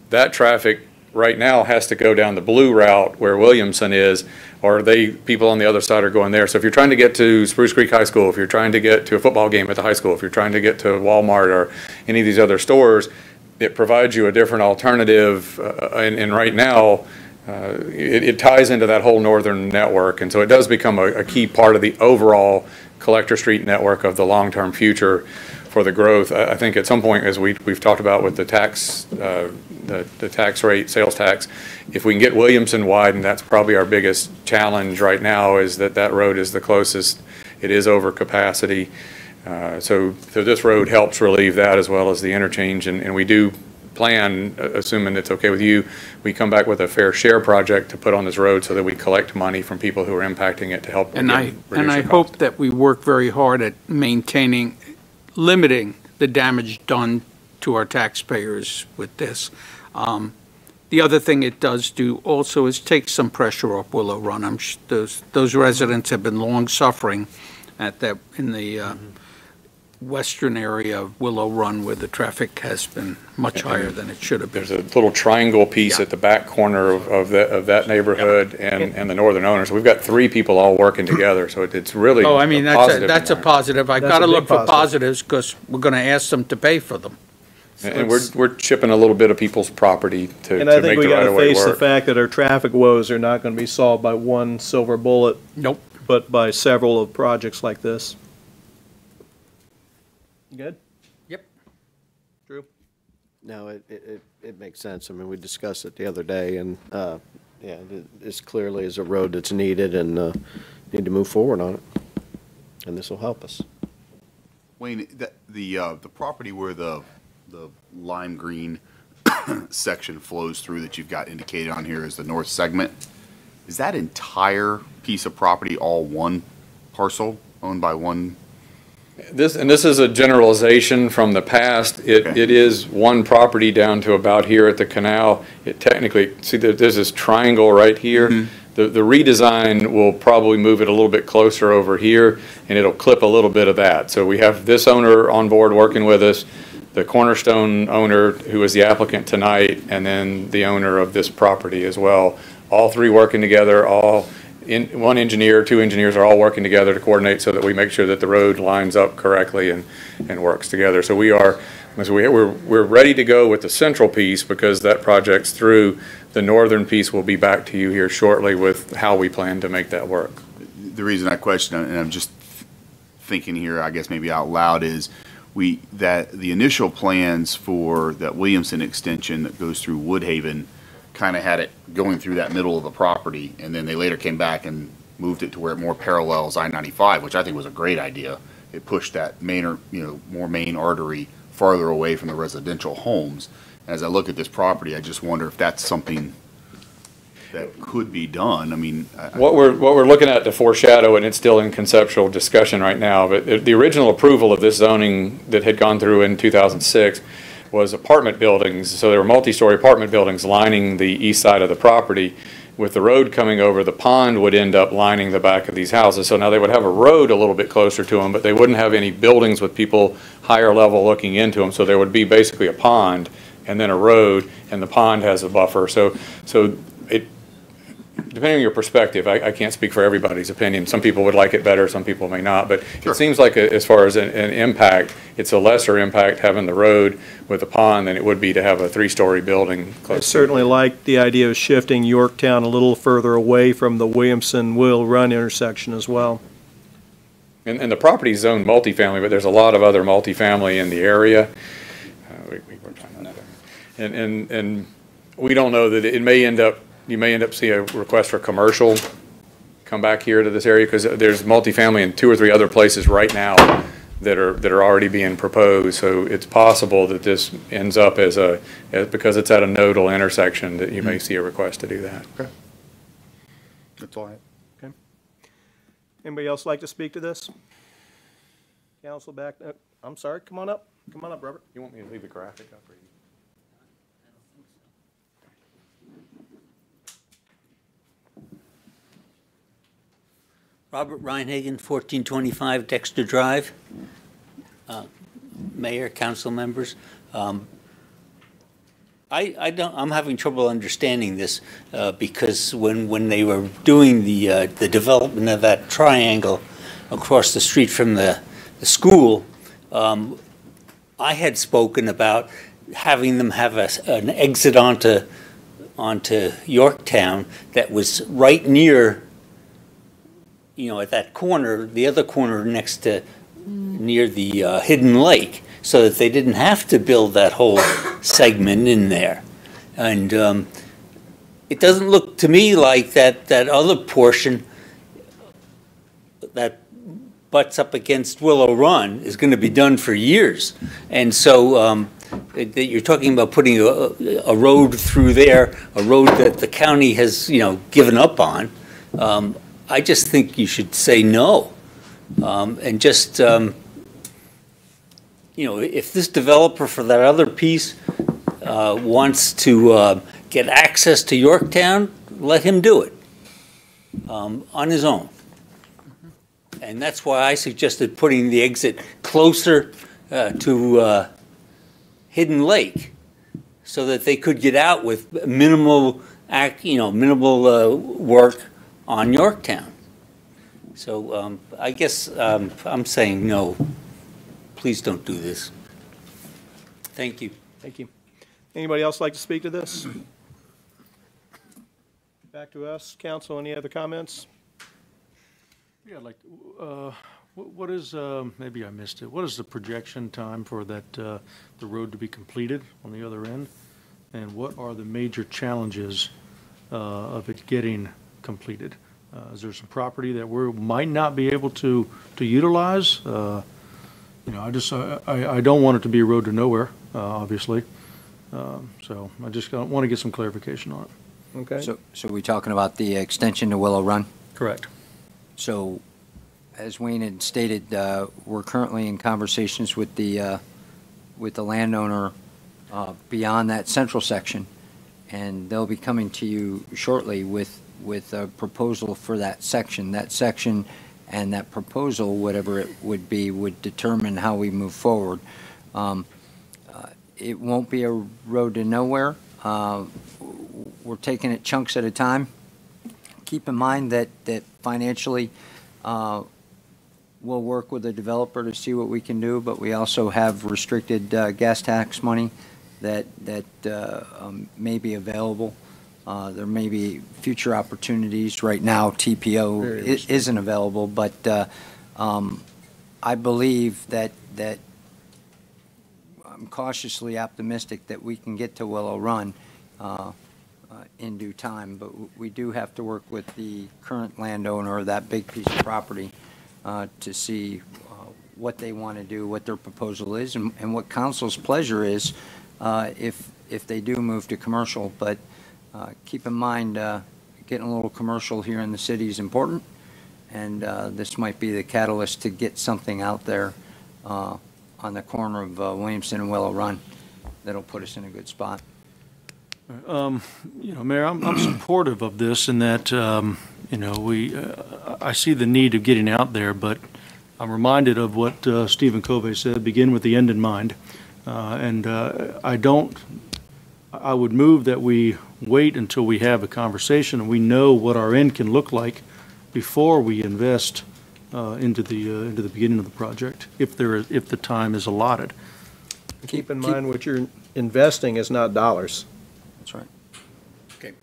[SPEAKER 7] that traffic right now has to go down the blue route where Williamson is, or people on the other side are going there. So if you're trying to get to Spruce Creek High School, if you're trying to get to a football game at the high school, if you're trying to get to Walmart or any of these other stores, it provides you a different alternative. And right now, it ties into that whole northern network. And so it does become a key part of the overall Collector Street network of the long-term future for the growth. I think at some point, as we've talked about with the tax, the tax rate, sales tax, if we can get Williamson widened, that's probably our biggest challenge right now, is that road is the closest. It is over capacity. So this road helps relieve that as well as the interchange, and we do plan, assuming it's okay with you, we come back with a fair share project to put on this road so that we collect money from people who are impacting it to help.
[SPEAKER 17] And I hope that we work very hard at limiting the damage done to our taxpayers with this. The other thing it does do also is take some pressure off Willow Run. Those residents have been long suffering in the western area of Willow Run, where the traffic has been much higher than it should have been.
[SPEAKER 7] There's a little triangle piece at the back corner of that neighborhood and the northern owners. We've got 3 people all working together, so it's really
[SPEAKER 17] Oh, I mean, that's a positive. I've
[SPEAKER 1] That's
[SPEAKER 17] got to
[SPEAKER 1] a
[SPEAKER 17] look
[SPEAKER 1] big
[SPEAKER 17] for
[SPEAKER 1] positive.
[SPEAKER 17] positives, because we're going to ask them to pay for them.
[SPEAKER 7] And we're chipping a little bit of people's property to
[SPEAKER 1] And I
[SPEAKER 7] make
[SPEAKER 1] think we
[SPEAKER 7] the
[SPEAKER 1] got
[SPEAKER 7] right
[SPEAKER 1] to
[SPEAKER 7] of way
[SPEAKER 1] face the
[SPEAKER 7] work.
[SPEAKER 1] fact that our traffic woes are not going to be solved by one silver bullet.
[SPEAKER 17] Nope.
[SPEAKER 1] But by several of projects like this. You good?
[SPEAKER 17] Yep.
[SPEAKER 1] Drew?
[SPEAKER 4] No, it makes sense. I mean, we discussed it the other day, and, yeah, this clearly is a road that's needed, and need to move forward on it. And this will help us.
[SPEAKER 13] Wayne, the property where the lime green section flows through that you've got indicated on here as the north segment, is that entire piece of property all one parcel owned by one?
[SPEAKER 7] This is a generalization from the past. It is one property down to about here at the canal. It technically, see, there's this triangle right here. The redesign will probably move it a little bit closer over here, and it'll clip a little bit of that. So we have this owner on board working with us, the Cornerstone owner, who is the applicant tonight, and then the owner of this property as well. All 3 working together, one engineer, 2 engineers are all working together to coordinate so that we make sure that the road lines up correctly and works together. So we're ready to go with the central piece, because that project's through. The northern piece will be back to you here shortly with how we plan to make that work.
[SPEAKER 13] The reason I question, and I'm just thinking here, I guess maybe out loud, is that the initial plans for that Williamson extension that goes through Woodhaven kind of had it going through that middle of the property, and then they later came back and moved it to where it more parallels I-95, which I think was a great idea. It pushed that more main artery farther away from the residential homes. As I look at this property, I just wonder if that's something that could be done. I mean,
[SPEAKER 7] What we're looking at to foreshadow, and it's still in conceptual discussion right now, but the original approval of this zoning that had gone through in 2006 was apartment buildings. So there were multi-story apartment buildings lining the east side of the property. With the road coming over, the pond would end up lining the back of these houses. So now they would have a road a little bit closer to them, but they wouldn't have any buildings with people higher level looking into them. So there would be basically a pond and then a road, and the pond has a buffer. So it, depending on your perspective, I can't speak for everybody's opinion. Some people would like it better, some people may not. But it seems like as far as an impact, it's a lesser impact having the road with a pond than it would be to have a 3-story building
[SPEAKER 1] I
[SPEAKER 7] close.
[SPEAKER 1] certainly like the idea of shifting Yorktown a little further away from the Williamson-Will Run intersection as well.
[SPEAKER 7] And the property's zoned multifamily, but there's a lot of other multifamily in the area. And we don't know that it may end up, you may end up seeing a request for commercial come back here to this area, because there's multifamily in 2 or 3 other places right now that are already being proposed. So it's possible that this ends up because it's at a nodal intersection, that you may see a request to do that.
[SPEAKER 13] Okay. That's all right.
[SPEAKER 1] Okay. Anybody else like to speak to this? Council back, I'm sorry, come on up, Robert.
[SPEAKER 7] You want me to leave the graphic up, or you?
[SPEAKER 5] Robert Reinhagen, 1425 Dexter Drive. Mayor, council members. I'm having trouble understanding this because when they were doing the development of that triangle across the street from the school, I had spoken about having them have an exit onto Yorktown that was right near, at that corner, the other corner next to near the Hidden Lake, so that they didn't have to build that whole segment in there. And it doesn't look to me like that other portion that butts up against Willow Run is going to be done for years. And so that you're talking about putting a road through there, a road that the county has, given up on. I just think you should say no. And just, if this developer for that other piece wants to get access to Yorktown, let him do it on his own. And that's why I suggested putting the exit closer to Hidden Lake, so that they could get out with minimal work on Yorktown. So I guess I'm saying no. Please don't do this. Thank you.
[SPEAKER 1] Thank you. Anybody else like to speak to this? Back to us. Council, any other comments?
[SPEAKER 14] Yeah, what is, maybe I missed it, what is the projection time for that, the road to be completed on the other end? And what are the major challenges of it getting completed? Is there some property that we might not be able to utilize? I don't want it to be a road to nowhere, obviously. So I just want to get some clarification on it.
[SPEAKER 1] Okay.
[SPEAKER 6] So we're talking about the extension to Willow Run?
[SPEAKER 14] Correct.
[SPEAKER 6] So, as Wayne had stated, we're currently in conversations with the landowner beyond that central section, and they'll be coming to you shortly with a proposal for that section. That section and that proposal, whatever it would be, would determine how we move forward. It won't be a road to nowhere. We're taking it chunks at a time. Keep in mind that financially, we'll work with the developer to see what we can do, but we also have restricted gas tax money that may be available. There may be future opportunities. Right now, TPO isn't available, but I believe that I'm cautiously optimistic that we can get to Willow Run in due time, but we do have to work with the current landowner of that big piece of property to see what they want to do, what their proposal is, and what council's pleasure is if they do move to commercial. But keep in mind, getting a little commercial here in the city is important, and this might be the catalyst to get something out there on the corner of Williamson and Willow Run that'll put us in a good spot.
[SPEAKER 14] Mayor, I'm supportive of this in that, I see the need of getting out there, but I'm reminded of what Stephen Covey said, begin with the end in mind. I would move that we wait until we have a conversation and we know what our end can look like before we invest into the beginning of the project, if the time is allotted.
[SPEAKER 1] Keep in mind what you're investing is not dollars.
[SPEAKER 6] That's right. Okay.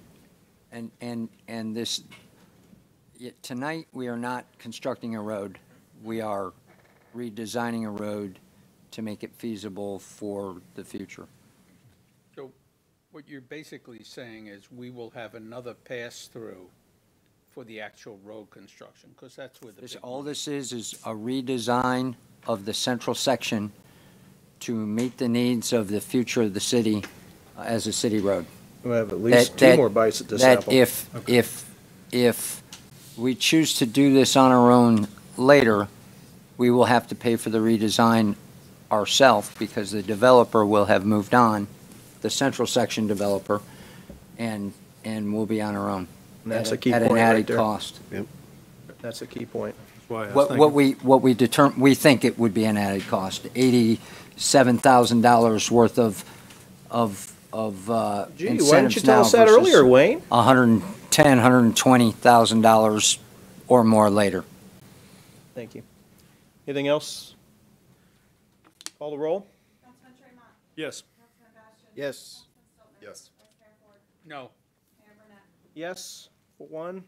[SPEAKER 6] And this, tonight we are not constructing a road. We are redesigning a road to make it feasible for the future.
[SPEAKER 17] So what you're basically saying is we will have another pass-through for the actual road construction, because that's where the
[SPEAKER 6] all this is a redesign of the central section to meet the needs of the future of the city as a city road.
[SPEAKER 1] We'll have at least two more bites at this apple.
[SPEAKER 6] If we choose to do this on our own later, we will have to pay for the redesign ourselves because the developer will have moved on, the central section developer, and we'll be on our own.
[SPEAKER 1] And that's a key
[SPEAKER 6] at
[SPEAKER 1] point
[SPEAKER 6] an added
[SPEAKER 1] right there.
[SPEAKER 6] cost.
[SPEAKER 1] Yep. That's a key point.
[SPEAKER 6] We think it would be an added cost, $87,000 worth of
[SPEAKER 1] Gee,
[SPEAKER 6] incentives
[SPEAKER 1] why didn't you tell
[SPEAKER 6] now
[SPEAKER 1] us that
[SPEAKER 6] versus
[SPEAKER 1] earlier, Wayne?
[SPEAKER 6] $120,000 or more later.
[SPEAKER 1] Thank you. Anything else? Call the roll.
[SPEAKER 14] Yes.
[SPEAKER 1] Yes.
[SPEAKER 18] Yes.
[SPEAKER 17] No.
[SPEAKER 1] Yes, for one.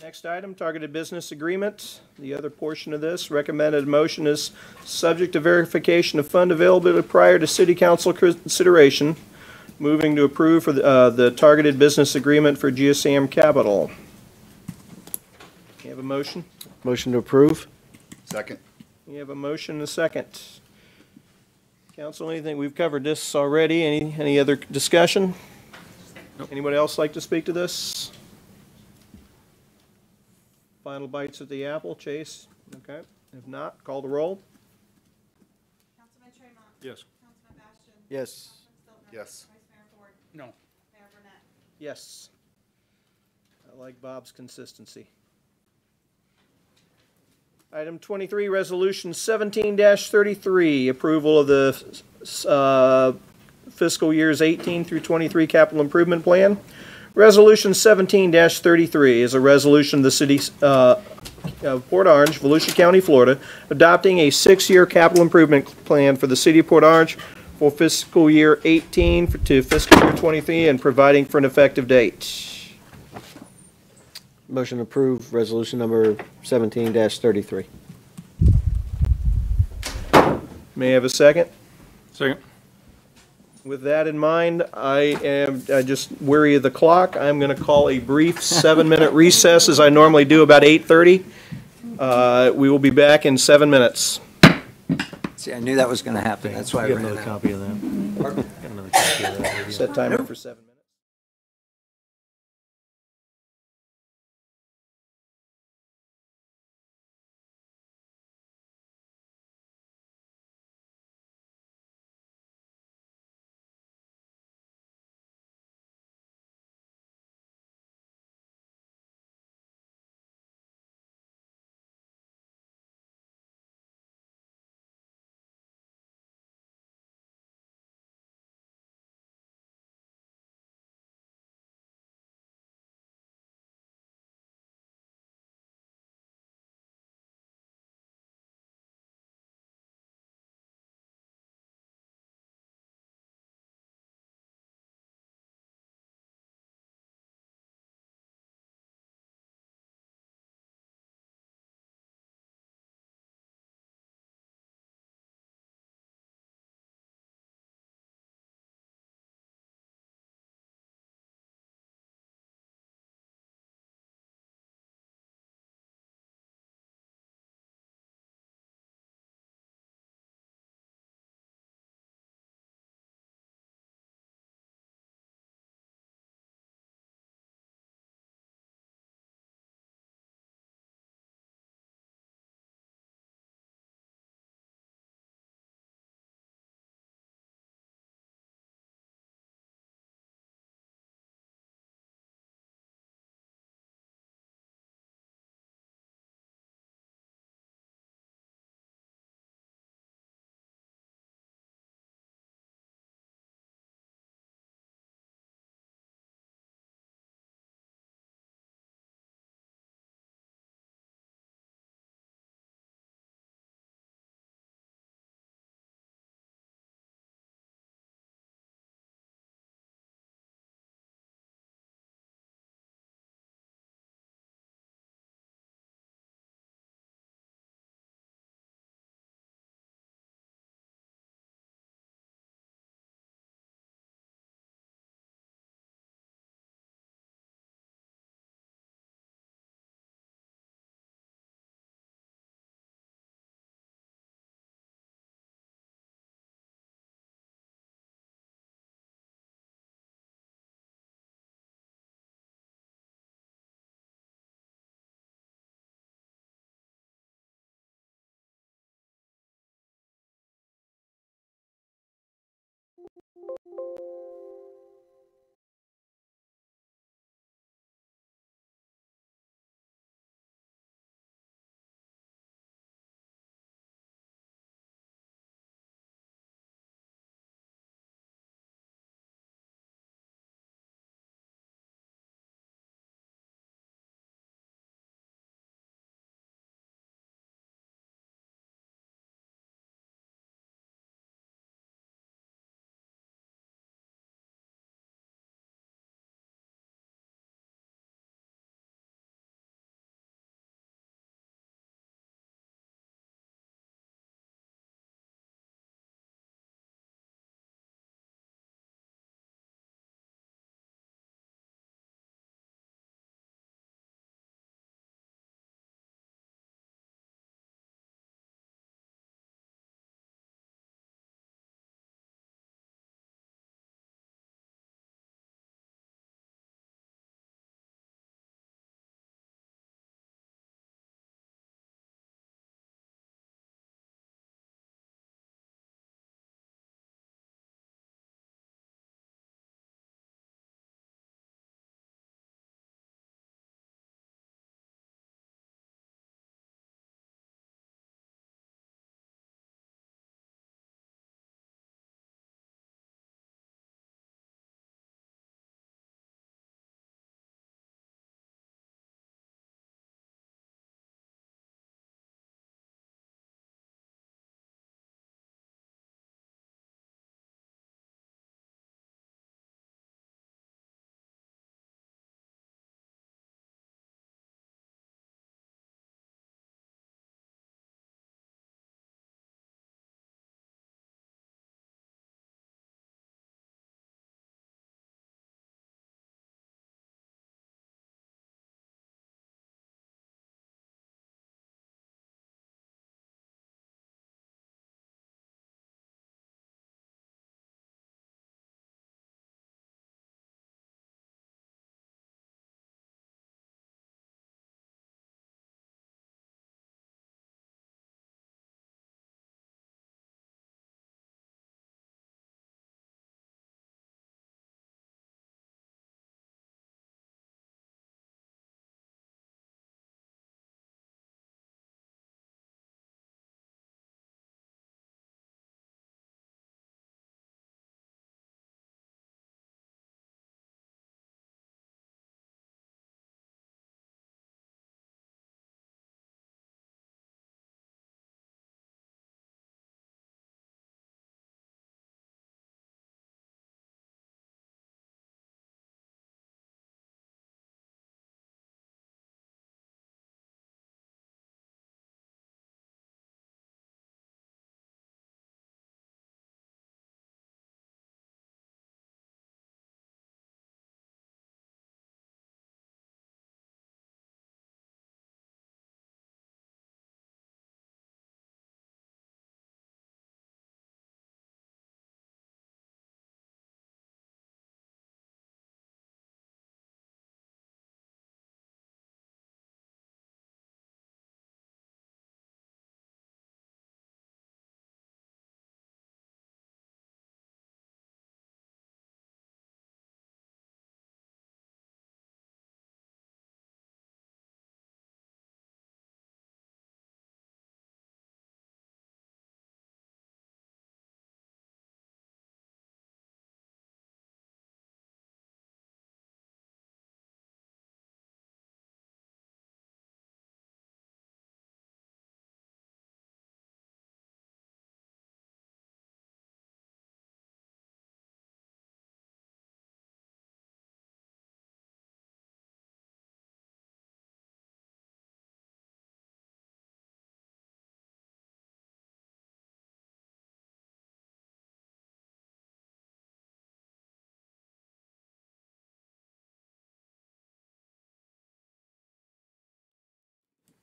[SPEAKER 1] Next item, targeted business agreement. The other portion of this recommended motion is subject to verification of fund availability prior to city council consideration. Moving to approve for the targeted business agreement for GSAM Capital. You have a motion?
[SPEAKER 4] Motion to approve?
[SPEAKER 18] Second.
[SPEAKER 1] We have a motion and a second. Council, anything, we've covered this already. Any other discussion? Anybody else like to speak to this? Final bites at the apple, Chase? Okay, if not, call the roll.
[SPEAKER 2] Councilman Tremont.
[SPEAKER 14] Yes.
[SPEAKER 2] Councilman Bastian.
[SPEAKER 4] Yes.
[SPEAKER 13] Yes.
[SPEAKER 2] Vice Mayor Ford.
[SPEAKER 17] No.
[SPEAKER 2] Mayor Burnett.
[SPEAKER 1] Yes. I like Bob's consistency. Item 23, Resolution 17-33, approval of the fiscal years 18 through 23 capital improvement plan. Resolution 17-33 is a resolution of the city of Port Orange, Volusia County, Florida, adopting a 6-year capital improvement plan for the city of Port Orange for fiscal year 18 to fiscal year 23 and providing for an effective date.
[SPEAKER 4] Motion to approve resolution number 17-33.
[SPEAKER 1] May I have a second?
[SPEAKER 14] Second.
[SPEAKER 1] With that in mind, I just weary of the clock. I'm going to call a brief 7-minute recess as I normally do about 8:30. We will be back in 7 minutes.
[SPEAKER 6] See, I knew that was going to happen. That's why I
[SPEAKER 14] Get
[SPEAKER 6] ran
[SPEAKER 14] another
[SPEAKER 6] out.
[SPEAKER 14] copy of that. Got another copy of that.
[SPEAKER 1] Set timer for 7 minutes.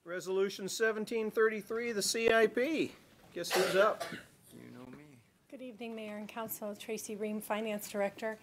[SPEAKER 1] Resolution 1733, the CIP. Guess who's up?
[SPEAKER 12] Good evening, Mayor and Council. Tracy Ream, Finance Director.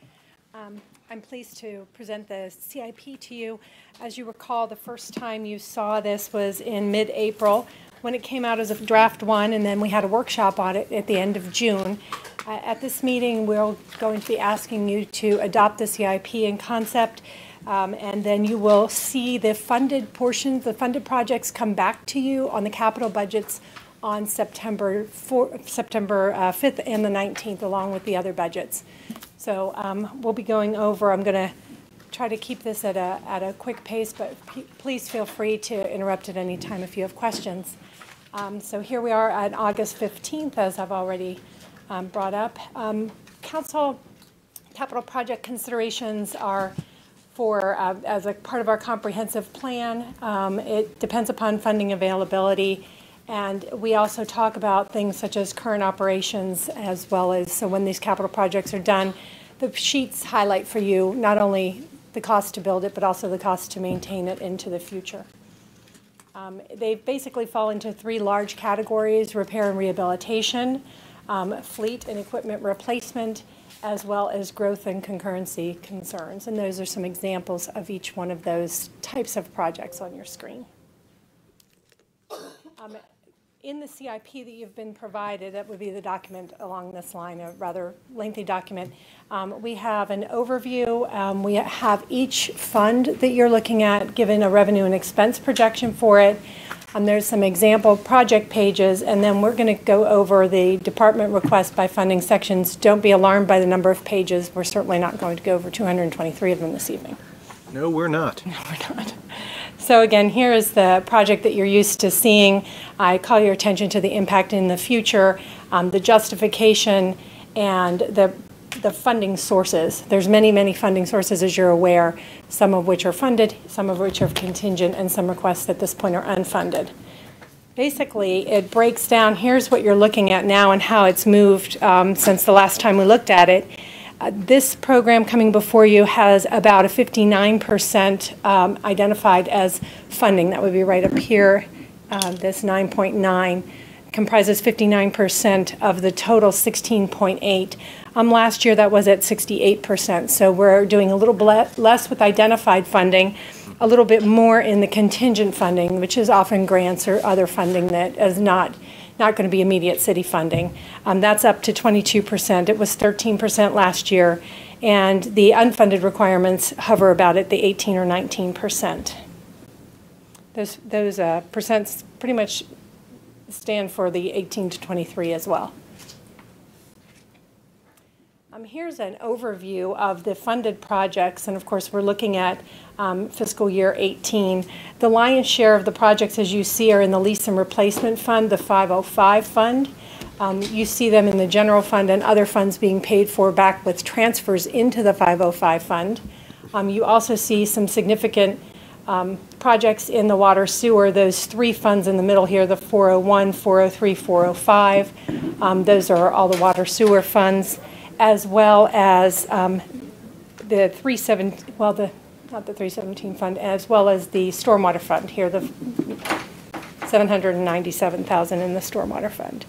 [SPEAKER 12] I'm pleased to present the CIP to you. As you recall, the first time you saw this was in mid-April when it came out as a draft one, and then we had a workshop on it at the end of June. At this meeting, we're going to be asking you to adopt the CIP in concept, and then you will see the funded portions, the funded projects come back to you on the capital budgets on September 5th and the 19th, along with the other budgets. So we'll be going over, I'm going to try to keep this at a quick pace, but please feel free to interrupt at any time if you have questions. So here we are on August 15th, as I've already brought up. Council capital project considerations are for, as a part of our comprehensive plan. It depends upon funding availability. And we also talk about things such as current operations, as well as, so when these capital projects are done, the sheets highlight for you not only the cost to build it, but also the cost to maintain it into the future. They basically fall into three large categories: repair and rehabilitation, fleet and equipment replacement, as well as growth and concurrency concerns. And those are some examples of each one of those types of projects on your screen. In the CIP that you've been provided, that would be the document along this line, a rather lengthy document. We have an overview. We have each fund that you're looking at given a revenue and expense projection for it. There's some example project pages, and then we're going to go over the department request by funding sections. Don't be alarmed by the number of pages. We're certainly not going to go over 223 of them this evening.
[SPEAKER 1] No, we're not.
[SPEAKER 12] No, we're not. So again, here is the project that you're used to seeing. I call your attention to the impact in the future, the justification, and the funding sources. There's many, many funding sources, as you're aware, some of which are funded, some of which are contingent, and some requests at this point are unfunded. Basically, it breaks down, here's what you're looking at now and how it's moved since the last time we looked at it. This program coming before you has about a 59% identified as funding. That would be right up here. This 9.9 comprises 59% of the total 16.8. Last year that was at 68%. So we're doing a little less with identified funding, a little bit more in the contingent funding, which is often grants or other funding that is not going to be immediate city funding. That's up to 22%. It was 13% last year, and the unfunded requirements hover about at the 18 or 19%. Those percents pretty much stand for the 18 to 23 as well. Here's an overview of the funded projects, and of course we're looking at fiscal year 18. The lion's share of the projects, as you see, are in the lease and replacement fund, the 505 fund. You see them in the general fund and other funds being paid for back with transfers into the 505 fund. You also see some significant projects in the water sewer, those three funds in the middle here, the 401, 403, 405. Those are all the water sewer funds, as well as the 317, well, not the 317 fund, as well as the stormwater fund here, the 797,000 in the stormwater fund.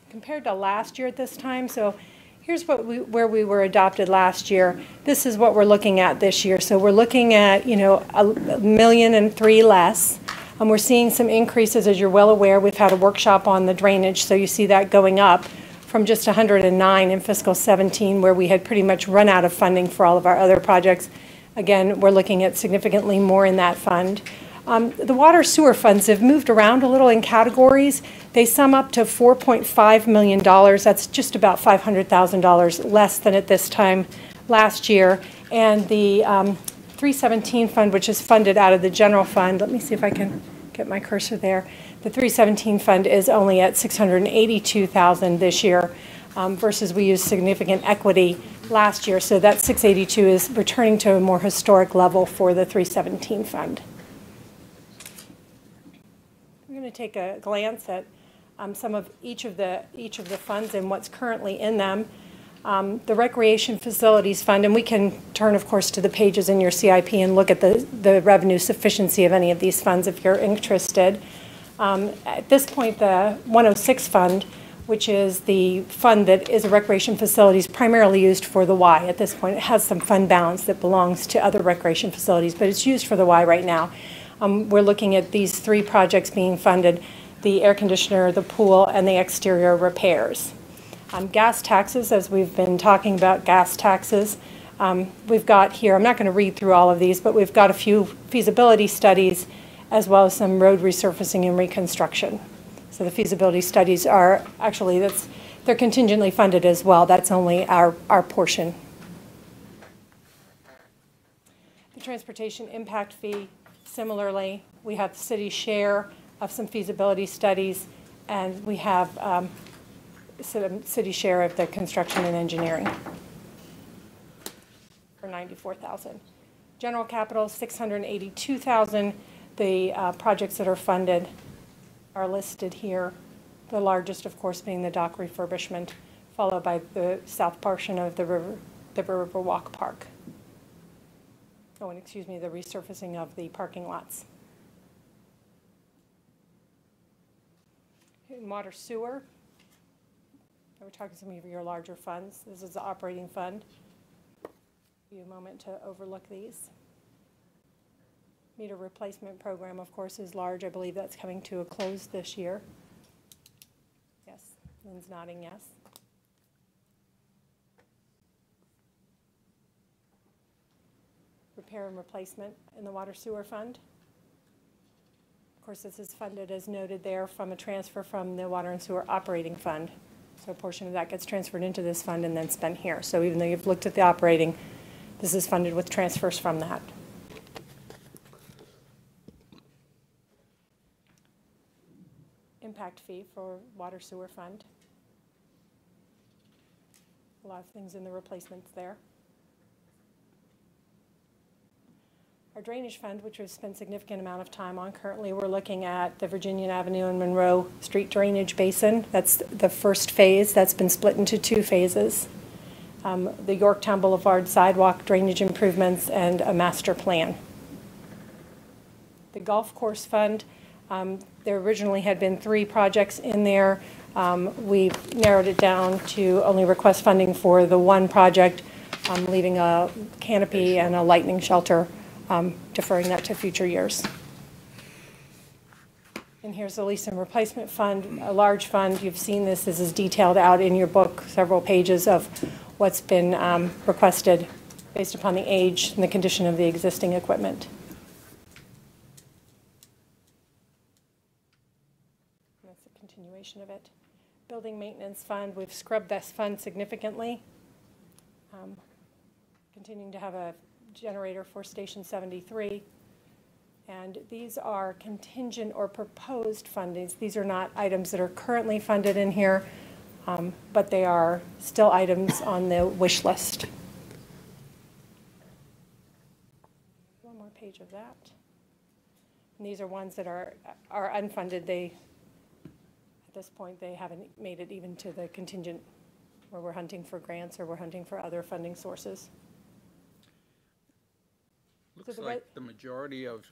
[SPEAKER 12] Compared to last year at this time, so here's where we were adopted last year. This is what we're looking at this year. So we're looking at, $1.3 million less. We're seeing some increases, as you're well aware. We've had a workshop on the drainage, so you see that going up from just 109 in fiscal 17, where we had pretty much run out of funding for all of our other projects. Again, we're looking at significantly more in that fund. The water sewer funds have moved around a little in categories. They sum up to $4.5 million. That's just about $500,000 less than at this time last year. And the 317 fund, which is funded out of the general fund, let me see if I can get my cursor there. The 317 fund is only at $682,000 this year, versus we used significant equity last year. So that 682 is returning to a more historic level for the 317 fund. We're going to take a glance at some of each of the funds and what's currently in them. The Recreation Facilities Fund, and we can turn, of course, to the pages in your CIP and look at the revenue sufficiency of any of these funds if you're interested. At this point, the 106 Fund, which is the fund that is a recreation facilities primarily used for the Y at this point. It has some fund balance that belongs to other recreation facilities, but it's used for the Y right now. We're looking at these 3 projects being funded: the air conditioner, the pool, and the exterior repairs. Gas taxes, as we've been talking about gas taxes, we've got here, I'm not going to read through all of these, but we've got a few feasibility studies as well as some road resurfacing and reconstruction. So the feasibility studies are actually, they're contingently funded as well. That's only our portion. The transportation impact fee, similarly, we have the city share of some feasibility studies, and we have city share of the construction and engineering for $94,000. General capital, $682,000. The projects that are funded are listed here. The largest, of course, being the dock refurbishment, followed by the south portion of the Riverwalk Park. Oh, and excuse me, the resurfacing of the parking lots. In water sewer, we're talking some of your larger funds. This is the operating fund. Give you a moment to overlook these. Meter replacement program, of course, is large. I believe that's coming to a close this year. Yes, Lynn's nodding yes. Repair and replacement in the water sewer fund. Of course, this is funded, as noted there, from a transfer from the water and sewer operating fund. So a portion of that gets transferred into this fund and then spent here. So even though you've looked at the operating, this is funded with transfers from that. Impact fee for water sewer fund. A lot of things in the replacements there. Our drainage fund, which we've spent a significant amount of time on, currently we're looking at the Virginia Avenue and Monroe Street drainage basin. That's the first phase. That's been split into 2 phases. The Yorktown Boulevard sidewalk drainage improvements and a master plan. The golf course fund, there originally had been 3 projects in there. We've narrowed it down to only request funding for the 1 project, leaving a canopy and a lightning shelter, deferring that to future years. And here's the lease and replacement fund, a large fund. You've seen this. This is detailed out in your book, several pages of what's been requested based upon the age and the condition of the existing equipment. Of it. Building maintenance fund, we've scrubbed this fund significantly. Continuing to have a generator for Station 73. And these are contingent or proposed fundings. These are not items that are currently funded in here, but they are still items on the wish list. One more page of that. And these are ones that are unfunded. At this point, they haven't made it even to the contingent where we're hunting for grants or we're hunting for other funding sources.
[SPEAKER 17] Looks like the majority of,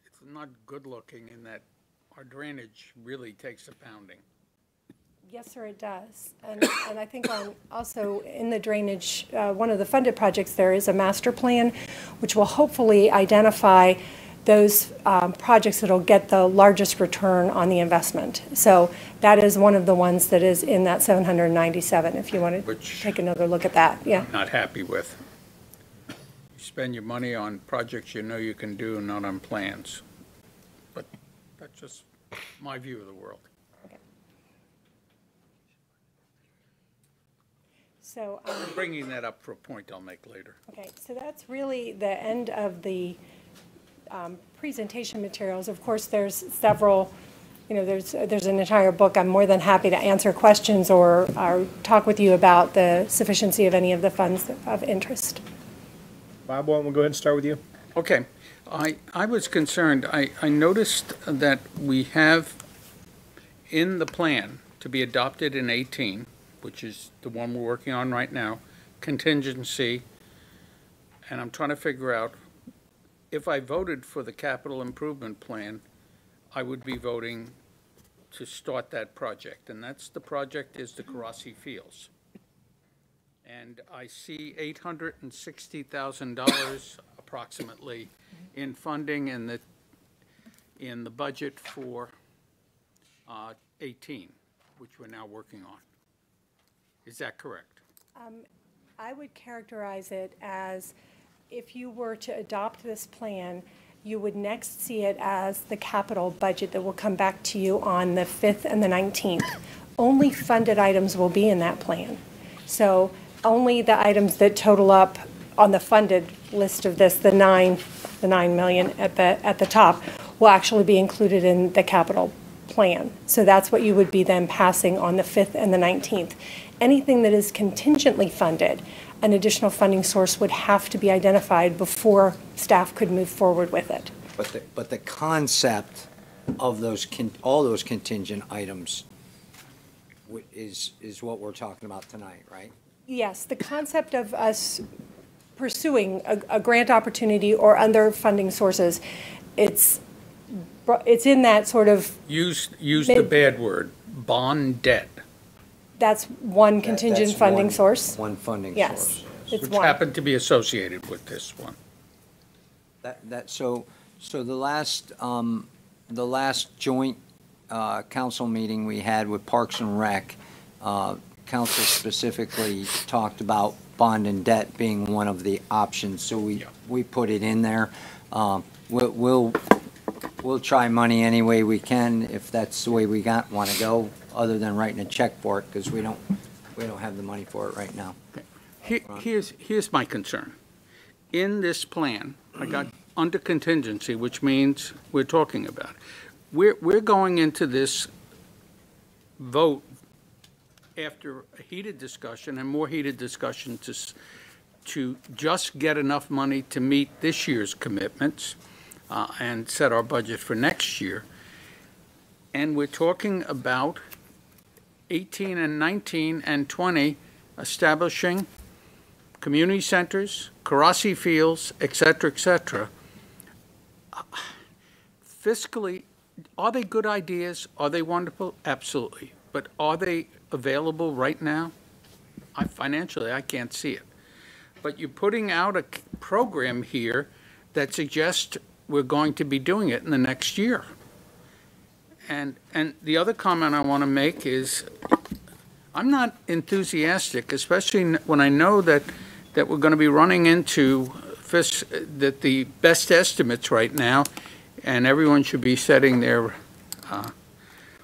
[SPEAKER 17] it's not good looking in that our drainage really takes a pounding.
[SPEAKER 12] Yes, sir, it does. And I think also in the drainage, one of the funded projects there is a master plan, which will hopefully identify those projects that will get the largest return on the investment. So that is one of the ones that is in that 797, if you want to take another look at that. Yeah.
[SPEAKER 17] Not happy with. You spend your money on projects you know you can do, not on plans. But that's just my view of the world.
[SPEAKER 12] Okay. So
[SPEAKER 17] I'm bringing that up for a point I'll make later.
[SPEAKER 12] Okay, so that's really the end of the presentation materials. Of course, there's several, there's an entire book. I'm more than happy to answer questions or talk with you about the sufficiency of any of the funds of interest.
[SPEAKER 1] Bob, why don't we go ahead and start with you?
[SPEAKER 17] Okay. I was concerned. I noticed that we have in the plan to be adopted in 18 which is the one we're working on right now, contingency, and I'm trying to figure out, if I voted for the capital improvement plan, I would be voting to start that project, and that's, the project is the Karasi Fields. And I see $860,000 approximately in funding in the budget for 18, which we're now working on. Is that correct?
[SPEAKER 12] I would characterize it as, if you were to adopt this plan, you would next see it as the capital budget that will come back to you on the 5th and the 19th. Only funded items will be in that plan. So only the items that total up on the funded list of this, the 9 million at the top, will actually be included in the capital plan. So that's what you would be then passing on the 5th and the 19th. Anything that is contingently funded, an additional funding source would have to be identified before staff could move forward with it.
[SPEAKER 6] But the concept of those, all those contingent items is what we're talking about tonight, right?
[SPEAKER 12] Yes, the concept of us pursuing a grant opportunity or other funding sources, it's in that sort of...
[SPEAKER 17] Use the bad word, bond debt.
[SPEAKER 12] That's one contingent
[SPEAKER 6] That's
[SPEAKER 12] funding
[SPEAKER 6] one-
[SPEAKER 12] source?
[SPEAKER 6] One funding
[SPEAKER 12] Yes,
[SPEAKER 6] source.
[SPEAKER 12] it's
[SPEAKER 17] Which
[SPEAKER 12] one.
[SPEAKER 17] happen to be associated with this one.
[SPEAKER 6] So the last joint council meeting we had with Parks and Rec, council specifically talked about bond and debt being one of the options, so we put it in there. We'll try money any way we can, if that's the way we want to go, other than writing a check for it, because we don't have the money for it right now.
[SPEAKER 17] Here's my concern. In this plan, I got under contingency, which means we're talking about. We're going into this vote after a heated discussion and more heated discussion to just get enough money to meet this year's commitments and set our budget for next year. And we're talking about 18 and 19 and 20 establishing community centers, Karasi Fields, et cetera, fiscally, are they good ideas? Are they wonderful? Absolutely. But are they available right now? Financially, I can't see it. But you're putting out a program here that suggests we're going to be doing it in the next year. And the other comment I want to make is, I'm not enthusiastic, especially when I know that we're going to be running into that the best estimates right now, and everyone should be setting their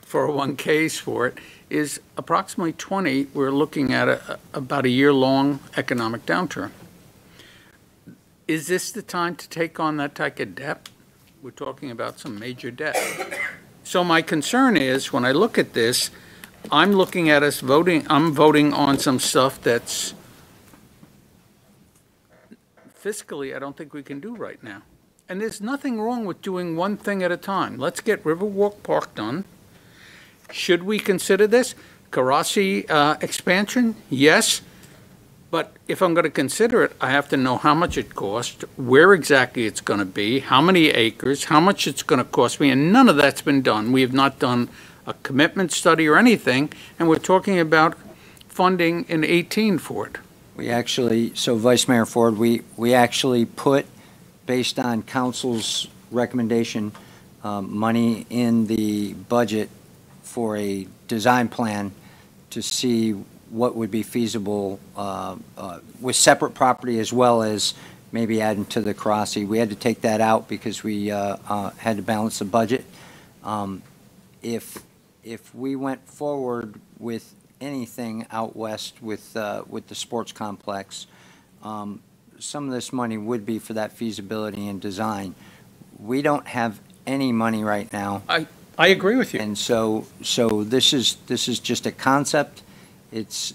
[SPEAKER 17] 401ks for it, is approximately 20, we're looking at about a year-long economic downturn. Is this the time to take on that type of debt? We're talking about some major debt. So my concern is, when I look at this, I'm looking at us voting, I'm voting on some stuff that's fiscally, I don't think we can do right now. And there's nothing wrong with doing one thing at a time. Let's get Riverwalk Park done. Should we consider this? Karasi expansion? Yes. But if I'm going to consider it, I have to know how much it costs, where exactly it's going to be, how many acres, how much it's going to cost me, and none of that's been done. We have not done a commitment study or anything, and we're talking about funding in 18 for it.
[SPEAKER 6] We actually, so Vice Mayor Ford, we actually put, based on council's recommendation, money in the budget for a design plan to see what would be feasible with separate property, as well as maybe adding to the Karasi. We had to take that out because we had to balance the budget. If we went forward with anything out west with the sports complex, some of this money would be for that feasibility and design. We don't have any money right now.
[SPEAKER 17] I agree with you.
[SPEAKER 6] And so this is just a concept. It's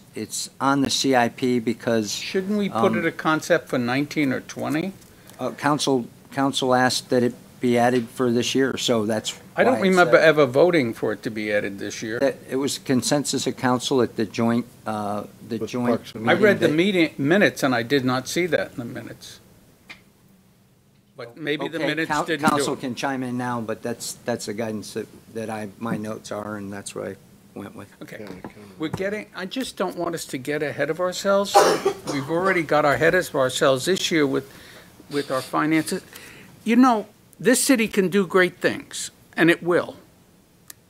[SPEAKER 6] on the CIP because...
[SPEAKER 17] Shouldn't we put it a concept for 19 or 20?
[SPEAKER 6] Council asked that it be added for this year, so that's.
[SPEAKER 17] I don't
[SPEAKER 6] why it's,
[SPEAKER 17] remember ever voting for it to be added this year.
[SPEAKER 6] It was consensus of council at the joint, meeting.
[SPEAKER 17] I read the
[SPEAKER 6] that-
[SPEAKER 17] meeting minutes, and I did not see that in the minutes. But maybe the
[SPEAKER 6] Okay,
[SPEAKER 17] minutes didn't do
[SPEAKER 6] Council
[SPEAKER 17] it.
[SPEAKER 6] can chime in now, but that's the guidance that my notes are, and that's what I went with.
[SPEAKER 17] Okay. I just don't want us to get ahead of ourselves. We've already got ahead of ourselves this year with our finances. You know, this city can do great things, and it will.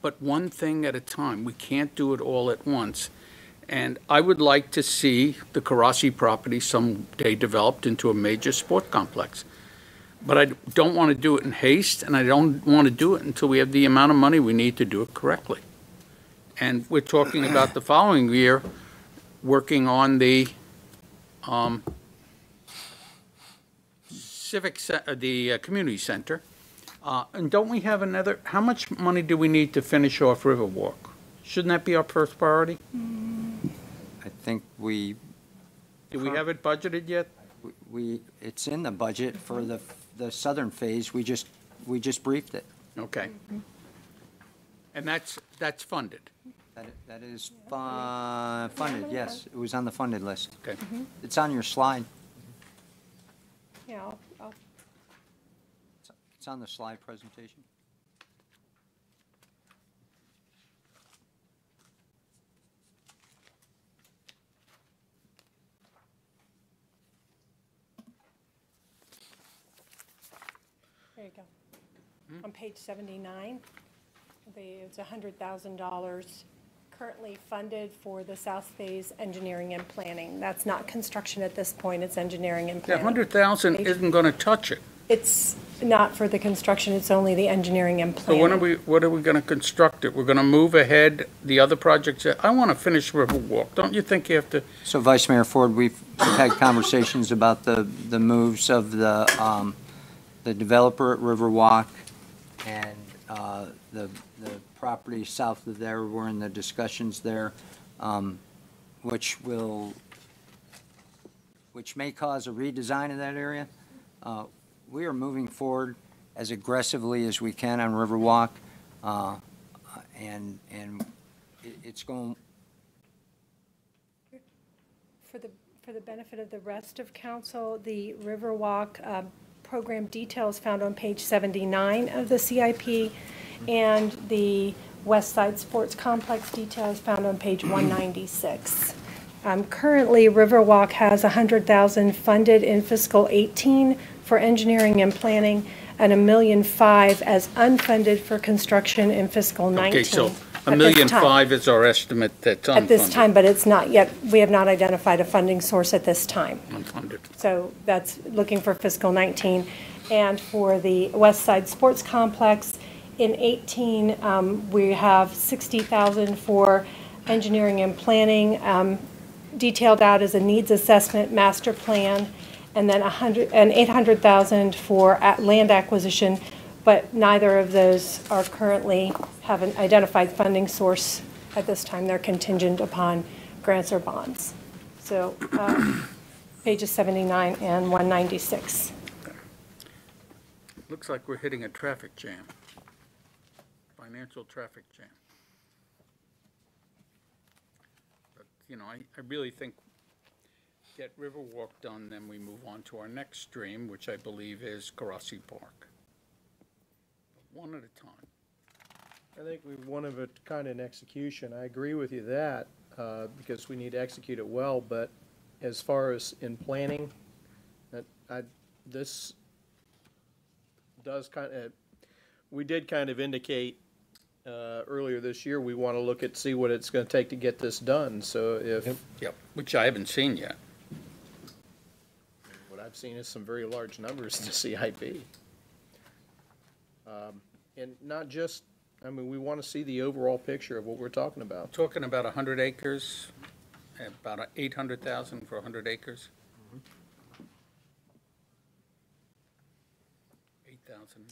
[SPEAKER 17] But one thing at a time. We can't do it all at once. And I would like to see the Karasi property someday developed into a major sport complex. But I don't want to do it in haste, and I don't want to do it until we have the amount of money we need to do it correctly. And we're talking about the following year, working on the community center. And don't we have how much money do we need to finish off Riverwalk? Shouldn't that be our first priority?
[SPEAKER 6] I think
[SPEAKER 17] Do we have it budgeted yet?
[SPEAKER 6] it's in the budget for the southern phase, we just briefed it.
[SPEAKER 17] Okay. And that's funded?
[SPEAKER 6] That is funded, yes, it was on the funded list.
[SPEAKER 17] Okay.
[SPEAKER 6] It's on your slide,
[SPEAKER 12] Yeah, I'll
[SPEAKER 6] it's on the slide presentation.
[SPEAKER 12] There you go. On page 79, it's $100,000 currently funded for the South Phase engineering and planning. That's not construction at this point, it's engineering and
[SPEAKER 17] The
[SPEAKER 12] planning.
[SPEAKER 17] 100,000 isn't going to touch it.
[SPEAKER 12] It's not for the construction, it's only the engineering and
[SPEAKER 17] So
[SPEAKER 12] planning.
[SPEAKER 17] what are we going to construct it? We're going to move ahead the other projects. I want to finish Riverwalk. Don't you think you have to?
[SPEAKER 6] So Vice Mayor Ford, we've had conversations about the moves of the developer at Riverwalk and the property south of there. We're in the discussions there, which may cause a redesign of that area. We are moving forward as aggressively as we can on Riverwalk, and it's going.
[SPEAKER 12] For the benefit of the rest of council, the Riverwalk program details found on page 79 of the CIP, and the West Side Sports Complex details found on page 196. Currently, Riverwalk has $100,000 funded in fiscal 18 for engineering and planning, and $1.5 million as unfunded for construction in fiscal 19.
[SPEAKER 17] Okay, so
[SPEAKER 12] at
[SPEAKER 17] $1.5
[SPEAKER 12] this
[SPEAKER 17] million
[SPEAKER 12] time.
[SPEAKER 17] is our estimate that's unfunded.
[SPEAKER 12] At this time, but it's not yet, we have not identified a funding source at this time.
[SPEAKER 17] Unfunded.
[SPEAKER 12] So that's looking for fiscal 19. And for the West Side Sports Complex, in 18, we have $60,000 for engineering and planning, detailed out as a needs assessment master plan, and then $800,000 for land acquisition, but neither of those are currently have an identified funding source at this time. They're contingent upon grants or bonds. So pages 79 and 196.
[SPEAKER 17] Looks like we're hitting a traffic jam, financial traffic jam. But, you know, I really think get Riverwalk done, then we move on to our next stream, which I believe is Karasi Park. One at a time.
[SPEAKER 1] I think we one of it kind of in execution. I agree with you that because we need to execute it well. But as far as in planning, this does kind of we did kind of indicate earlier this year we want to look at see what it's going to take to get this done. So if
[SPEAKER 17] which I haven't seen yet.
[SPEAKER 1] What I've seen is some very large numbers in the CIP. And not just, I mean, we want to see the overall picture of what we're talking about.
[SPEAKER 17] Talking about 100 acres, about 800,000 for 100 acres. 8,000.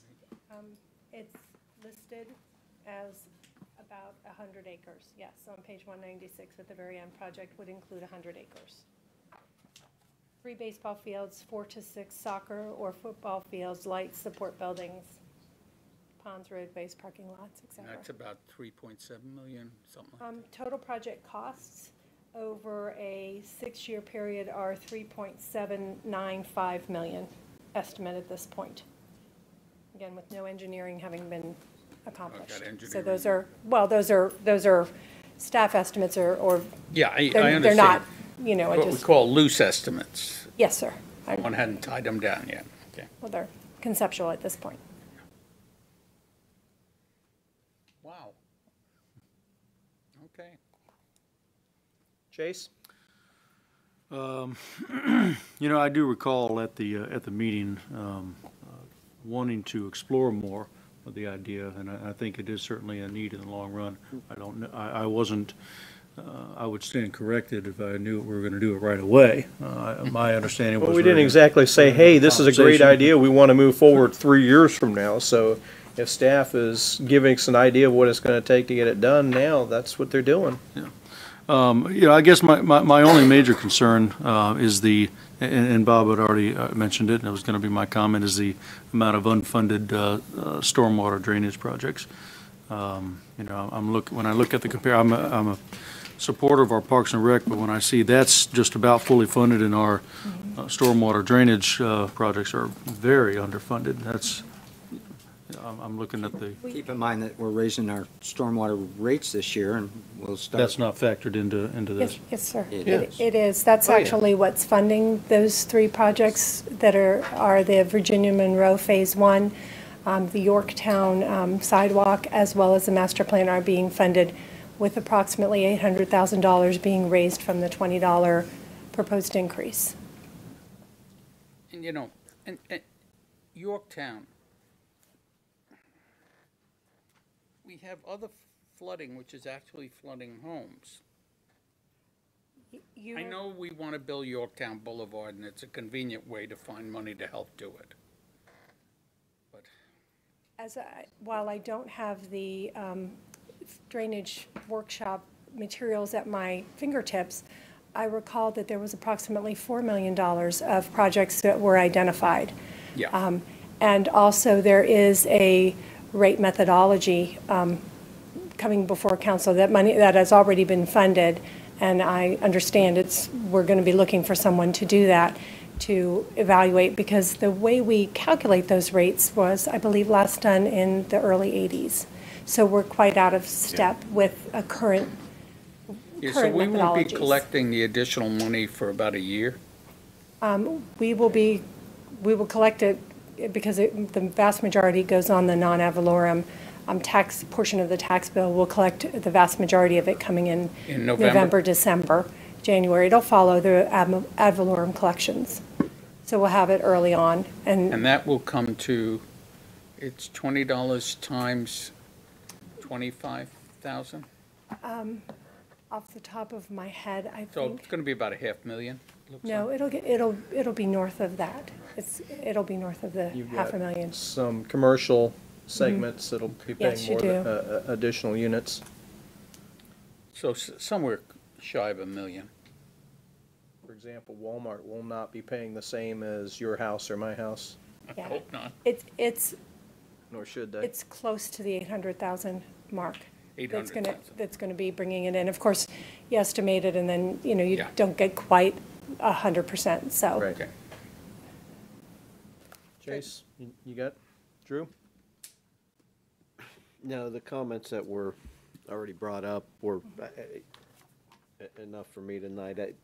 [SPEAKER 12] It's listed as about 100 acres, yes, on page 196 at the very end. Project would include 100 acres. 3 baseball fields, 4 to 6 soccer or football fields, lights, support buildings. ponds, roadways, parking lots, et
[SPEAKER 17] And
[SPEAKER 12] cetera.
[SPEAKER 17] that's about 3.7 million, something like
[SPEAKER 12] Total project costs over a 6-year period are 3.795 million estimate at this point. Again, with no engineering having been accomplished. So
[SPEAKER 17] engineering.
[SPEAKER 12] those are, well, those are staff estimates or.
[SPEAKER 17] Yeah, I
[SPEAKER 12] they're
[SPEAKER 17] understand.
[SPEAKER 12] They're not, you know,
[SPEAKER 17] What we
[SPEAKER 12] just,
[SPEAKER 17] call loose estimates.
[SPEAKER 12] yes, sir.
[SPEAKER 17] One hadn't tied them down yet. Okay.
[SPEAKER 12] Well, they're conceptual at this point.
[SPEAKER 17] Wow. Okay.
[SPEAKER 1] Chase?
[SPEAKER 14] You know, I do recall at the meeting wanting to explore more of the idea, and I think it is certainly a need in the long run. I don't know, I wasn't, I would stand corrected if I knew we were going to do it right away. My understanding was.
[SPEAKER 1] Well, we didn't exactly say, hey, this is a great idea, we want to move forward 3 years from now. So if staff is giving us an idea of what it's going to take to get it done now, that's what they're doing.
[SPEAKER 14] You know, I guess my only major concern is and Bob had already mentioned it, and it was going to be my comment, is the amount of unfunded stormwater drainage projects. You know, when I look at the I'm a supporter of our Parks and Rec, but when I see that's just about fully funded and our stormwater drainage projects are very underfunded, that's, I'm looking at the.
[SPEAKER 6] Keep in mind that we're raising our stormwater rates this year, and we'll start.
[SPEAKER 14] That's not factored into this.
[SPEAKER 12] Yes, sir.
[SPEAKER 6] It is.
[SPEAKER 12] It is. That's
[SPEAKER 14] Oh, yeah.
[SPEAKER 12] actually what's funding those 3 projects that are the Virginia Monroe Phase 1, the Yorktown sidewalk, as well as the master plan are being funded with approximately $800,000 being raised from the $20 proposed increase.
[SPEAKER 17] And, you know, and Yorktown, we have other flooding, which is actually flooding homes. I know we want to build Yorktown Boulevard, and it's a convenient way to find money to help do it.
[SPEAKER 12] While I don't have the drainage workshop materials at my fingertips, I recall that there was approximately $4 million of projects that were identified.
[SPEAKER 17] Yeah.
[SPEAKER 12] And also there is a rate methodology coming before council, that money that has already been funded, and I understand we're going to be looking for someone to do that, to evaluate, because the way we calculate those rates was, I believe, last done in the early 80s. So we're quite out of step with a current
[SPEAKER 17] Yeah, so we won't be
[SPEAKER 12] methodologies.
[SPEAKER 17] collecting the additional money for about a year?
[SPEAKER 12] We will collect it because the vast majority goes on the non-ad valorem tax portion of the tax bill. We'll collect the vast majority of it coming in November, December, January. It'll follow the ad valorem collections. So we'll have it early on.
[SPEAKER 17] And that will come to, it's $20 times 25,000?
[SPEAKER 12] Off the top of my head, I
[SPEAKER 17] So
[SPEAKER 12] think.
[SPEAKER 17] it's going to be about $500,000? looks
[SPEAKER 12] No,
[SPEAKER 17] like.
[SPEAKER 12] it'll be north of that. It'll be north of the
[SPEAKER 1] You've
[SPEAKER 12] half a
[SPEAKER 1] got
[SPEAKER 12] million.
[SPEAKER 1] some commercial segments that'll be paying
[SPEAKER 12] Yes, you
[SPEAKER 1] more
[SPEAKER 12] do.
[SPEAKER 1] additional units.
[SPEAKER 17] So somewhere shy of $1 million.
[SPEAKER 1] For example, Walmart will not be paying the same as your house or my house.
[SPEAKER 12] Yeah.
[SPEAKER 17] Hope not.
[SPEAKER 12] It's
[SPEAKER 1] Nor should they.
[SPEAKER 12] It's close to the 800,000 mark. That's
[SPEAKER 17] 800,000.
[SPEAKER 12] That's gonna be bringing it in. Of course, you estimate it, and then, you
[SPEAKER 17] Yeah.
[SPEAKER 12] don't get quite 100%, so.
[SPEAKER 1] Right. Chase, you got, Drew?
[SPEAKER 4] No, the comments that were already brought up were enough for me tonight.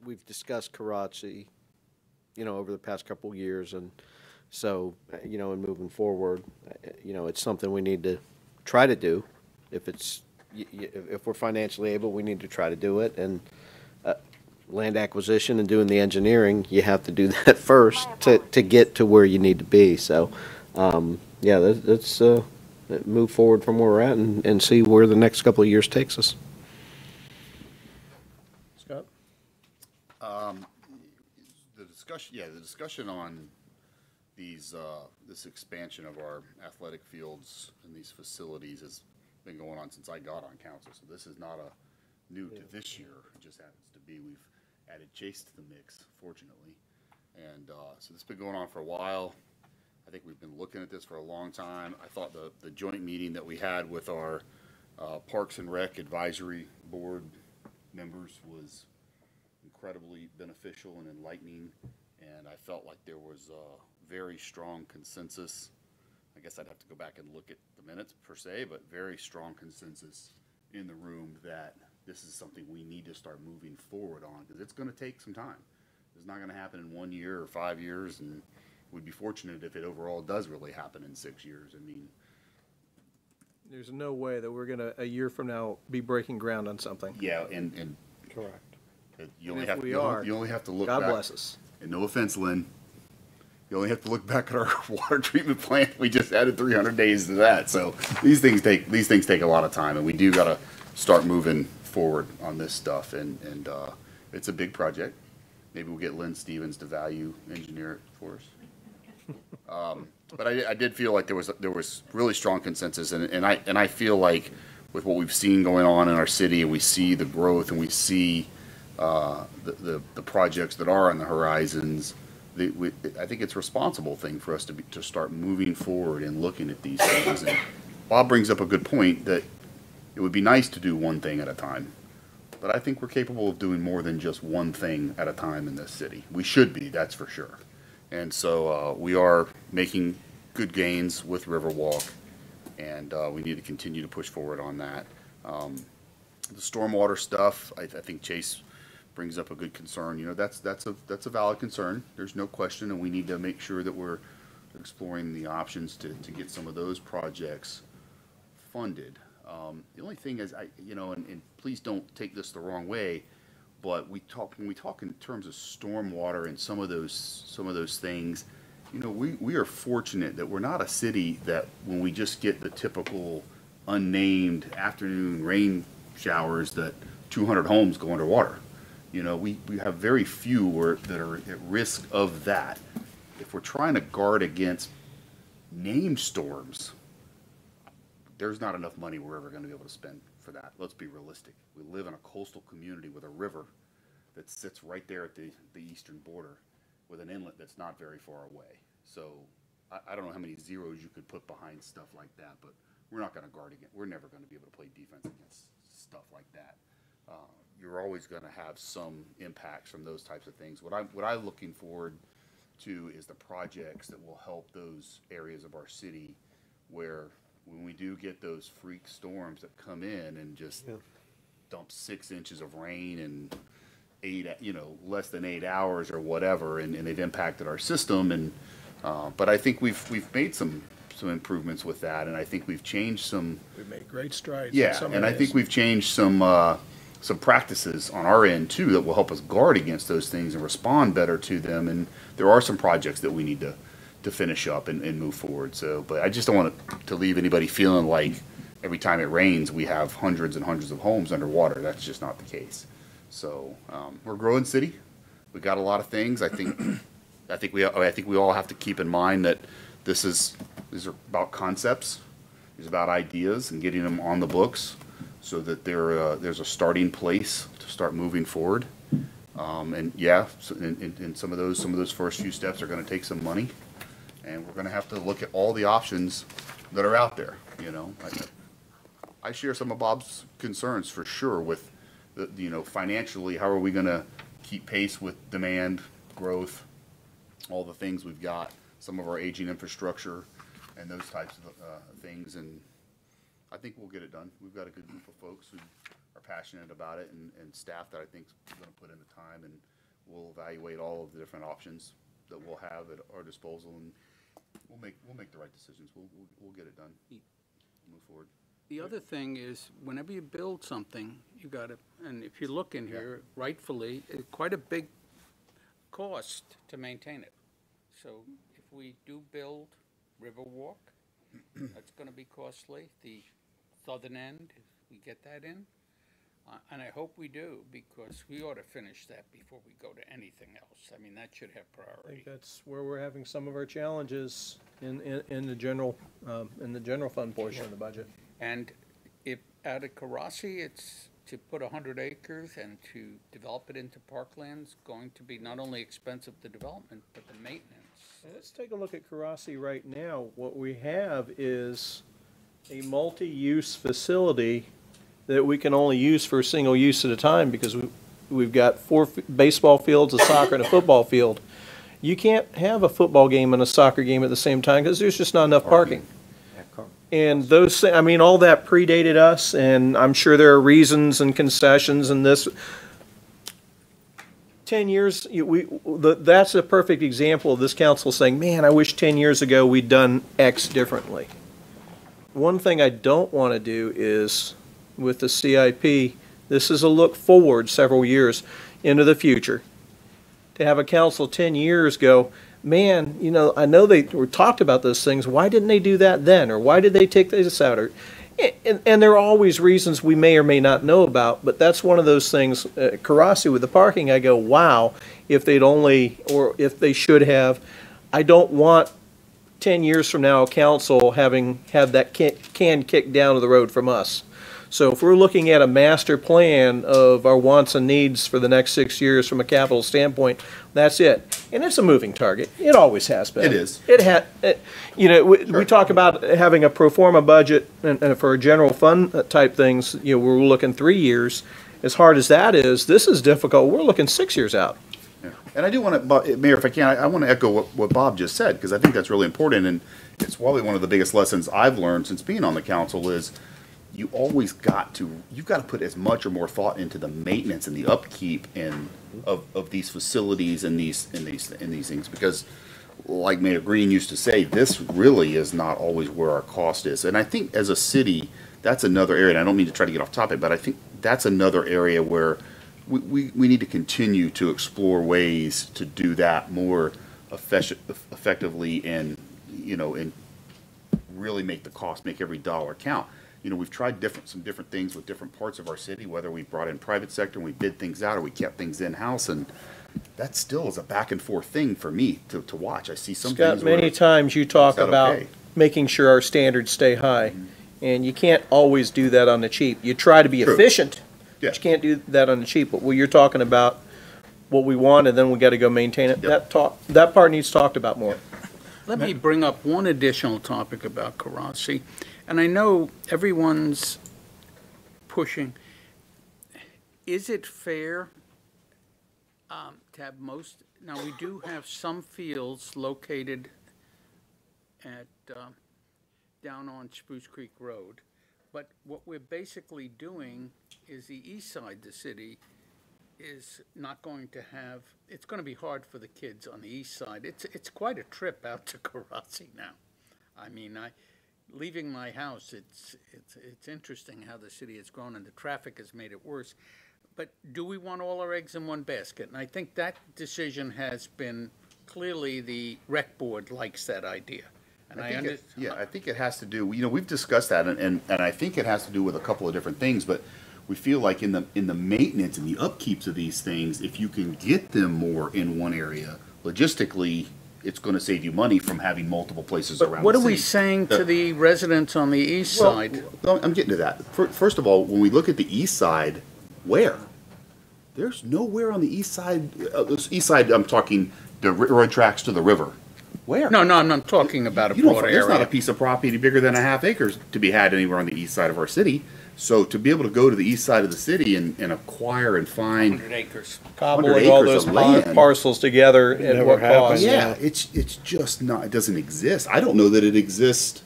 [SPEAKER 4] We've discussed Karachi, over the past couple of years, and so, and moving forward, it's something we need to try to do. If we're financially able, we need to try to do it, and land acquisition and doing the engineering, you have to do that first to get to where you need to be. So, yeah, let's move forward from where we're at and see where the next couple of years takes us.
[SPEAKER 1] Scott?
[SPEAKER 18] The discussion on this expansion of our athletic fields and these facilities has been going on since I got on council. So this is not new to this year. It just happens to be we've added Chase to the mix, fortunately. And so this has been going on for a while. I think we've been looking at this for a long time. I thought the joint meeting that we had with our Parks and Rec Advisory Board members was incredibly beneficial and enlightening, and I felt like there was a very strong consensus. I guess I'd have to go back and look at the minutes per se, but very strong consensus in the room that this is something we need to start moving forward on, because it's going to take some time. It's not going to happen in 1 year or 5 years, and we'd be fortunate if it overall does really happen in 6 years. I mean,
[SPEAKER 1] There's no way that we're gonna, a year from now, be breaking ground on something.
[SPEAKER 18] yeah, and
[SPEAKER 1] Correct.
[SPEAKER 18] you only
[SPEAKER 1] And if
[SPEAKER 18] have
[SPEAKER 1] we
[SPEAKER 18] you only-
[SPEAKER 1] are,
[SPEAKER 18] you only have to look
[SPEAKER 1] God
[SPEAKER 18] back.
[SPEAKER 1] bless us.
[SPEAKER 18] And no offense, Lynn, you only have to look back at our water treatment plant. We just added 300 days to that. So these things take a lot of time, and we do got to start moving forward on this stuff. And it's a big project. Maybe we'll get Lynn Stevens to value engineer it for us. But I did feel like there was really strong consensus, and I feel like with what we've seen going on in our city, and we see the growth, and we see the projects that are on the horizons. I think it's a responsible thing for us to start moving forward and looking at these things. And Bob brings up a good point that it would be nice to do one thing at a time, but I think we're capable of doing more than just one thing at a time in this city. We should be, that's for sure. And so we are making good gains with Riverwalk, and we need to continue to push forward on that. The stormwater stuff, I think Chase brings up a good concern. You know, that's a valid concern. There's no question, and we need to make sure that we're exploring the options to get some of those projects funded. The only thing is, and please don't take this the wrong way, but when we talk in terms of stormwater and some of those things, you know, we are fortunate that we're not a city that when we just get the typical unnamed afternoon rain showers that 200 homes go underwater. You know, we have very few that are at risk of that. If we're trying to guard against named storms, there's not enough money we're ever going to be able to spend for that. Let's be realistic. We live in a coastal community with a river that sits right there at the eastern border with an inlet that's not very far away. So I don't know how many zeros you could put behind stuff like that, but we're not going to guard against. We're never going to be able to play defense against stuff like that. You're always going to have some impacts from those types of things. What I'm looking forward to is the projects that will help those areas of our city where when we do get those freak storms that come in and just dump 6 inches of rain in less than 8 hours or whatever, and they've impacted our system. And but I think we've made some improvements with that, and I think we've changed some.
[SPEAKER 1] We've made great strides.
[SPEAKER 18] Yeah, and I think we've changed some practices on our end too that will help us guard against those things and respond better to them. And there are some projects that we need to finish up and move forward. So, but I just don't want to leave anybody feeling like every time it rains we have hundreds and hundreds of homes underwater. That's just not the case. So we're a growing city. We got a lot of things. I think we all have to keep in mind that these are about concepts. It's about ideas and getting them on the books so that there's a starting place to start moving forward. And some of those first few steps are going to take some money, and we're going to have to look at all the options that are out there. You know, I share some of Bob's concerns for sure with financially, how are we going to keep pace with demand growth, all the things we've got, some of our aging infrastructure and those types of things. And I think we'll get it done. We've got a good group of folks who are passionate about it, and staff that I think is going to put in the time, and we'll evaluate all of the different options that we'll have at our disposal, and we'll make the right decisions. We'll get it done. Move forward.
[SPEAKER 17] The other thing is, whenever you build something, you got to, and if you look in here, rightfully, it's quite a big cost to maintain it. So if we do build Riverwalk, that's going to be costly. The southern end, if we get that in, and I hope we do, because we ought to finish that before we go to anything else. I mean, that should have
[SPEAKER 1] I
[SPEAKER 17] priority.
[SPEAKER 1] think that's where we're having some of our challenges in the general fund portion of the budget.
[SPEAKER 17] And if out of Karasi, it's to put 100 acres and to develop it into parklands, going to be not only expensive, the development, but the maintenance.
[SPEAKER 1] Let's take a look at Karasi right now. What we have is a multi-use facility that we can only use for a single use at a time because we've got 4 baseball fields, a soccer, and a football field. You can't have a football game and a soccer game at the same time because there's just not enough parking. And those, I mean, all that predated us, and I'm sure there are reasons and concessions and this. 10 years, that's a perfect example of this council saying, man, I wish 10 years ago we'd done X differently. One thing I don't want to do is, with the CIP, this is a look forward several years into the future. To have a council 10 years go, man, you know, I know they were talked about those things. Why didn't they do that then? Or why did they take this out? And there are always reasons we may or may not know about, but that's one of those things. Karasi with the parking, I go, wow, if they'd only, or if they should have. I don't want 10 years from now a council having had that can kicked down to the road from us. So if we're looking at a master plan of our wants and needs for the next 6 years from a capital standpoint, that's it. And it's a moving target. It always has been.
[SPEAKER 13] It is.
[SPEAKER 1] You know, we talk about having a pro forma budget and for general fund type things, you know, we're looking 3 years. As hard as that is, this is difficult. We're looking 6 years out.
[SPEAKER 13] Yeah. And I do want to, Mayor, if I can, I want to echo what Bob just said, because I think that's really important. And it's probably one of the biggest lessons I've learned since being on the council is you've got to put as much or more thought into the maintenance and the upkeep of these facilities and these things, because like Mayor Green used to say, this really is not always where our cost is. And I think as a city, that's another area, and I don't mean to try to get off topic, but I think that's another area where we need to continue to explore ways to do that more effectively and, you know, and really make every dollar count. You know, we've tried some different things with different parts of our city, whether we brought in private sector and we bid things out or we kept things in-house, and that still is a back and forth thing for me to watch. I see some
[SPEAKER 1] Scott,
[SPEAKER 13] things
[SPEAKER 1] many times you talk about making sure our standards stay high, and you can't always do that on the cheap. You try to be efficient, but you can't do that on the cheap. But when you're talking about what we want and then we got to go maintain it, that part needs talked about more.
[SPEAKER 17] Let me bring up one additional topic about Karasi. And I know everyone's pushing. Is it fair to have most? Now, we do have some fields located at down on Spruce Creek Road, but what we're basically doing is the east side of the city is not going to have. It's going to be hard for the kids on the east side. It's quite a trip out to Karasi now. I mean, leaving my house, it's interesting how the city has grown and the traffic has made it worse. But do we want all our eggs in one basket? And I think that decision has been clearly the rec board likes that idea. And
[SPEAKER 13] I think it has to do. You know, we've discussed that, and I think it has to do with a couple of different things. But we feel like in the maintenance and the upkeeps of these things, if you can get them more in one area, logistically, it's going to save you money from having multiple places around the city.
[SPEAKER 17] What are we saying to the residents on the east side?
[SPEAKER 13] Well, I'm getting to that. First of all, when we look at the east side, where? There's nowhere on the east side. East side, I'm talking the railroad tracks to the river. Where?
[SPEAKER 17] No, I'm not talking about a broad area.
[SPEAKER 13] There's not a piece of property bigger than 1/2 acres to be had anywhere on the east side of our city. So to be able to go to the east side of the city and acquire and find
[SPEAKER 17] 100 acres.
[SPEAKER 1] Cobbling all those parcels together at what cost?
[SPEAKER 13] Yeah, it's just not. It doesn't exist. I don't know that it exists.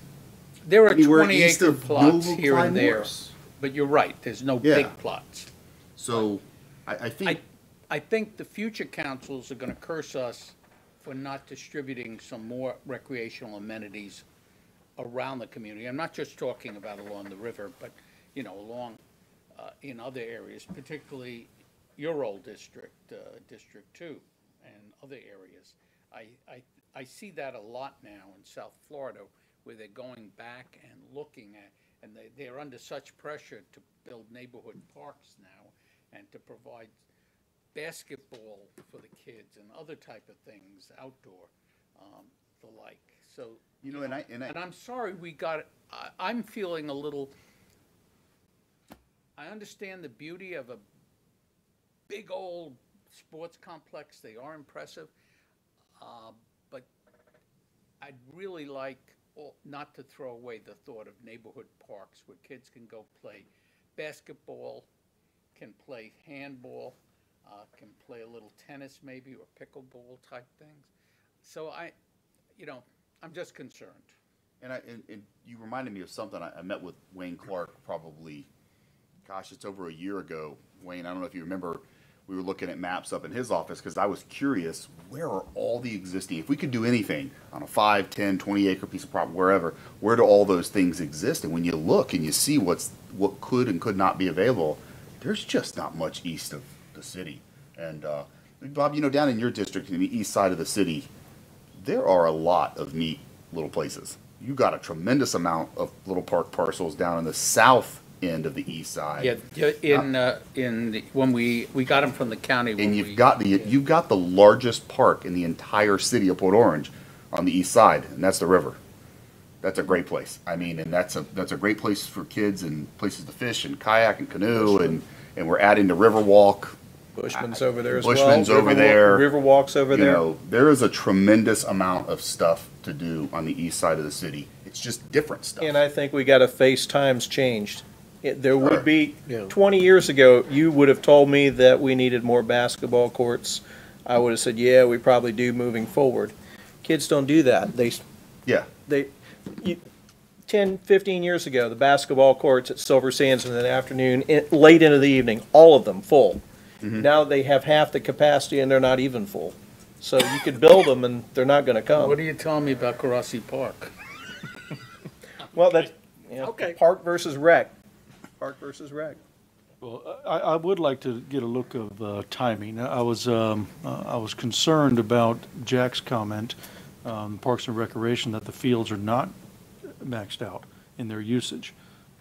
[SPEAKER 17] There are
[SPEAKER 13] anywhere
[SPEAKER 17] 20-acre
[SPEAKER 13] east
[SPEAKER 17] plots
[SPEAKER 13] of
[SPEAKER 17] here and there,
[SPEAKER 13] Morris.
[SPEAKER 17] but you're right. There's no big plots.
[SPEAKER 13] So I think
[SPEAKER 17] I think the future councils are going to curse us for not distributing some more recreational amenities around the community. I'm not just talking about along the river, but you know, along in other areas, particularly your old district, District 2, and other areas. I see that a lot now in South Florida, where they're going back and looking at, and they're under such pressure to build neighborhood parks now and to provide basketball for the kids and other type of things, outdoor, the like. So,
[SPEAKER 13] you know, and
[SPEAKER 17] I'm sorry we got it. I'm feeling a little. I understand the beauty of a big old sports complex. They are impressive, but I'd really like not to throw away the thought of neighborhood parks where kids can go play basketball, can play handball, can play a little tennis maybe, or pickleball type things. So I'm just concerned.
[SPEAKER 13] And you reminded me of something. I met with Wayne Clark probably, gosh, it's over a year ago. Wayne, I don't know if you remember, we were looking at maps up in his office because I was curious, where are all the existing, if we could do anything on a 5, 10, 20 acre piece of property, wherever, where do all those things exist? And when you look and you see what could and could not be available, there's just not much east of the city. And Bob, down in your district, in the east side of the city, there are a lot of neat little places. You got a tremendous amount of little park parcels down in the south end of the east side.
[SPEAKER 17] When we got them from the county.
[SPEAKER 13] And you've got the largest park in the entire city of Port Orange on the east side, and that's the river. That's a great place. I mean, and that's a great place for kids and places to fish and kayak and canoe, and we're adding the river walk.
[SPEAKER 1] Bushman's over there as well.
[SPEAKER 13] Bushman's over there.
[SPEAKER 1] Riverwalk's over there.
[SPEAKER 13] There is a tremendous amount of stuff to do on the east side of the city. It's just different stuff.
[SPEAKER 1] And I think we got to face times changed. There would be, 20 years ago, you would have told me that we needed more basketball courts. I would have said, yeah, we probably do moving forward. Kids don't do that. 10, 15 years ago, the basketball courts at Silver Sands in the afternoon, late into the evening, all of them full. Mm-hmm. Now they have half the capacity and they're not even full. So you could build them and they're not going to come.
[SPEAKER 17] What are you telling me about Karasi Park?
[SPEAKER 1] Well, that's okay. Park versus rec. Park versus rec.
[SPEAKER 14] Well, I would like to get a look of timing. I was concerned about Jack's comment, Parks and Recreation, that the fields are not maxed out in their usage.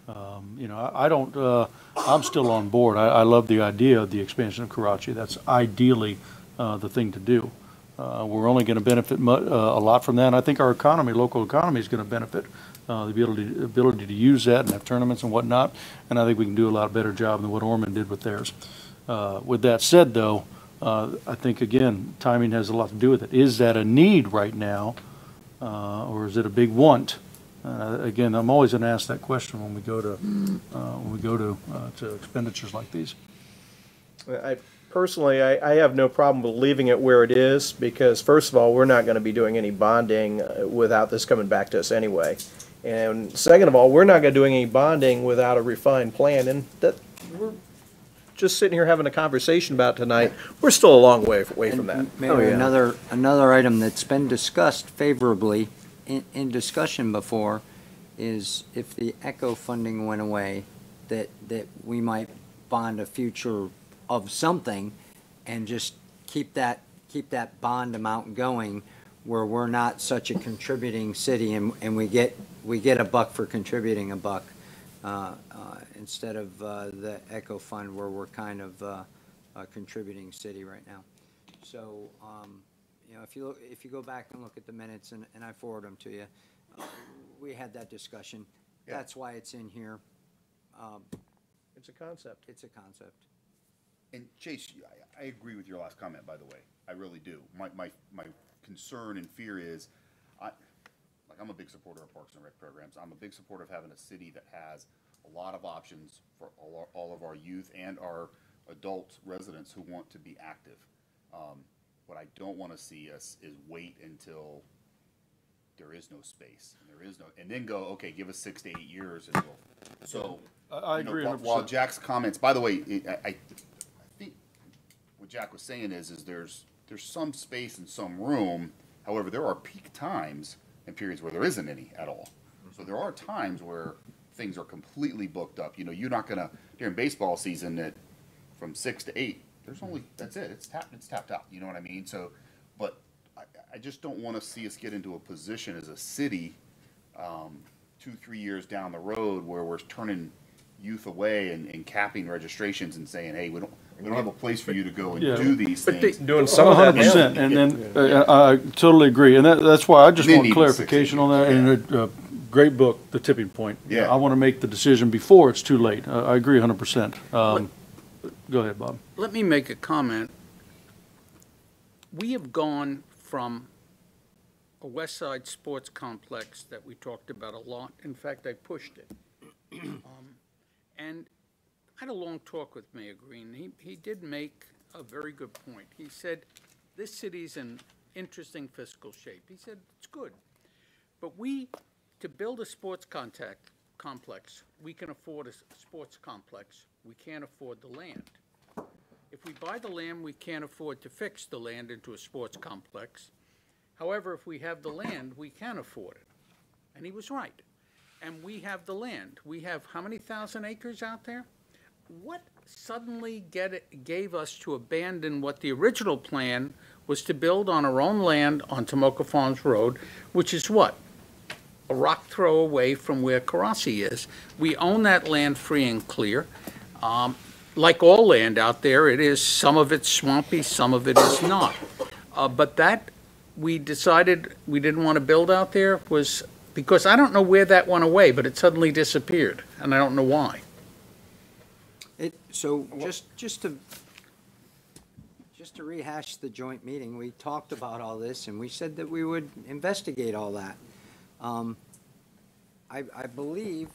[SPEAKER 14] I don't. I'm still on board. I love the idea of the expansion of Karachi. That's ideally the thing to do. We're only going to benefit a lot from that. And I think our economy, local economy, is going to benefit the ability to use that and have tournaments and whatnot. And I think we can do a lot better job than what Ormond did with theirs. With that said, though, I think again timing has a lot to do with it. Is that a need right now, or is it a big want? Again, I'm always going to ask that question when we go to expenditures like these.
[SPEAKER 1] Personally, I have no problem with leaving it where it is because, first of all, we're not going to be doing any bonding without this coming back to us anyway. And second of all, we're not going to do any bonding without a refined plan. And that we're just sitting here having a conversation about tonight. We're still a long way away from that.
[SPEAKER 6] Mayor, another item that's been discussed favorably in discussion before is if the ECHO funding went away, that we might bond a future of something and just keep that bond amount going where we're not such a contributing city and we get a buck for contributing a buck instead of the ECHO fund where we're kind of a contributing city right now. So if you go back and look at the minutes and I forward them to you, we had that discussion. Yeah. That's why it's in here.
[SPEAKER 1] It's a concept.
[SPEAKER 6] It's a concept.
[SPEAKER 13] And Chase, I agree with your last comment, by the way. I really do. My concern and fear is, I'm a big supporter of Parks and Rec programs. I'm a big supporter of having a city that has a lot of options for all of our youth and our adult residents who want to be active. What I don't want to see us is wait until there is no space and then go, okay, give us 6 to 8 years and we'll. So
[SPEAKER 14] I agree.
[SPEAKER 13] While Jack's comments, by the way, I think what Jack was saying is there's some space and some room. However, there are peak times and periods where there isn't any at all. So there are times where things are completely booked up. You're not gonna during baseball season that from 6 to 8. There's only that's it. It's tapped out. You know what I mean? So, but I just don't want to see us get into a position as a city, 2-3 years down the road where we're turning youth away and capping registrations and saying, hey, we don't have a place for you to go and do these things.
[SPEAKER 1] Doing some of that
[SPEAKER 14] 100%, and then I totally agree, and that's why I just want clarification on that. And great book, The Tipping Point.
[SPEAKER 13] Yeah,
[SPEAKER 14] I want to make the decision before it's too late. I agree 100%. Go ahead, Bob.
[SPEAKER 17] Let me make a comment. We have gone from a West Side Sports Complex that we talked about a lot. In fact, I pushed it. And I had a long talk with Mayor Green. He did make a very good point. He said, this city's in interesting fiscal shape. He said, it's good. But to build a sports complex, we can afford a sports complex. We can't afford the land. If we buy the land, we can't afford to fix the land into a sports complex. However, if we have the land, we can afford it. And he was right. And we have the land. We have how many thousand acres out there? What suddenly gave us to abandon what the original plan was to build on our own land on Tomoka Farms Road, which is what? A rock throw away from where Karasi is. We own that land free and clear. Like all land out there, it is, some of it's swampy, some of it is not. But that we decided we didn't want to build out there was because I don't know where that went away, but it suddenly disappeared, and I don't know why.
[SPEAKER 6] So just to rehash the joint meeting, we talked about all this, and we said that we would investigate all that. I believe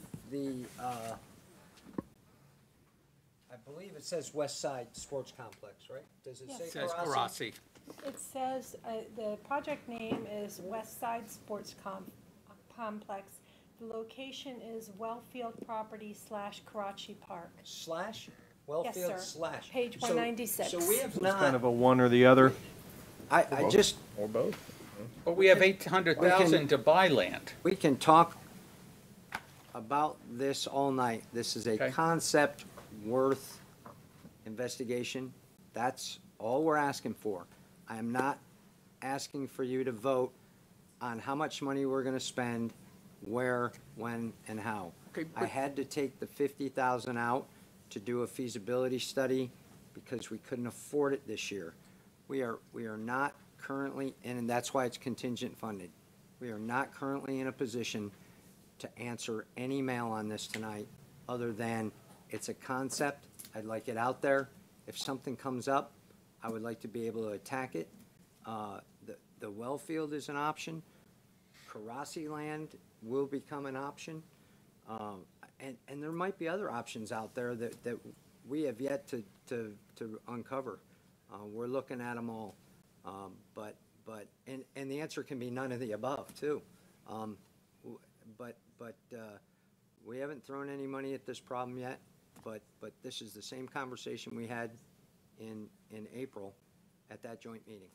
[SPEAKER 6] it says West Side Sports Complex, right? Does it say
[SPEAKER 17] It says
[SPEAKER 6] Karasi?
[SPEAKER 17] Karasi.
[SPEAKER 12] It says, the project name is West Side Sports Complex. The location is Wellfield Property / Karachi Park.
[SPEAKER 6] Slash?
[SPEAKER 12] Yes,
[SPEAKER 6] Wellfield
[SPEAKER 12] sir.
[SPEAKER 6] slash?
[SPEAKER 12] Page
[SPEAKER 6] So-
[SPEAKER 12] 196.
[SPEAKER 6] So we have
[SPEAKER 1] It's
[SPEAKER 6] not.
[SPEAKER 1] kind of a one or the other.
[SPEAKER 6] I just.
[SPEAKER 1] Or both.
[SPEAKER 17] But we have 800,000 to buy land.
[SPEAKER 6] We can talk about this all night. This is a
[SPEAKER 17] Okay.
[SPEAKER 6] concept worth investigation. That's all we're asking for. I am not asking for you to vote on how much money we're gonna spend, where, when, and how.
[SPEAKER 17] Okay,
[SPEAKER 6] I
[SPEAKER 17] but-
[SPEAKER 6] had to take the 50,000 out to do a feasibility study because we couldn't afford it this year. We are not currently, and that's why it's contingent funded. We are not currently in a position to answer any mail on this tonight, other than it's a concept. I'd like it out there. If something comes up, I would like to be able to attack it. The well field is an option. Karasi land will become an option. And there might be other options out there that we have yet to uncover. We're looking at them all. But the answer can be none of the above, too. But we haven't thrown any money at this problem yet, but this is the same conversation we had in April at that joint meeting.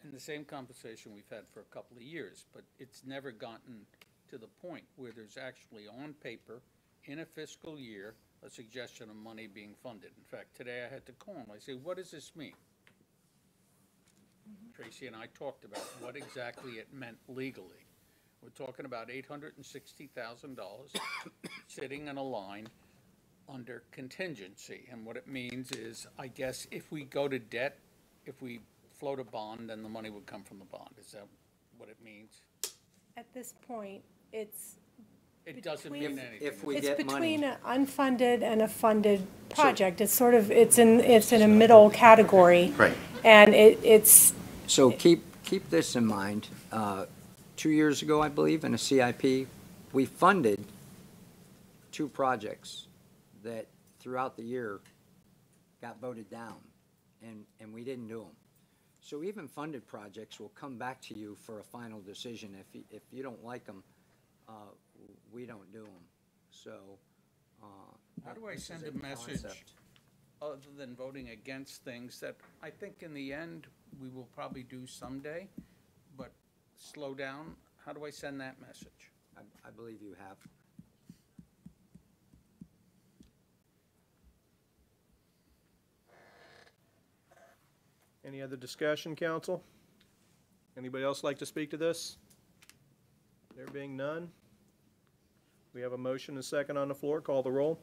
[SPEAKER 17] And the same conversation we've had for a couple of years, but it's never gotten to the point where there's actually on paper, in a fiscal year, a suggestion of money being funded. In fact, today I had to call him. I say, what does this mean? Tracy and I talked about what exactly it meant legally. We're talking about $860,000 sitting in a line under contingency. And what it means is, I guess, if we go to debt, if we float a bond, then the money would come from the bond. Is that what it means?
[SPEAKER 12] At this point, it
[SPEAKER 17] doesn't mean anything.
[SPEAKER 6] If we
[SPEAKER 12] it's
[SPEAKER 6] get
[SPEAKER 12] between
[SPEAKER 6] money.
[SPEAKER 12] an unfunded and a funded project. It's sort of, it's in a middle category.
[SPEAKER 6] Right.
[SPEAKER 12] And it's.
[SPEAKER 6] So keep this in mind. 2 years ago, I believe, in a CIP, we funded 2 projects that throughout the year got voted down, and we didn't do them. So even funded projects will come back to you for a final decision. If you don't like them, we don't do them. So.
[SPEAKER 17] How do I
[SPEAKER 6] this is
[SPEAKER 17] send a message
[SPEAKER 6] concept.
[SPEAKER 17] other than voting against things that I think in the end we will probably do someday, but slow down? How do I send that message?
[SPEAKER 6] I believe you have.
[SPEAKER 1] Any other discussion, council? Anybody else like to speak to this? There being none, we have a motion and a second on the floor. Call the roll.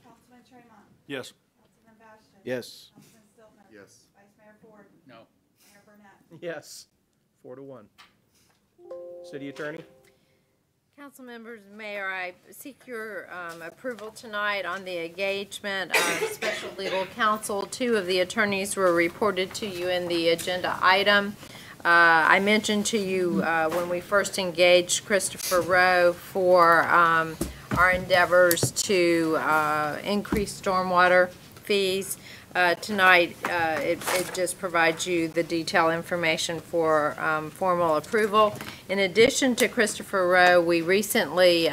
[SPEAKER 3] Councilman Tremont.
[SPEAKER 14] Yes.
[SPEAKER 3] Councilman Bastian.
[SPEAKER 4] Yes.
[SPEAKER 3] Councilman Stiltner.
[SPEAKER 13] Yes.
[SPEAKER 3] Vice Mayor Ford.
[SPEAKER 17] No.
[SPEAKER 3] Mayor Burnett.
[SPEAKER 1] Yes, 4-1. City Attorney?
[SPEAKER 15] Council members, Mayor, I seek your approval tonight on the engagement of special legal counsel. 2 of the attorneys were reported to you in the agenda item. I mentioned to you when we first engaged Christopher Rowe for our endeavors to increase stormwater fees. Tonight, it just provides you the detailed information for formal approval. In addition to Christopher Rowe, we recently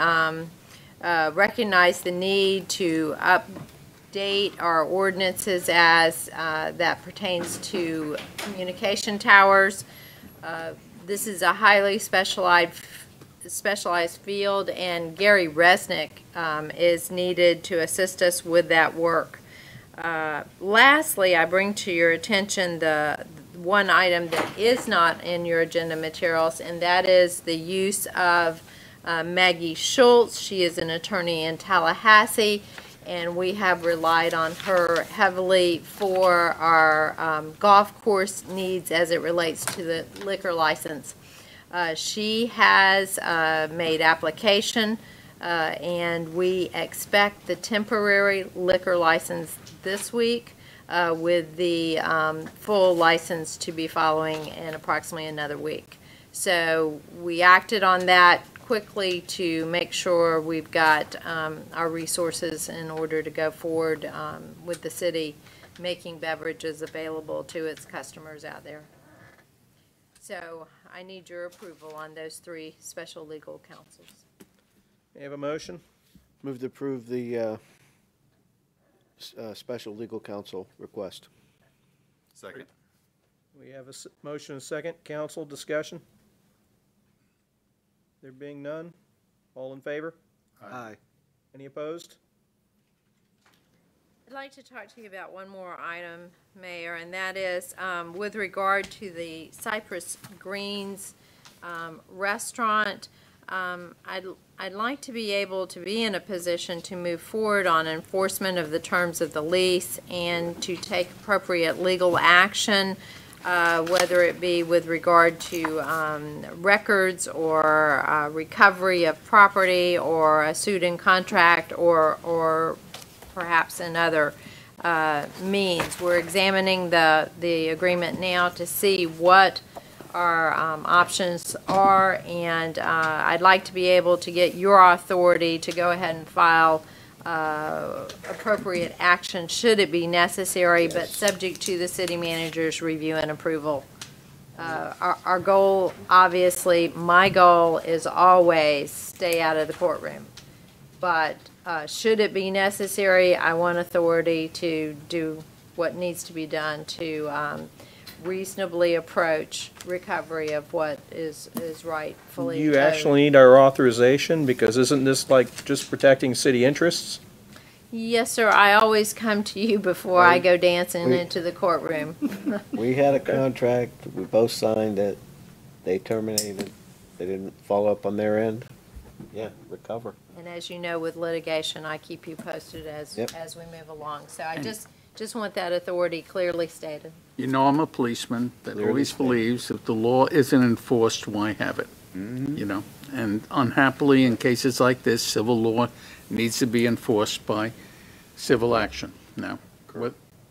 [SPEAKER 15] recognized the need to update our ordinances as that pertains to communication towers. This is a highly specialized field, and Gary Resnick is needed to assist us with that work. Lastly, I bring to your attention the one item that is not in your agenda materials, and that is the use of Maggie Schultz. She is an attorney in Tallahassee, and we have relied on her heavily for our golf course needs as it relates to the liquor license. She has made application, and we expect the temporary liquor license this week, with the full license to be following in approximately another week. So we acted on that quickly to make sure we've got our resources in order to go forward with the city making beverages available to its customers out there. So I need your approval on those 3 special legal counsels.
[SPEAKER 1] May I have a motion?
[SPEAKER 4] Move to approve the special legal counsel request.
[SPEAKER 13] Second.
[SPEAKER 1] We have a motion and a second. Council discussion? There being none, all in favor?
[SPEAKER 4] Aye.
[SPEAKER 1] Any opposed?
[SPEAKER 15] I'd like to talk to you about one more item, Mayor, and that is with regard to the Cypress Greens restaurant. I'd like to be able to be in a position to move forward on enforcement of the terms of the lease and to take appropriate legal action, whether it be with regard to records or recovery of property or a suit in contract or perhaps another means. We're examining the agreement now to see what our options are, and I'd like to be able to get your authority to go ahead and file appropriate action should it be necessary, but subject to the city manager's review and approval. Our goal, obviously, my goal is always stay out of the courtroom, but should it be necessary, I want authority to do what needs to be done to reasonably approach recovery of what is rightfully
[SPEAKER 1] You
[SPEAKER 15] owed.
[SPEAKER 1] actually need our authorization, because isn't this like just protecting city interests?
[SPEAKER 15] Yes, sir. I always come to you before I go dancing into the courtroom.
[SPEAKER 4] We had a contract, we both signed it, they terminated, they didn't follow up on their end. Yeah, recover.
[SPEAKER 15] And as you know, with litigation, I keep you posted as
[SPEAKER 4] Yep.
[SPEAKER 15] as we move along. So I just want that authority clearly stated.
[SPEAKER 17] You know, I'm a policeman that
[SPEAKER 4] Clearly
[SPEAKER 17] always
[SPEAKER 4] stated.
[SPEAKER 17] believes if the law isn't enforced, why have it? You know, and unhappily, in cases like this, civil law needs to be enforced by civil action. Now,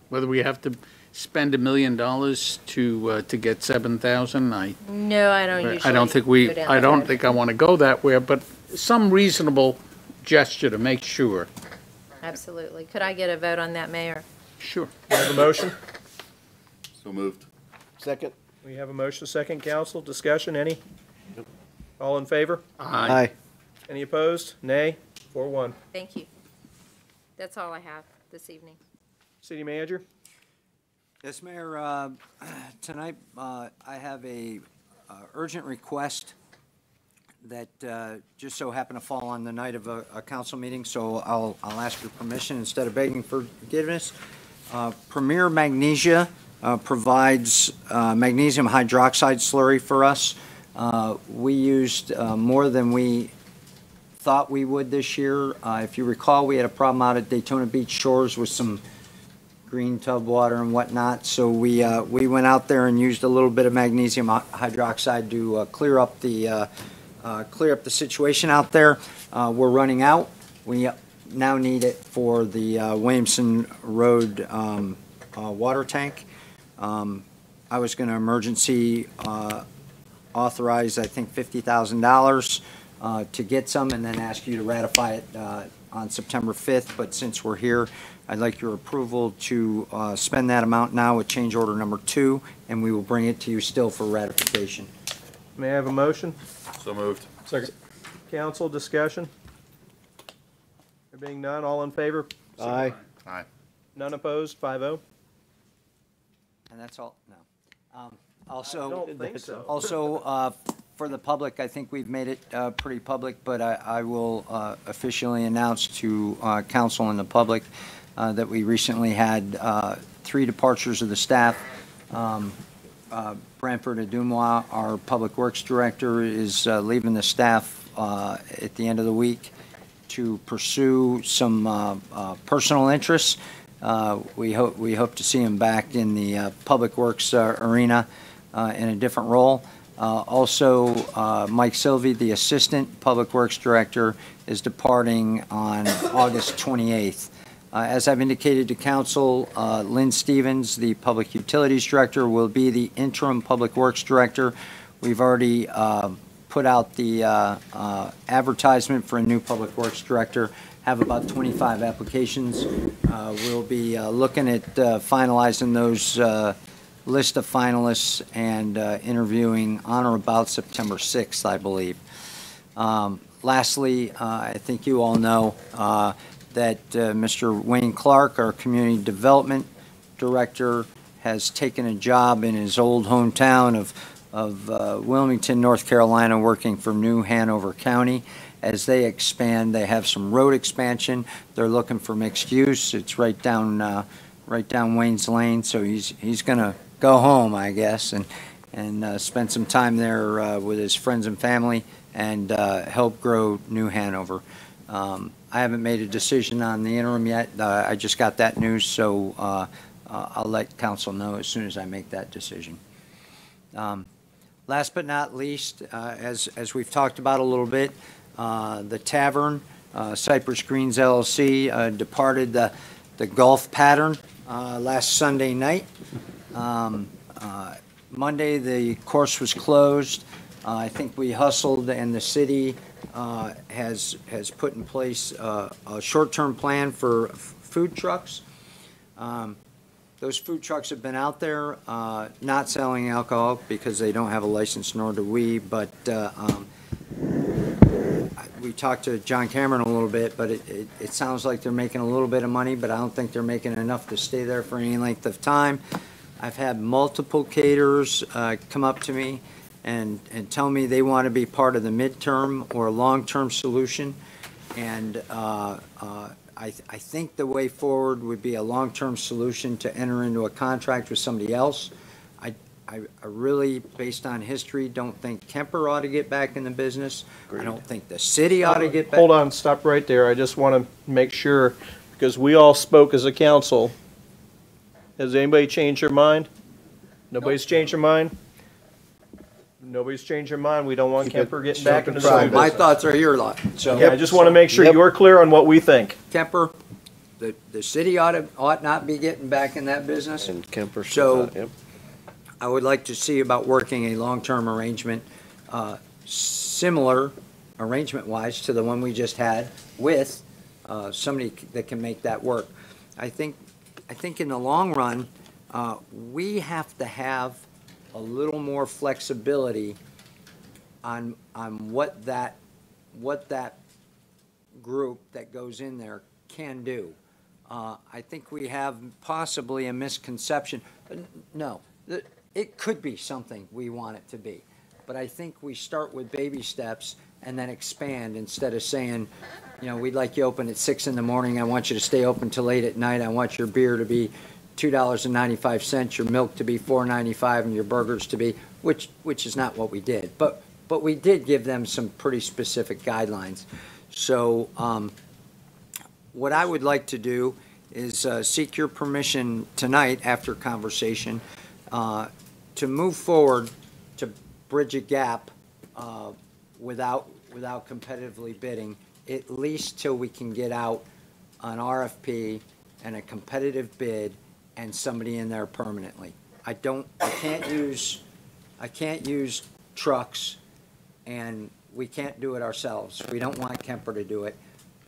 [SPEAKER 17] whether we have to spend $1 million to get 7,000,
[SPEAKER 15] No, I don't usually.
[SPEAKER 17] I don't think
[SPEAKER 15] go down
[SPEAKER 17] I
[SPEAKER 15] that
[SPEAKER 17] don't
[SPEAKER 15] road.
[SPEAKER 17] think I want to go that way, but some reasonable gesture to make sure.
[SPEAKER 15] Absolutely. Could I get a vote on that, Mayor?
[SPEAKER 17] Sure.
[SPEAKER 1] We have a motion?
[SPEAKER 13] So moved.
[SPEAKER 4] Second?
[SPEAKER 1] We have a motion, second. Council discussion, any? All in favor?
[SPEAKER 4] Aye.
[SPEAKER 1] Any opposed? Nay? 4-1.
[SPEAKER 15] Thank you. That's all I have this evening.
[SPEAKER 1] City manager?
[SPEAKER 6] Yes, Mayor, tonight I have a urgent request that just so happened to fall on the night of a council meeting, so I'll ask your permission instead of begging for forgiveness. Premier Magnesia provides magnesium hydroxide slurry for us. We used more than we thought we would this year. If you recall, we had a problem out at Daytona Beach Shores with some green tub water and whatnot. So we went out there and used a little bit of magnesium hydroxide to clear up the situation out there. We're running out. We now need it for the Williamson Road water tank. I was going to emergency authorize, I think, $50,000 to get some, and then ask you to ratify it on September 5th. But since we're here, I'd like your approval to spend that amount now with change order number 2, and we will bring it to you still for ratification.
[SPEAKER 1] May I have a motion?
[SPEAKER 13] So moved.
[SPEAKER 2] Second.
[SPEAKER 1] Council discussion? There being none, all in favor?
[SPEAKER 4] Aye.
[SPEAKER 13] Aye.
[SPEAKER 1] None opposed, 5-0?
[SPEAKER 6] And that's all? No.
[SPEAKER 1] I
[SPEAKER 6] Also,
[SPEAKER 1] don't think so.
[SPEAKER 6] also for the public, I think we've made it pretty public, but I will officially announce to council and the public that we recently had 3 departures of the staff. Branford Adumois, our Public Works Director, is leaving the staff at the end of the week to pursue some personal interests. We hope to see him back in the Public Works arena in a different role. Also, Mike Sylvie, the Assistant Public Works Director, is departing on August 28th. As I've indicated to Council, Lynn Stevens, the Public Utilities Director, will be the interim Public Works Director. We've already put out the advertisement for a new Public Works Director, have about 25 applications. We'll be looking at finalizing those list of finalists and interviewing on or about September 6th, I believe. Lastly, I think you all know that Mr. Wayne Clark, our Community Development Director, has taken a job in his old hometown of Wilmington, North Carolina, working for New Hanover County. As they expand, they have some road expansion. They're looking for mixed use. It's right down Wayne's Lane, so he's going to go home, I guess, and spend some time there with his friends and family and help grow New Hanover. I haven't made a decision on the interim yet. I just got that news, so I'll let council know as soon as I make that decision. Last but not least, as we've talked about a little bit, the tavern, Cypress Greens LLC, departed the golf pattern last Sunday night. Monday, the course was closed. I think we hustled, and the city has put in place a short-term plan for food trucks. Those food trucks have been out there not selling alcohol because they don't have a license, nor do we, but we talked to John Cameron a little bit, but it sounds like they're making a little bit of money, but I don't think they're making enough to stay there for any length of time. I've had multiple caterers come up to me and tell me they want to be part of the midterm or long-term solution. And I think the way forward would be a long-term solution to enter into a contract with somebody else. I really, based on history, don't think Kemper ought to get back in the business. Agreed. I don't think the city ought to get back.
[SPEAKER 1] Hold on, stop right there. I just want to make sure, because we all spoke as a council. Has anybody changed their mind? Nobody's changed their mind? Nobody's changed their mind. We don't want Kemper getting back in the business.
[SPEAKER 6] My thoughts are your lot. So
[SPEAKER 1] yeah, I just want to make sure you're clear on what we think.
[SPEAKER 6] Kemper, the city ought not be getting back in that business.
[SPEAKER 4] And Kemper.
[SPEAKER 6] So I would like to see about working a long-term arrangement, similar arrangement-wise to the one we just had with somebody that can make that work. I think in the long run, we have to have a little more flexibility on what that group that goes in there can do. I think we have possibly a misconception. No, it could be something we want it to be, but I think we start with baby steps and then expand instead of saying, you know, we'd like you open at 6 in the morning. I want you to stay open till 8 at night. I want your beer to be $2.95, your milk to be $4.95, and your burgers to be, which is not what we did. But we did give them some pretty specific guidelines. So what I would like to do is seek your permission tonight after conversation to move forward to bridge a gap without competitively bidding, at least till we can get out an RFP and a competitive bid and somebody in there permanently. I can't use trucks, and we can't do it ourselves. We don't want Kemper to do it,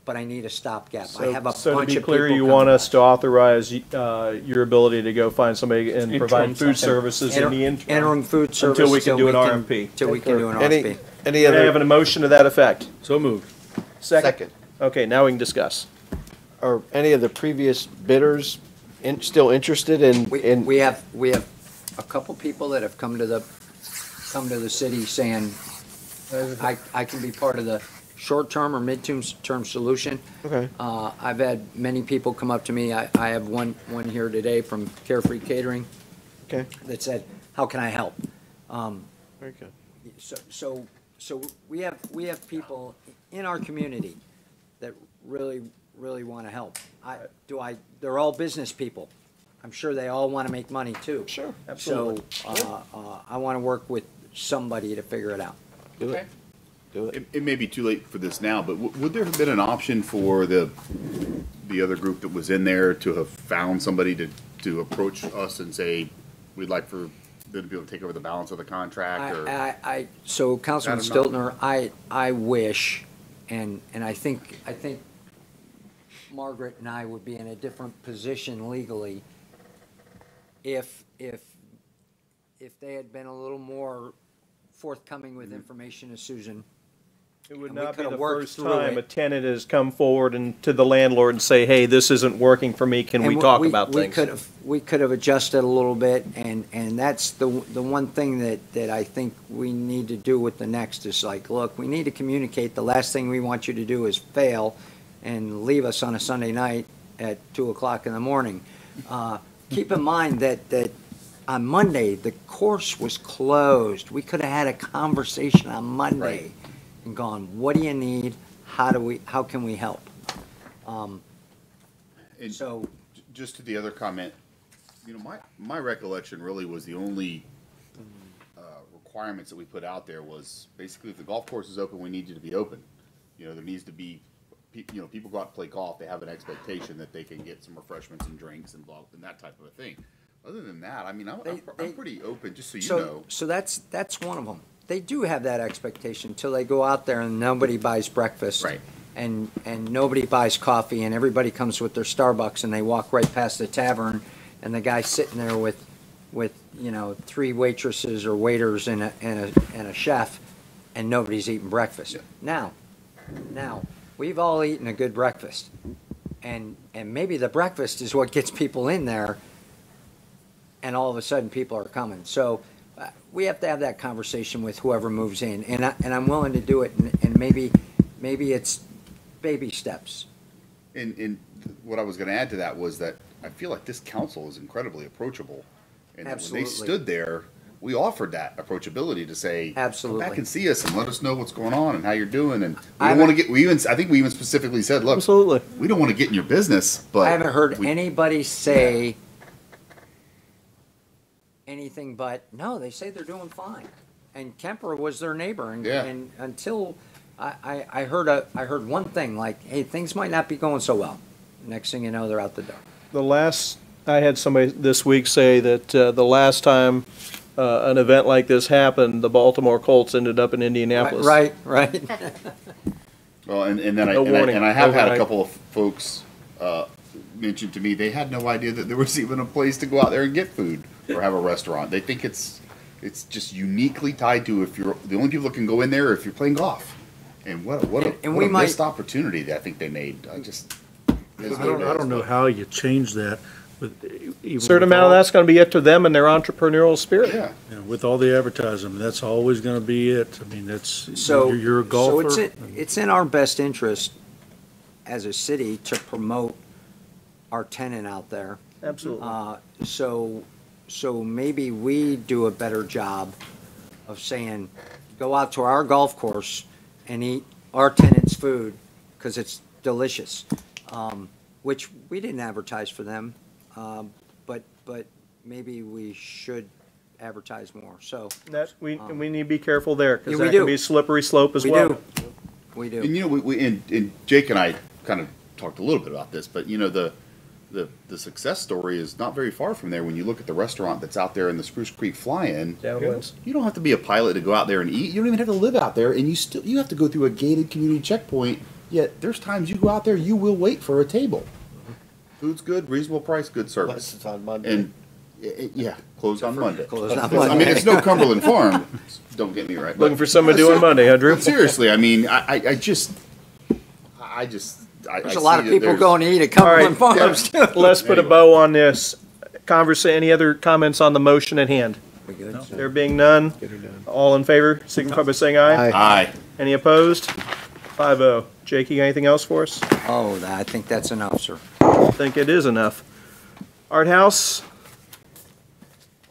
[SPEAKER 6] but I need a stopgap. I have a bunch of
[SPEAKER 1] So to be
[SPEAKER 6] people
[SPEAKER 1] clear, you
[SPEAKER 6] coming.
[SPEAKER 1] want us to authorize your ability to go find somebody and provide food services in the interim?
[SPEAKER 6] Interim food service.
[SPEAKER 1] Until we can do an
[SPEAKER 6] till
[SPEAKER 1] RFP.
[SPEAKER 6] Till we can do an
[SPEAKER 4] Any-
[SPEAKER 6] RFP.
[SPEAKER 4] Any
[SPEAKER 1] May I
[SPEAKER 4] other?
[SPEAKER 1] have a motion to that effect?
[SPEAKER 2] So moved.
[SPEAKER 1] Second? Okay, now we can discuss.
[SPEAKER 4] Are any of the previous bidders still interested in?
[SPEAKER 6] We have a couple people that have come to the city saying, I can be part of the short-term or mid-term solution.
[SPEAKER 4] Okay.
[SPEAKER 6] I've had many people come up to me. I have one here today from Carefree Catering.
[SPEAKER 4] Okay.
[SPEAKER 6] That said, how can I help?
[SPEAKER 4] Very good.
[SPEAKER 6] So we have people in our community that really want to help. They're all business people. I'm sure they all want to make money too.
[SPEAKER 1] Sure, absolutely.
[SPEAKER 6] So, I want to work with somebody to figure it out.
[SPEAKER 4] Do it. Do it.
[SPEAKER 13] It may be too late for this now, but would there have been an option for the other group that was in there to have found somebody to approach us and say, we'd like for them to be able to take over the balance of the contract? Or
[SPEAKER 6] So Councilman
[SPEAKER 13] Is that enough?
[SPEAKER 6] Stiltner, I wish, and I think Margaret and I would be in a different position legally if they had been a little more forthcoming with information to Susan.
[SPEAKER 1] It would
[SPEAKER 6] And we
[SPEAKER 1] not be
[SPEAKER 6] coulda
[SPEAKER 1] the
[SPEAKER 6] worked
[SPEAKER 1] first
[SPEAKER 6] through
[SPEAKER 1] time
[SPEAKER 6] it.
[SPEAKER 1] a tenant has come forward and to the landlord and say, hey, this isn't working for me, can we talk about things?
[SPEAKER 6] We could have adjusted a little bit, and that's the one thing that I think we need to do with the next is like, look, we need to communicate. The last thing we want you to do is fail and leave us on a Sunday night at 2:00 in the morning. Keep in mind that on Monday, the course was closed. We could have had a conversation on Monday and gone, what do you need? How can we help?
[SPEAKER 13] And just to the other comment, my recollection really was the only requirements that we put out there was basically if the golf course is open, we need you to be open. There needs to be, people go out to play golf, they have an expectation that they can get some refreshments and drinks and and that type of a thing. Other than that, I'm pretty open, just so you know.
[SPEAKER 6] So that's one of them. They do have that expectation until they go out there and nobody buys breakfast.
[SPEAKER 13] Right.
[SPEAKER 6] And nobody buys coffee and everybody comes with their Starbucks and they walk right past the tavern and the guy's sitting there with 3 waitresses or waiters and a chef and nobody's eating breakfast.
[SPEAKER 13] Yeah.
[SPEAKER 6] Now, we've all eaten a good breakfast and maybe the breakfast is what gets people in there and all of a sudden people are coming. So we have to have that conversation with whoever moves in, and I'm willing to do it, and maybe it's baby steps.
[SPEAKER 13] And what I was going to add to that was that I feel like this council is incredibly approachable, and that when
[SPEAKER 6] Absolutely.
[SPEAKER 13] they stood there, we offered that approachability to say,
[SPEAKER 6] Absolutely.
[SPEAKER 13] come back and see us and let us know what's going on and how you're doing, and we
[SPEAKER 6] I
[SPEAKER 13] don't want to get. I think we even specifically said, look,
[SPEAKER 1] Absolutely.
[SPEAKER 13] we don't want to get in your business, but
[SPEAKER 6] I haven't heard anybody say anything but, no, they say they're doing fine. And Kemper was their neighbor, and,
[SPEAKER 13] Yeah.
[SPEAKER 6] and until I heard one thing, like, hey, things might not be going so well. Next thing you know, they're out the door.
[SPEAKER 1] I had somebody this week say that the last time an event like this happened, the Baltimore Colts ended up in Indianapolis.
[SPEAKER 6] Right.
[SPEAKER 13] Well, and then
[SPEAKER 1] No warning.
[SPEAKER 13] I have had a
[SPEAKER 1] Overnight.
[SPEAKER 13] couple of folks mention to me they had no idea that there was even a place to go out there and get food or have a restaurant. They think it's just uniquely tied to if you're the only people that can go in there or if you're playing golf. And what a missed opportunity that I think they made. I
[SPEAKER 14] don't know how you change that.
[SPEAKER 1] A certain amount of that's going to be up to them and their entrepreneurial spirit.
[SPEAKER 13] Yeah.
[SPEAKER 14] With all the advertising, that's always going to be it. I mean,
[SPEAKER 6] So
[SPEAKER 14] you're a golfer.
[SPEAKER 6] So it's in our best interest as a city to promote our tenant out there.
[SPEAKER 1] Absolutely.
[SPEAKER 6] So maybe we do a better job of saying, go out to our golf course and eat our tenant's food because it's delicious, which we didn't advertise for them, but maybe we should advertise more. So
[SPEAKER 1] We need to be careful there because
[SPEAKER 6] Yeah, we
[SPEAKER 1] that
[SPEAKER 6] do.
[SPEAKER 1] can be a slippery slope as
[SPEAKER 6] We
[SPEAKER 1] well.
[SPEAKER 6] do. We do.
[SPEAKER 13] And we and Jake and I kind of talked a little bit about this, but the
[SPEAKER 18] the success story is not very far from there. When you look at the restaurant that's out there in the Spruce Creek Fly-In,
[SPEAKER 1] Downwinds.
[SPEAKER 18] you don't have to be a pilot to go out there and eat. You don't even have to live out there, and you have to go through a gated community checkpoint. Yet there's times you go out there, you will wait for a table. Food's good, reasonable price, good service.
[SPEAKER 4] It's on Monday.
[SPEAKER 18] And yeah, closed on Monday.
[SPEAKER 4] Closed on
[SPEAKER 18] I mean,
[SPEAKER 4] Monday.
[SPEAKER 18] it's no Cumberland Farm. Don't get me right.
[SPEAKER 1] Looking for someone to do on Monday, huh, Drew?
[SPEAKER 18] But seriously, I mean, I just.
[SPEAKER 6] There's a lot of people going to eat at Cumberland Farms, too.
[SPEAKER 1] Let's put a bow on this. Any other comments on the motion at hand?
[SPEAKER 6] We good?
[SPEAKER 1] There being none, all in favor, signify by saying aye.
[SPEAKER 18] Aye.
[SPEAKER 1] Any opposed? 5-0. Jake, you got anything else for us?
[SPEAKER 6] Oh, I think that's enough, sir.
[SPEAKER 1] I think it is enough. Art House,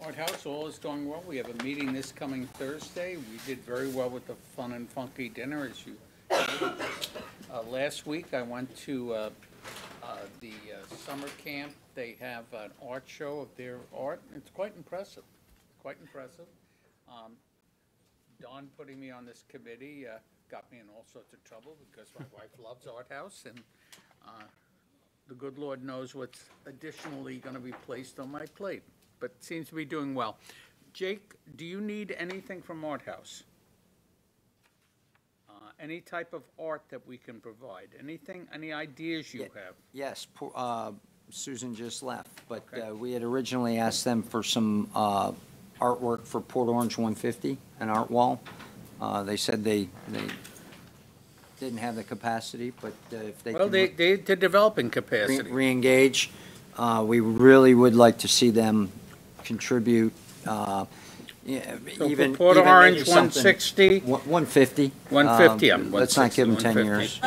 [SPEAKER 17] Art House, all is going well. We have a meeting this coming Thursday. We did very well with the fun and funky dinner, as you know. Last week, I went to the summer camp. They have an art show of their art. It's quite impressive, quite impressive. Don putting me on this committee got me in all sorts of trouble because my wife loves Art House, and the good Lord knows what's additionally going to be placed on my plate, but seems to be doing well. Jake, do you need anything from Art House? Any type of art that we can provide? Anything, any ideas you have?
[SPEAKER 6] Yes, Susan just left, but we had originally asked them for some artwork for Port Orange 150, an art wall. They said they didn't have the capacity, but if they
[SPEAKER 17] Well,
[SPEAKER 6] can
[SPEAKER 17] they're developing capacity.
[SPEAKER 6] re-engage, we really would like to see them contribute.
[SPEAKER 17] So
[SPEAKER 6] Even
[SPEAKER 17] for Port
[SPEAKER 6] even
[SPEAKER 17] Orange,
[SPEAKER 6] maybe something-
[SPEAKER 17] 160?
[SPEAKER 6] 150.
[SPEAKER 17] 150,
[SPEAKER 6] Let's not give them 10 years.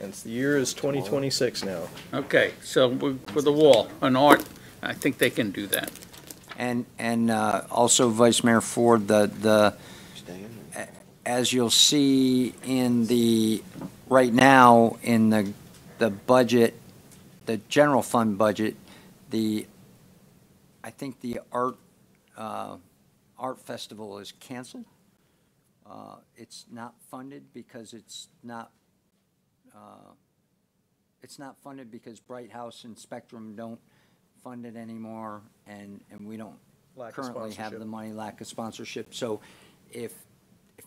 [SPEAKER 1] and the year is 2026 now.
[SPEAKER 17] Okay, so with the wall, an art, I think they can do that.
[SPEAKER 6] And also, Vice Mayor Ford, as you'll see in right now, in the budget, the general fund budget, I think the art festival is canceled. It's not funded because it's not funded because Bright House and Spectrum don't fund it anymore, and we don't currently have the money, lack of sponsorship. So if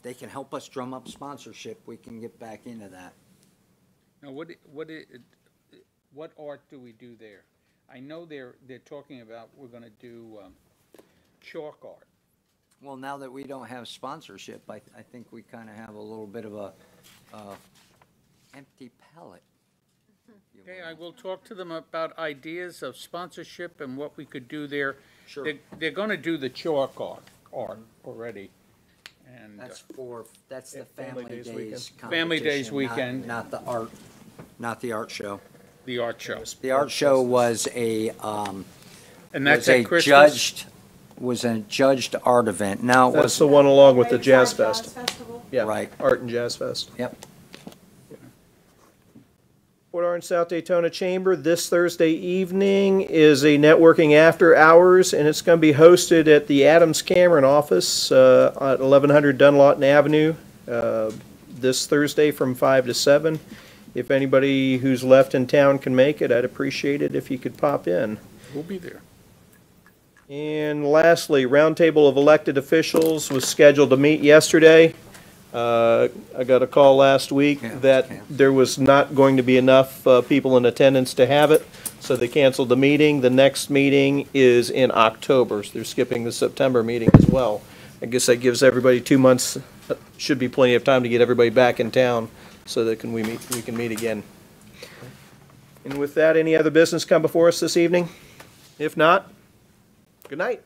[SPEAKER 6] they can help us drum up sponsorship, we can get back into that.
[SPEAKER 17] Now, what art do we do there? I know they're talking about we're going to do chalk art.
[SPEAKER 6] Well, now that we don't have sponsorship, I think we kind of have a little bit of a empty palette.
[SPEAKER 17] Okay, I will talk to them about ideas of sponsorship and what we could do there.
[SPEAKER 6] Sure.
[SPEAKER 17] They're going to do the chalk art already. And
[SPEAKER 6] That's the Family Days competition.
[SPEAKER 17] Family Days weekend.
[SPEAKER 6] Not the art show.
[SPEAKER 17] The art show.
[SPEAKER 6] The art show was
[SPEAKER 17] and that's at Christmas?
[SPEAKER 6] was a judged art event. Now,
[SPEAKER 1] That's the one along with the Jazz Fest. Yeah,
[SPEAKER 6] Right.
[SPEAKER 1] Art and Jazz Fest.
[SPEAKER 6] Yep.
[SPEAKER 1] Port Orange South Daytona Chamber this Thursday evening is a networking after hours, and it's going to be hosted at the Adams Cameron office at 1100 Dunlawton Avenue this Thursday from 5 to 7. If anybody who's left in town can make it, I'd appreciate it if you could pop in.
[SPEAKER 17] We'll be there.
[SPEAKER 1] And lastly, Roundtable of Elected Officials was scheduled to meet yesterday. I got a call last week that there was not going to be enough people in attendance to have it, so they canceled the meeting. The next meeting is in October, so they're skipping the September meeting as well. I guess that gives everybody 2 months, should be plenty of time to get everybody back in town so that we can meet again. And with that, any other business come before us this evening? If not, good night.